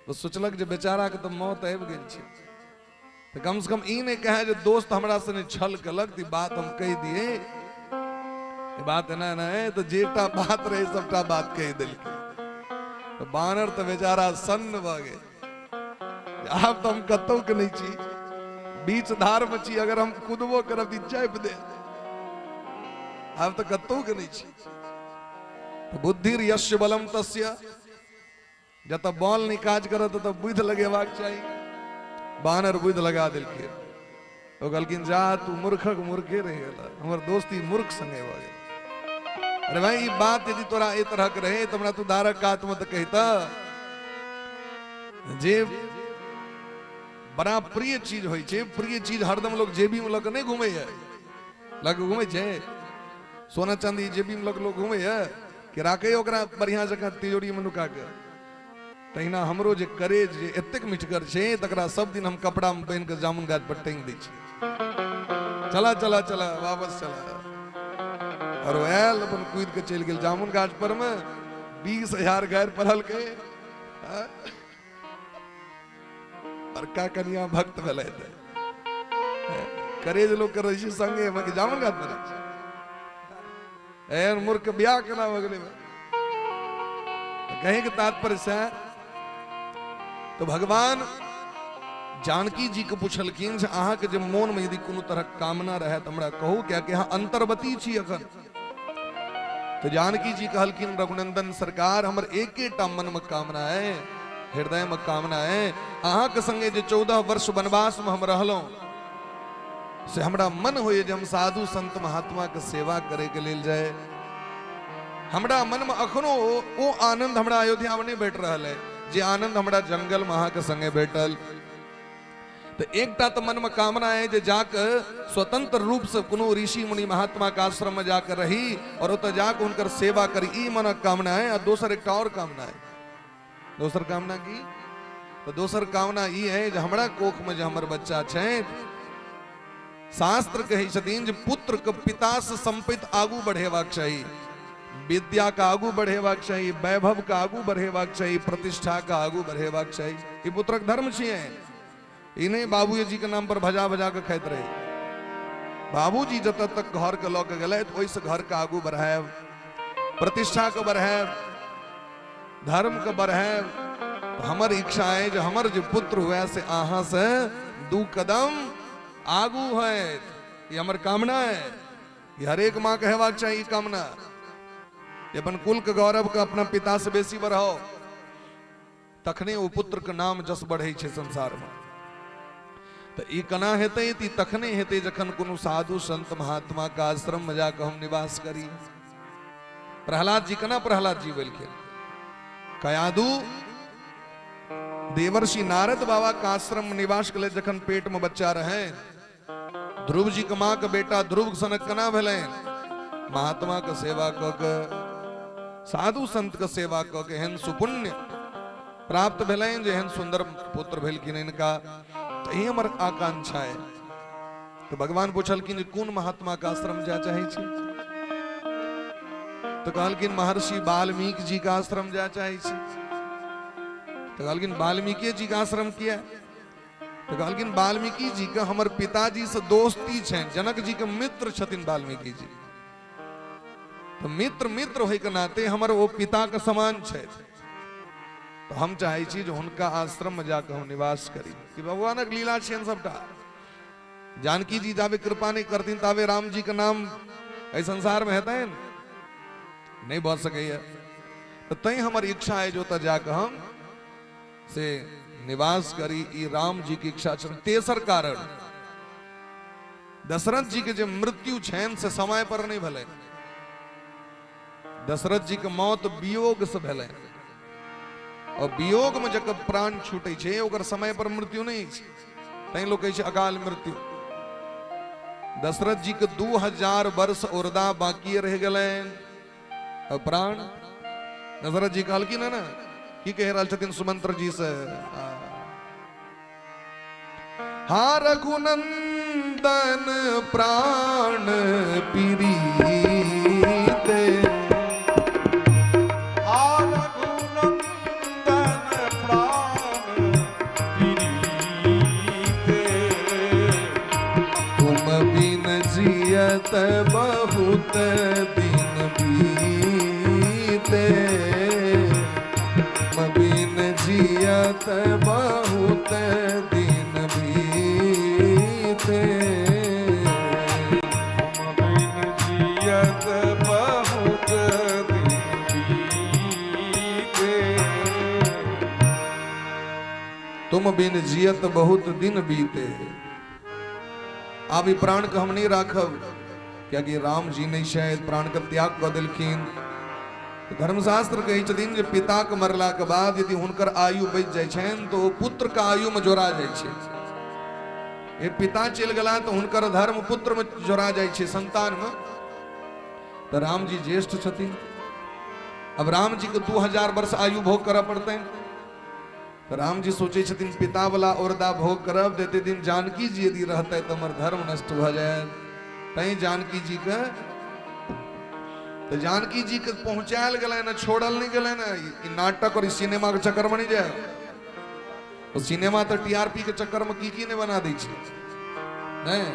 तो सोचलक जे बेचारा के तो मौत आबि गेल छै तो कम से कम ई नहीं कहे जो दोस्त हमरा से छल कलक बात हम कह दिए बात एना ना है तो जेटा बात रहे सबटा बात कह दिल तो बानर तो बेचारा सन्न भ गए आप तो हम कतौ के नहीं छी बीच धार में छी अगर हम कूदबो करब दी चाप दे आप तो कतौ के नहीं छी तो बुद्धि यश बलम तस्य जत बल नहीं काज करत तो बुद्ध लगेबाक चाहिए बानर बुद्ध लगा दिलके तो कहलखिन जा तू मूर्खक मूर्खे रह गेला हमर दोस्ती मूर्ख संगे भ गेल अरे भाई ये बात यदि तोरा ए तरह के रहे तो हमरा तू दारक कात में तो कहता जे बड़ा प्रिय चीज होय छै प्रिय चीज हरदम लोग जेबी में लग नहीं घूमे है लग घूमे छै सोना चांदी जेबी में लोग घूमे है कि राखे ओकरा बढ़िया जगह तिजोरी में नुका के तहिना हमरो जे करेज जे एतेक मिठगर छै तकरा सब दिन हम कपड़ा में पहन के जामुन गाछ पर टांग दै छी चला चला चला वापस चला और वैल अपन कूद के चल गेल जामुन गाछ पर में 20,000 गैर पढ़ल के और का कन्या भक्त भले थे करे जो लोग कर ऋषि संगे मैं जामन गात मेरे ऐर मूर्ख ब्याह करना वगले में तो कहीं के तात्पर्य से तो भगवान जानकी जी के पूछलखिन जे अहाँ के जे मोन में यदि कोनो तरह कामना रहे तो हमरा कहू क्या कि अहाँ अंतर्वती छी अखन तो जानकी जी कहलखिन रघुनंदन सरकार हमर एकेटा मन में कामना है हृदय में कामना है अहाँ के संगे जे 14 वर्ष वनवास में हम रहलों से हमरा मन होए जे हम साधु संत महात्मा के सेवा करे के लेल जाए हमरा मन में अखनो ओ आनंद हमरा अयोध्या में नहीं भेट रहल है जे आनंद हमरा जंगल में अहाँ के संगे भेटल तो एकटा तो मन में कामना है जे जाकर स्वतंत्र रूप से कोनो ऋषि मुनि महात्मा का आश्रम में जाकर रही और उतर जाकर उनकर सेवा करी ई मन कामना है और दोसर एक और कामना है दोसर कामना की तो दोसर कामना ई है जे हमरा कोख में जे हमर बच्चा छै शास्त्र कही छथिन जे पुत्र के पिता से संपित आगू बढ़ेबाक चाहिए विद्या का आगू बढ़ेबाक चाहिए वैभव का आगू बढ़ेबाक चाहिए प्रतिष्ठा का आगू बढ़ेबाक चाहिए ई पुत्रक धर्म छिए इन्हें बाबूजी जी के नाम पर भजा भजा के खाइत रहे बाबूजी जत तक घर के लऽ के गेलै ओहि से घर के आगू बढ़ाएब प्रतिष्ठा के बढ़ाएब धर्म के बढ़ाएब तो हमर इच्छा है जो हमर जो पुत्र हुए से अहाँ से 2 कदम आगू है ये हमर कामना है ये हर एक माँ कहवाक चाहिए कामना ये अपन कुल के गौरव के अपना पिता से बेसी बढ़ाओ तखने वो पुत्र के नाम जस बढ़े छे संसार में तो ई कना हेते ती तखने हेते जखन कोनो साधु संत महात्मा का आश्रम में जाकर हम निवास करी प्रहलाद जी कना प्रहलाद जी बोलखिन कयादू देवर्षि नारद बाबा का आश्रम में निवास के लिए जखन पेट में बच्चा रहे ध्रुव जी के माँ के बेटा ध्रुव सनक कना भेले महात्मा के सेवा क के साधु संत के सेवा क के हेन सुपुण्य प्राप्त भेले जे हेन सुंदर पुत्र भेलखिन इनका यही हमर आकांक्षा है तो भगवान पूछलखिन जे कोन महात्मा का आश्रम जा चाहे छी तो कहलखिन महर्षि वाल्मीकि जी का आश्रम जा चाहे छी तो कहलखिन वाल्मीकि जी का आश्रम किया तो कहलखिन वाल्मीकि जी का हमर पिताजी से दोस्ती छै जनक जी के मित्र छथिन वाल्मीकि जी तो मित्र मित्र होय के नाते हमर वो पिता के समान छै तो हम चाहे छी जो उनका आश्रम में जाकर हम निवास करी कि भगवानक लीला छियन सबटा जानकी जी जावे कृपा नहीं करतीन तावे राम जी का नाम ऐ संसार में हेतैन नहीं बढ़ सके तो तई हमारी इच्छा है जो जाकर हम से निवास करी ई राम जी की इच्छा छन तेसर कारण दशरथ जी के जो मृत्यु छैन से समय पर नहीं भले दशरथ जी के मौत वियोग से भेले और वियोग में जब प्राण छूटे छे ओकर समय पर मृत्यु नहीं तई लोग कहे अकाल मृत्यु दशरथ जी के 2000 वर्ष औरदा बाकी रह गए और प्राण दशरथ जी कहलखिन ना की कह रहल छथिन सुमंत्र जी से हा रघुनंदन प्राण पीरीते बहुत दिन बीते बिन जियत बहुत दिन बीते बिन जियत बहुत दिन बीते तुम बिन जियत बहुत दिन बीते अब प्राण के हम नहीं राखब क्या कि राम जी ने शायद प्राण का त्याग कर दिलखिन धर्मशास्त्र कही छथिन जे पिता के मरला के बाद यदि हुनकर आयु बच जाय छन तो पुत्र का आयु में जोड़ा जाय छे ये पिता चल गला तो हुनकर धर्म पुत्र में जोड़ा जाय छे संतान में तो राम जी ज्येष्ठ छथिन अब राम जी के 2000 वर्ष आयु भोग करऽ पड़ते तो राम जी सोचे छथिन पिता वाला औरदा भोग करब देते दिन जानकी जी यदि रहते तो हमर धर्म नष्ट भ जाए तई जानकी जी के तो जानकी जी के पहुंचायल गए ना छोड़ल नहीं गए ना नाटक और सिनेमा के चक्कर में नहीं जाए तो सिनेमा तो टीआरपी के चक्कर में की ने बना दी छे नहीं।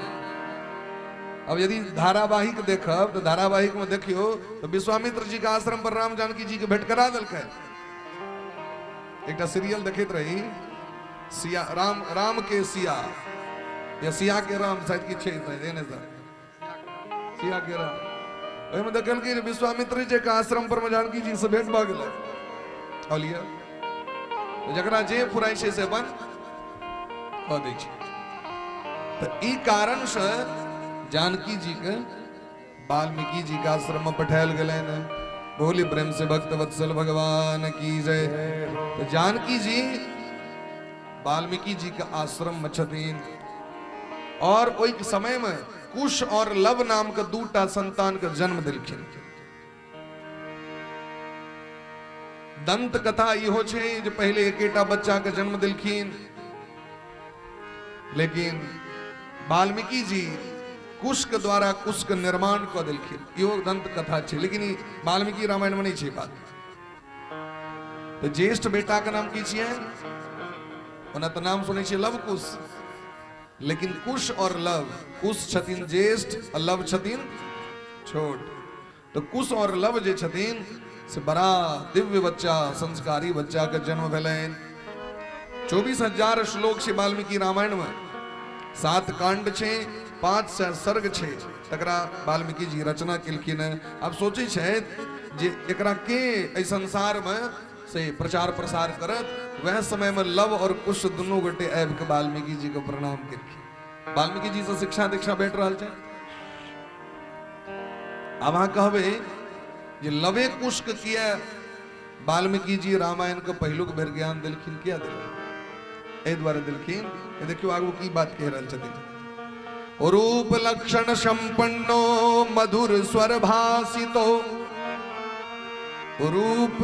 अब यदि धारावाहिक देखब तो धारावाहिक में देखियो तो विश्वामित्र जी का आश्रम पर राम जानकी जी के भेंट करा दिल। एक सीरियल देखते रही सिया राम के सिया या सिया के राम शायद की छे देने सिया के राम ओहिमे देखल कि विश्वामित्र जी के आश्रम पर में जानकी जी से भेंट भ गेलै कहलिए जकरा जे फुराई छै से बन कह दै छै। तो ई कारण से जानकी जी के वाल्मीकि जी के आश्रम में पठायल गेलै न। बोली प्रेम से भक्त वत्सल भगवान की जय। तो जानकी जी वाल्मीकि जी के आश्रम में छथिन और ओई समय में कुश और लव नाम के दूटा संतान के जन्म दिलखिन। दंत कथा इहो छै जे पहले एकेटा बच्चा के जन्म दिलखिन, लेकिन वाल्मीकि जी कुश के द्वारा कुश के निर्माण क दिलखिन। इहो दंत कथा छै, लेकिन ई वाल्मीकि रामायण में नहीं छै बात। तो ज्येष्ठ बेटा के नाम की छियै? ओना तो नाम सुनै छियै लव कुश, लेकिन कुश और लव, कुश छथिन ज्येष्ठ और लव छथिन छोट। तो कुश और लव जे छथिन से बड़ा दिव्य बच्चा, संस्कारी बच्चा के जन्म भेलैन। 24,000 श्लोक छै वाल्मीकि रामायण में, 7 कांड छै, 500 सर्ग छै, तकरा वाल्मीकि जी रचना केलखिन। अब सोचै छै जे एकरा के एहि संसार में से प्रचार प्रसार करत। वह समय में लव और कुश दुनू गोटे आबि के वाल्मीकि जी को प्रणाम केलखिन। वाल्मीकि जी से शिक्षा दीक्षा भेट रहल छै। अब अहाँ कहबै जे लवे कुश के किया वाल्मीकि जी रामायण के पहिलुक बेर ज्ञान देलखिन, किया देलखिन? एहि द्वारे देलखिन। देखियो आगू की बात कह रहल छथिन। रूप लक्षण संपन्नो मधुर स्वर भाषितो, रूप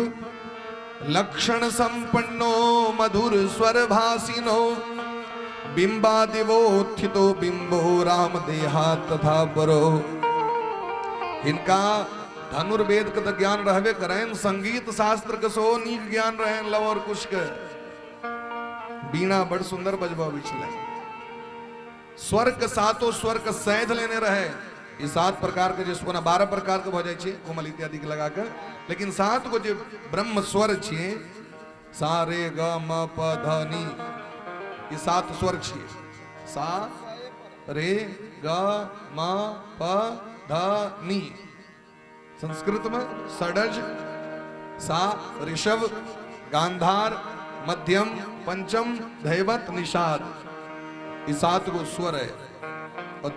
लक्षण संपन्नो मधुर स्वर भाषिनो, बिंबादिवोत्थितो बिंबो राम देहा तथा परो। इनका धनुर्वेद के तो ज्ञान रहबे करें, संगीत शास्त्र के सो नीक ज्ञान रहे लव और कुश के। बीणा बड़ सुंदर बजबाबी छलै, स्वर के सातों स्वर के सैध लेने रहे। ये 7 प्रकार के जो 12 प्रकार के भ जाय छै कोमल इत्यादि के लगा के, लेकिन 7 गो जो ब्रह्म स्वर छियै, सा रे ग म प ध नि, ये 7 स्वर छियै। सा रे ग म प ध नि, संस्कृत में षडज, सा ऋषभ, गांधार, मध्यम, पंचम, धैवत, निषाद, ये 7 गो स्वर है। और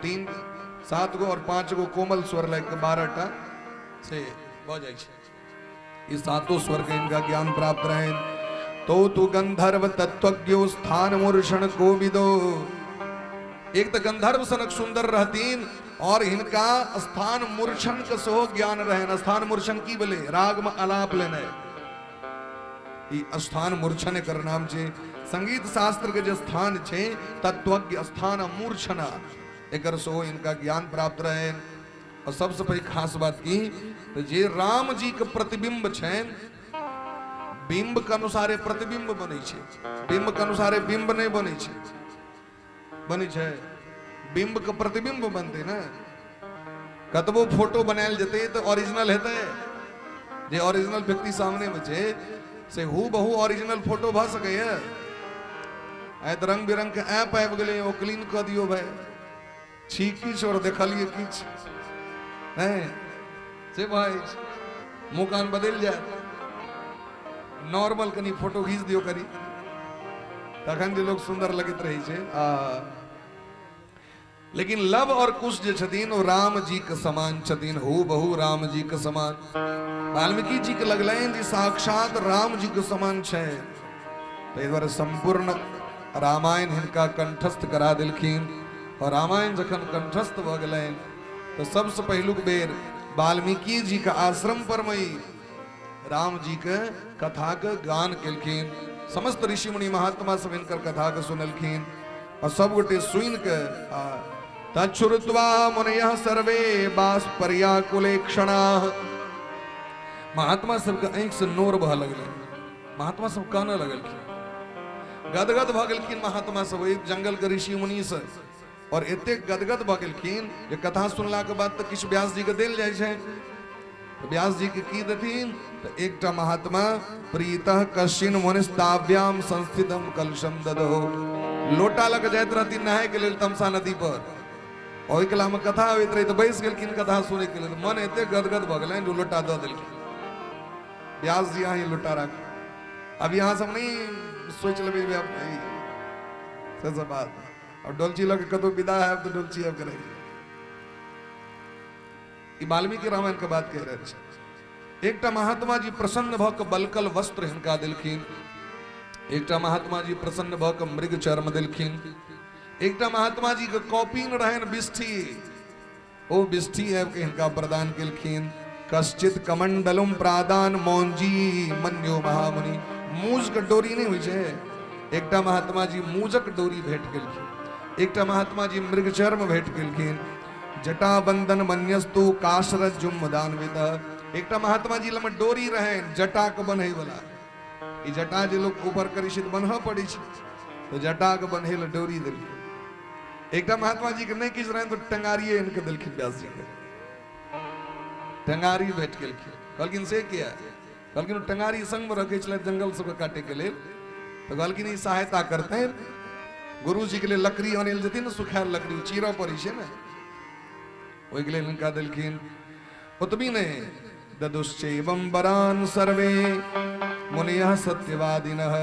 7 गो और 5 गो कोमल स्वर लाइक 12टा से भ जाय छै। ये 7 स्वर के इनका ज्ञान प्राप्त रहे। तो गंधर्व तत्वज्ञो स्थान मूर्छण कोविदो। एक तो गंधर्व सनक सुंदर रहतीन और इनका स्थान मूर्छन के सो ज्ञान रहे। स्थान मूर्छन की बोले राग में आलाप लेने, स्थान मूर्छन कर नाम छे। संगीत शास्त्र के जो स्थान छे तत्वज्ञ स्थान मूर्छना, एकर सो इनका ज्ञान प्राप्त रहे। और सबसे पहले खास बात की तो जे राम जी के प्रतिबिंब छेन, बिंब के अनुसारे प्रतिबिंब बने छे, बिंब के अनुसारे बिंब नहीं बने छे। बने छे बिंब के प्रतिबिंब बनते ना। कतबो फोटो बनायल जते तो ओरिजिनल हेते, जे ओरिजिनल व्यक्ति सामने में छे से हु बहु ओरिजिनल फोटो भ सकैया। आइ त रंग बिरंग के ऐप आबि गेलै, ओ क्लीन क दियो भाई, छी किछ और देखलिए किछ हैं से भाई मुंह कान बदल जाए। नॉर्मल कनी फोटो खींच दियो करी तखन जे लोग सुंदर लगत रही छे। लेकिन लव और कुश जे छथिन वो राम जी के समान छथिन, हु बहु राम जी के समान। वाल्मीकि जी के लगलैन जे साक्षात राम जी के समान छे। ताहि द्वारे संपूर्ण रामायण हिनका कंठस्थ करा देलखिन। और रामायण जखन कंठस्थ भ गेलैन तो सबसे पहिलुक बेर वाल्मीकि जी के आश्रम पर मई राम जी के कथा के गान केलखिन। समस्त ऋषि मुनि महात्मा सब इनकर कथा के सुनलखिन और सब गोटे सुन के तच्छ्रुत्वा मुनयः सर्वे बाष्पर्याकुलेक्षणाः। महात्मा सब के आंख से नोर बह लगल, महात्मा सब काने लगलखिन। गदगद भ गेलखिन महात्मा सब एक जंगल के ऋषि मुनि से, और एते गदगद भ गेलखिन जे कथा सुनला के बाद तो किछु व्यास जी के देल जाय छै। तो व्यास जी के की देथिन तो एकटा महात्मा प्रीतः कश्चिन मुनिस्ताभ्याम संस्थितम कलशम ददो, लोटा लग जाइत रहथिन नहाय के लेल तमसा नदी पर, और कला में कथा होइत रही तो बैस गेलखिन कथा सुने के लेल, मन एते गदगद भ गेलनि जो लोटा दऽ देलखिन। व्यास जी यहाँ लोटा राख, अब यहाँ सब नहीं सोच लेबै से सब बात, और डोलची लग कतौ विदा है तो डोलची अब करे। ई वाल्मीकि रामायण के बात कह रहे छै। एकटा महात्मा जी प्रसन्न भ के बलकल वस्त्र हिनका देलखिन, एकटा महात्मा जी प्रसन्न भ के मृग चर्म देलखिन, एकटा महात्मा जी के कौपीन रहन बिष्ठी, ओ बिष्ठी आबि के हिनका प्रदान केलखिन। कश्चित कमंडलम प्रादान मौंजी मन्यो महामुनि, मूज के डोरी नहीं होइ छै, एकटा महात्मा जी मूजक डोरी भेट गेलखिन, एकटा महात्मा जी मृग चर्म भेट गेलखिन। जटा बंधन मन्यस्तु काशरज्जुम दानवित, एकटा महात्मा जी लम डोरी रहन जटा के बन्है वाला, ई जटा जे लोग ऊपर करी छै बन्हऽ पड़ै छै, तो जटा के बन्है ला डोरी देलखिन। एकटा महात्मा जी के नहीं किछ रहन तो टंगारिये इनके देलखिन व्यास जी के, टंगारी भेट गेलखिन। कहलखिन से किया, कहलखिन टंगारी संग में रखे छले जंगल सब काटे के लेल, तो कहलखिन ई सहायता करते गुरु जी के लिए लकड़ी आनल जेती ना, सुखायल लकड़ी चीरऽ पड़ै छै ना, ओहि के लेल हिनका देलखिन। ओतबी नहीं ददुश्चैवं वरान सर्वे मुनियः सत्यवादिनः,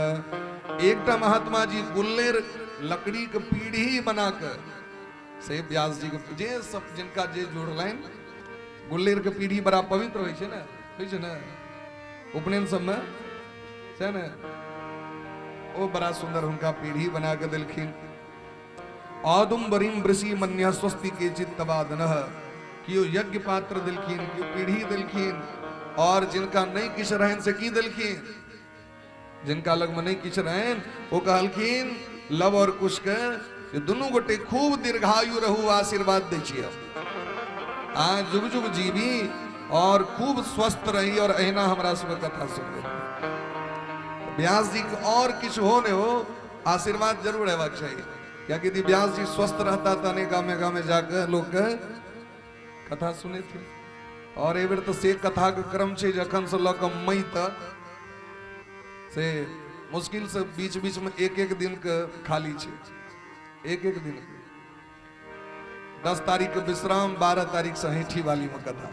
एकटा महात्मा जी गुल्लेर लकड़ी के पीढ़ी बनाकर से व्यास जी के जे सब जिनका जे जोड़लनि, गुल्लेर के पीढ़ी बड़ा पवित्र होइ छै ना, होइ छै ना उपनयन सब में छै ना, ओ बड़ा सुंदर हुनका पीढ़ी बना के देलखिन। औदुम्बरीम वृषि मन्य स्वस्ति के चित्तवादनः, कियो यज्ञ पात्र देलखिन, कियो पीढ़ी देलखिन, और जिनका नहीं किछ रहन से की देलखिन, जिनका लग में नहीं किछ रहन वो कहलखिन लव और कुश के दुनू गोटे खूब दीर्घायु रहू आशीर्वाद दै छियै, आ जुग जुग जीवी और खूब स्वस्थ रही, और अहिना हमरा सब कथा सुन। व्यास जी के और किछ हो ने हो आशीर्वाद जरूर हेबाक चाहिए, क्योंकि यदि व्यास जी स्वस्थ रहता तो अनेक गामे जाकर लोग कथा सुने थे। और एहि बेर तो से कथा के क्रम छै जखन से लऽ कऽ मई तक, से मुश्किल से बीच बीच में एक एक दिन के खाली छै, एक एक दिन 10 तारीख के विश्राम, 12 तारीख से हैठी वाली में कथा,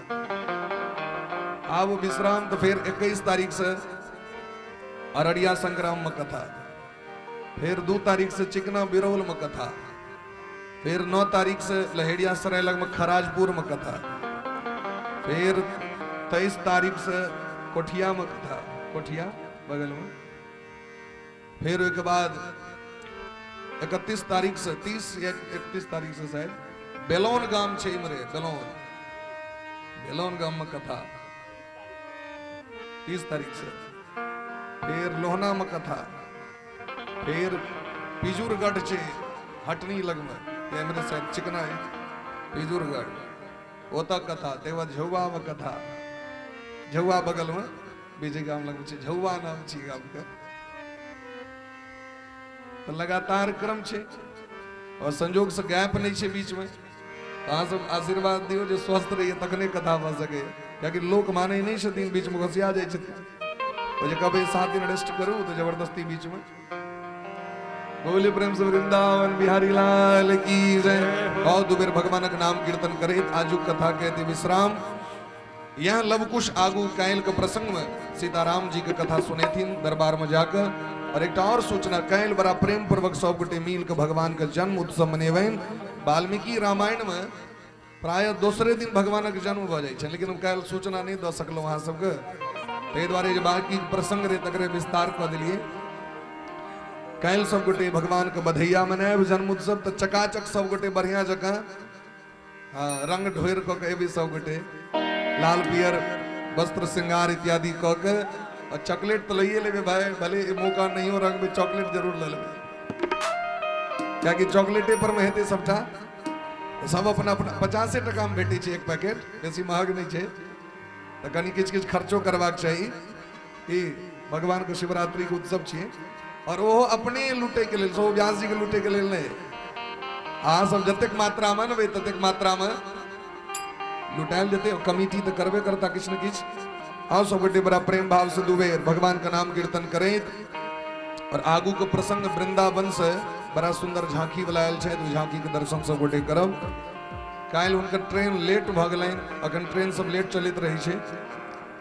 आब विश्राम तो फिर 21 तारीख से अररिया संग्राम में कथा, फिर 2 तारीख से चिकना बिरौल में कथा, फिर 9 तारीख से लहेड़िया सराय लग में खराजपुर में कथा, फिर 23 तारीख से कोठिया में कथा, कोठिया बगल में, फिर उसके बाद 31 तारीख से 30 या 31 तारीख से शायद बेलोन गाम छे इमरे, बेलोन गाम में कथा 30 तारीख से, फिर लोहना में कथा, फिर पिजूरगढ़ छे हटनी लग में, इमरे शायद चिकना है पिजूरगढ़, ओता कथा, तेवा झौवा में कथा, झौवा बगल में बीजे गाम लग छे, झौवा नाम छी गाम के। तो लगातार क्रम छे और संजोग से गैप नहीं छे बीच में, अहाँ सब आशीर्वाद दियो जो स्वस्थ रहिए तखने कथा भ सके, कियाकि लोक माने नहीं छथिन, बीच में घसिया जाय छथिन, तो जे कहबे 7 दिन रेस्ट करू तो जबरदस्ती बीच में। बोले प्रेम से वृंदावन बिहारी लाल की जय। और दुबेर भगवानक नाम कीर्तन करे आजू कथा कहते विश्राम। यह लवकुश आगू कैल के प्रसंग में सीताराम जी के कथा सुने थी दरबार में जाकर। और एक और सूचना, कैल बड़ा प्रेम पूर्वक सब गोटे मिल के भगवान के जन्म उत्सव मनेबन। वाल्मीकि रामायण में प्राय दोसरे दिन भगवान के जन्म भ जाए, लेकिन हम कैल सूचना नहीं द सकल अहाँ सबके, ताहि दुआरे बाकी प्रसंग रहे तकरे विस्तार कऽ देलिए। कैल सब गोटे भगवान के बधैया मनाएब जन्म उत्सव, तो चकाचक सब गोटे बढ़िया जगह रंग ढोर कऽ के एबी सब गोटे, लाल पियर वस्त्र श्रृंगार इत्यादि कऽ के, और चॉकलेट तो लइए लेबे भाई, भले मौका नहीं हो रंग में चॉकलेट जरूर ले लेबे, कियाकि चॉकलेटे पर में हेते सबटा। सब अपना अपना 50 टका में भेटे छै एक पैकेट, बेसी महग नहीं छै, तो कनी किछ किछ खर्चो करबाक चाहिए कि भगवान के शिवरात्रि के उत्सव छिए। और वो अपने लूटे के लिए, सो व्यास जी के लूटे के लिए नहीं। हाँ सब जतेक मात्रा में वे ततेक मात्रा में लुटायल देते, कमिटी तो करबे करता किछ न किछ। हाँ सब गोटे बड़ा प्रेम भाव से दुबे भगवान का नाम कीर्तन करें। और आगू को प्रसंग वृंदावन से बड़ा सुंदर झांकी बुलायल है, तो झांकी के दर्शन सब गोटे करब। काल उनका ट्रेन लेट भ गए, अखन ट्रेन सब लेट चलित रही है,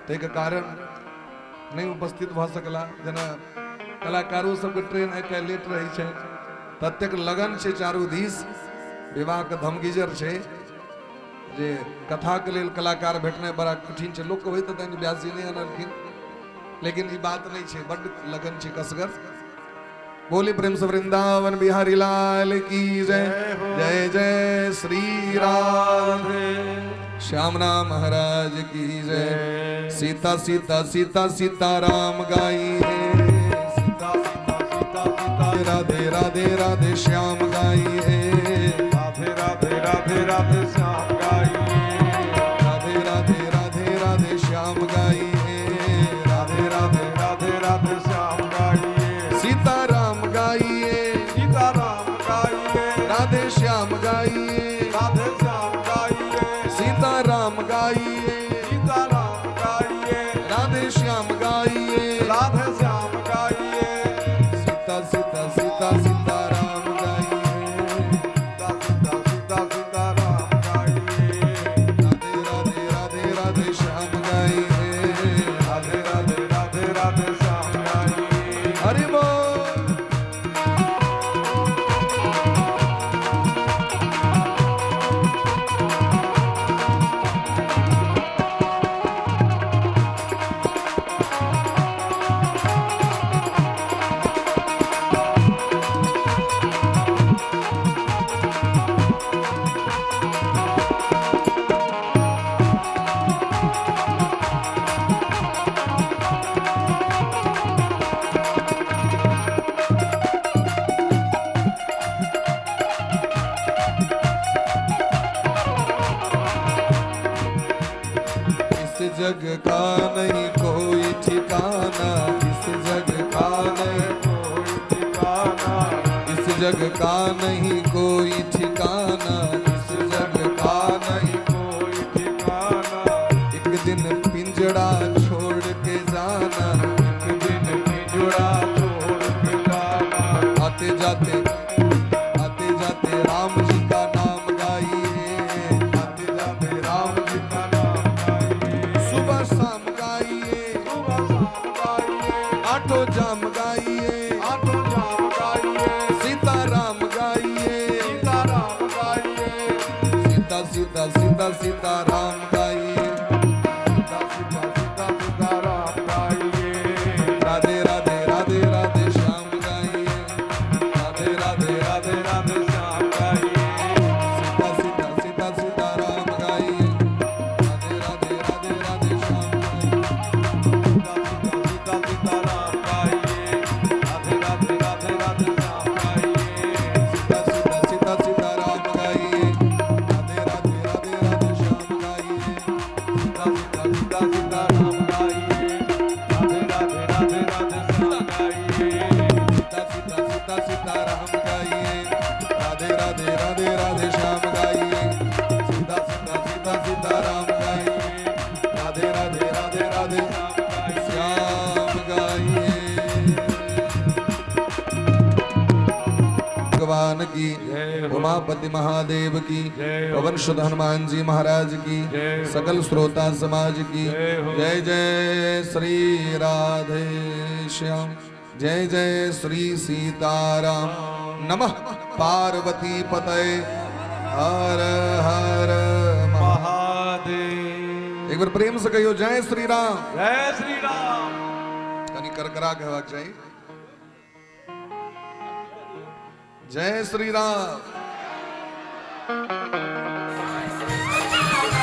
ताहि कारण नहीं उपस्थित भ सकला। जेना कलाकारों सबके ट्रेन आइ काल्हि लेट रही है, ततेक लगन छै चारू दिस, विवाह के धमगीजर छै जे कथा के लेल कलाकार भेटनाइ बड़ा कठिन छै। लोक होइत हेतनि व्यास जी नहीं अनलखिन, लेकिन ई बात नहीं छै, बड़ लगन छै कसगर। बोली प्रेम से वृंदावन बिहारी लाल की जय। जय जय श्री राधे श्यामना महाराज की जय। सीता सीता सीता सीता राम गाई है, सीता सीता सीता सीता राधे राधे राधे श्याम गाई है, राधे राधे राधे राधे श्याम गाई है, राधे राधे राधे राधे श्याम गाई है, राधे राधे राधे राधे श्याम गाई है, सीता राम गाई है, सीता राम गाई है, राधे श्याम गाई है, राधे श्याम गाई है, सीता राम गाई है, सीता राम गाई है, राधे श्याम गाई है, राधे श्याम गाई है, सीता सीता सीता सीता राम गाई है, सीता सीता सीता सीता राम गाई है, राधे राधे राधे राधे श्याम गाई है, राधे राधे राधे राधे श्याम गाई है। हरि बोल। इस जग का नहीं कोई ठिकाना, इस जग का नहीं कोई ठिकाना, इस जग का नहीं कोई ठिकाना, इस जग का नहीं। कोई ठिकाना, एक दिन पिंजड़ा छोड़ के जाना, एक दिन पिंजड़ा छोड़ के जाना, आते जाते राम जी का नाम गाइए, आते जाते राम जी का नाम गाइए, सुबह शाम गाइए, सुबह शाम गाइए, आठों जाम गाइए, आठों जाम गाइए, सीता राम गाइए, सीता राम गाइए, सीता सीता सीता सीता राम गाइए, सीता सीता सीता सीता राम गाइए, राधे राधे राधे राधे श्याम गाइए, राधे राधे राधे राधे श्याम गाइए, सीता सीता सीता सीता राम गाइए, राधे राधे राधे राधे श्याम गाइए, सीता सीता सीता राम गाइए, राधे राधे राधे राधे श्याम गाइए, सीता सीता सीता सीता राम गाइए, राधे राधे राधे राधे श्याम गाइए, सीता सीता सीता सीता राम गाइए, राधे राधे राधे राधे श्याम गाइए, सीता सीता सीता सीता राम गाइए, राधे राधे राधे राधे श्याम गाइए, सीता सीता सीता सीता राम गाइए, राधे राधे राधे राधे श्याम गाइए। भगवान की जय हो। उमापति महादेव की, जय हो। पवन सुत हनुमान जी महाराज की, जय हो। सकल श्रोता समाज की जय हो। जय जय श्री राधे श्याम, जय जय श्री सीताराम। नमः पार्वती पतये, हर हर महादेव। महादेव। एक बार प्रेम से कहियो जय श्री राम। जय श्री राम। कनी करकरा कहवाक चाहिए, जय श्री राम।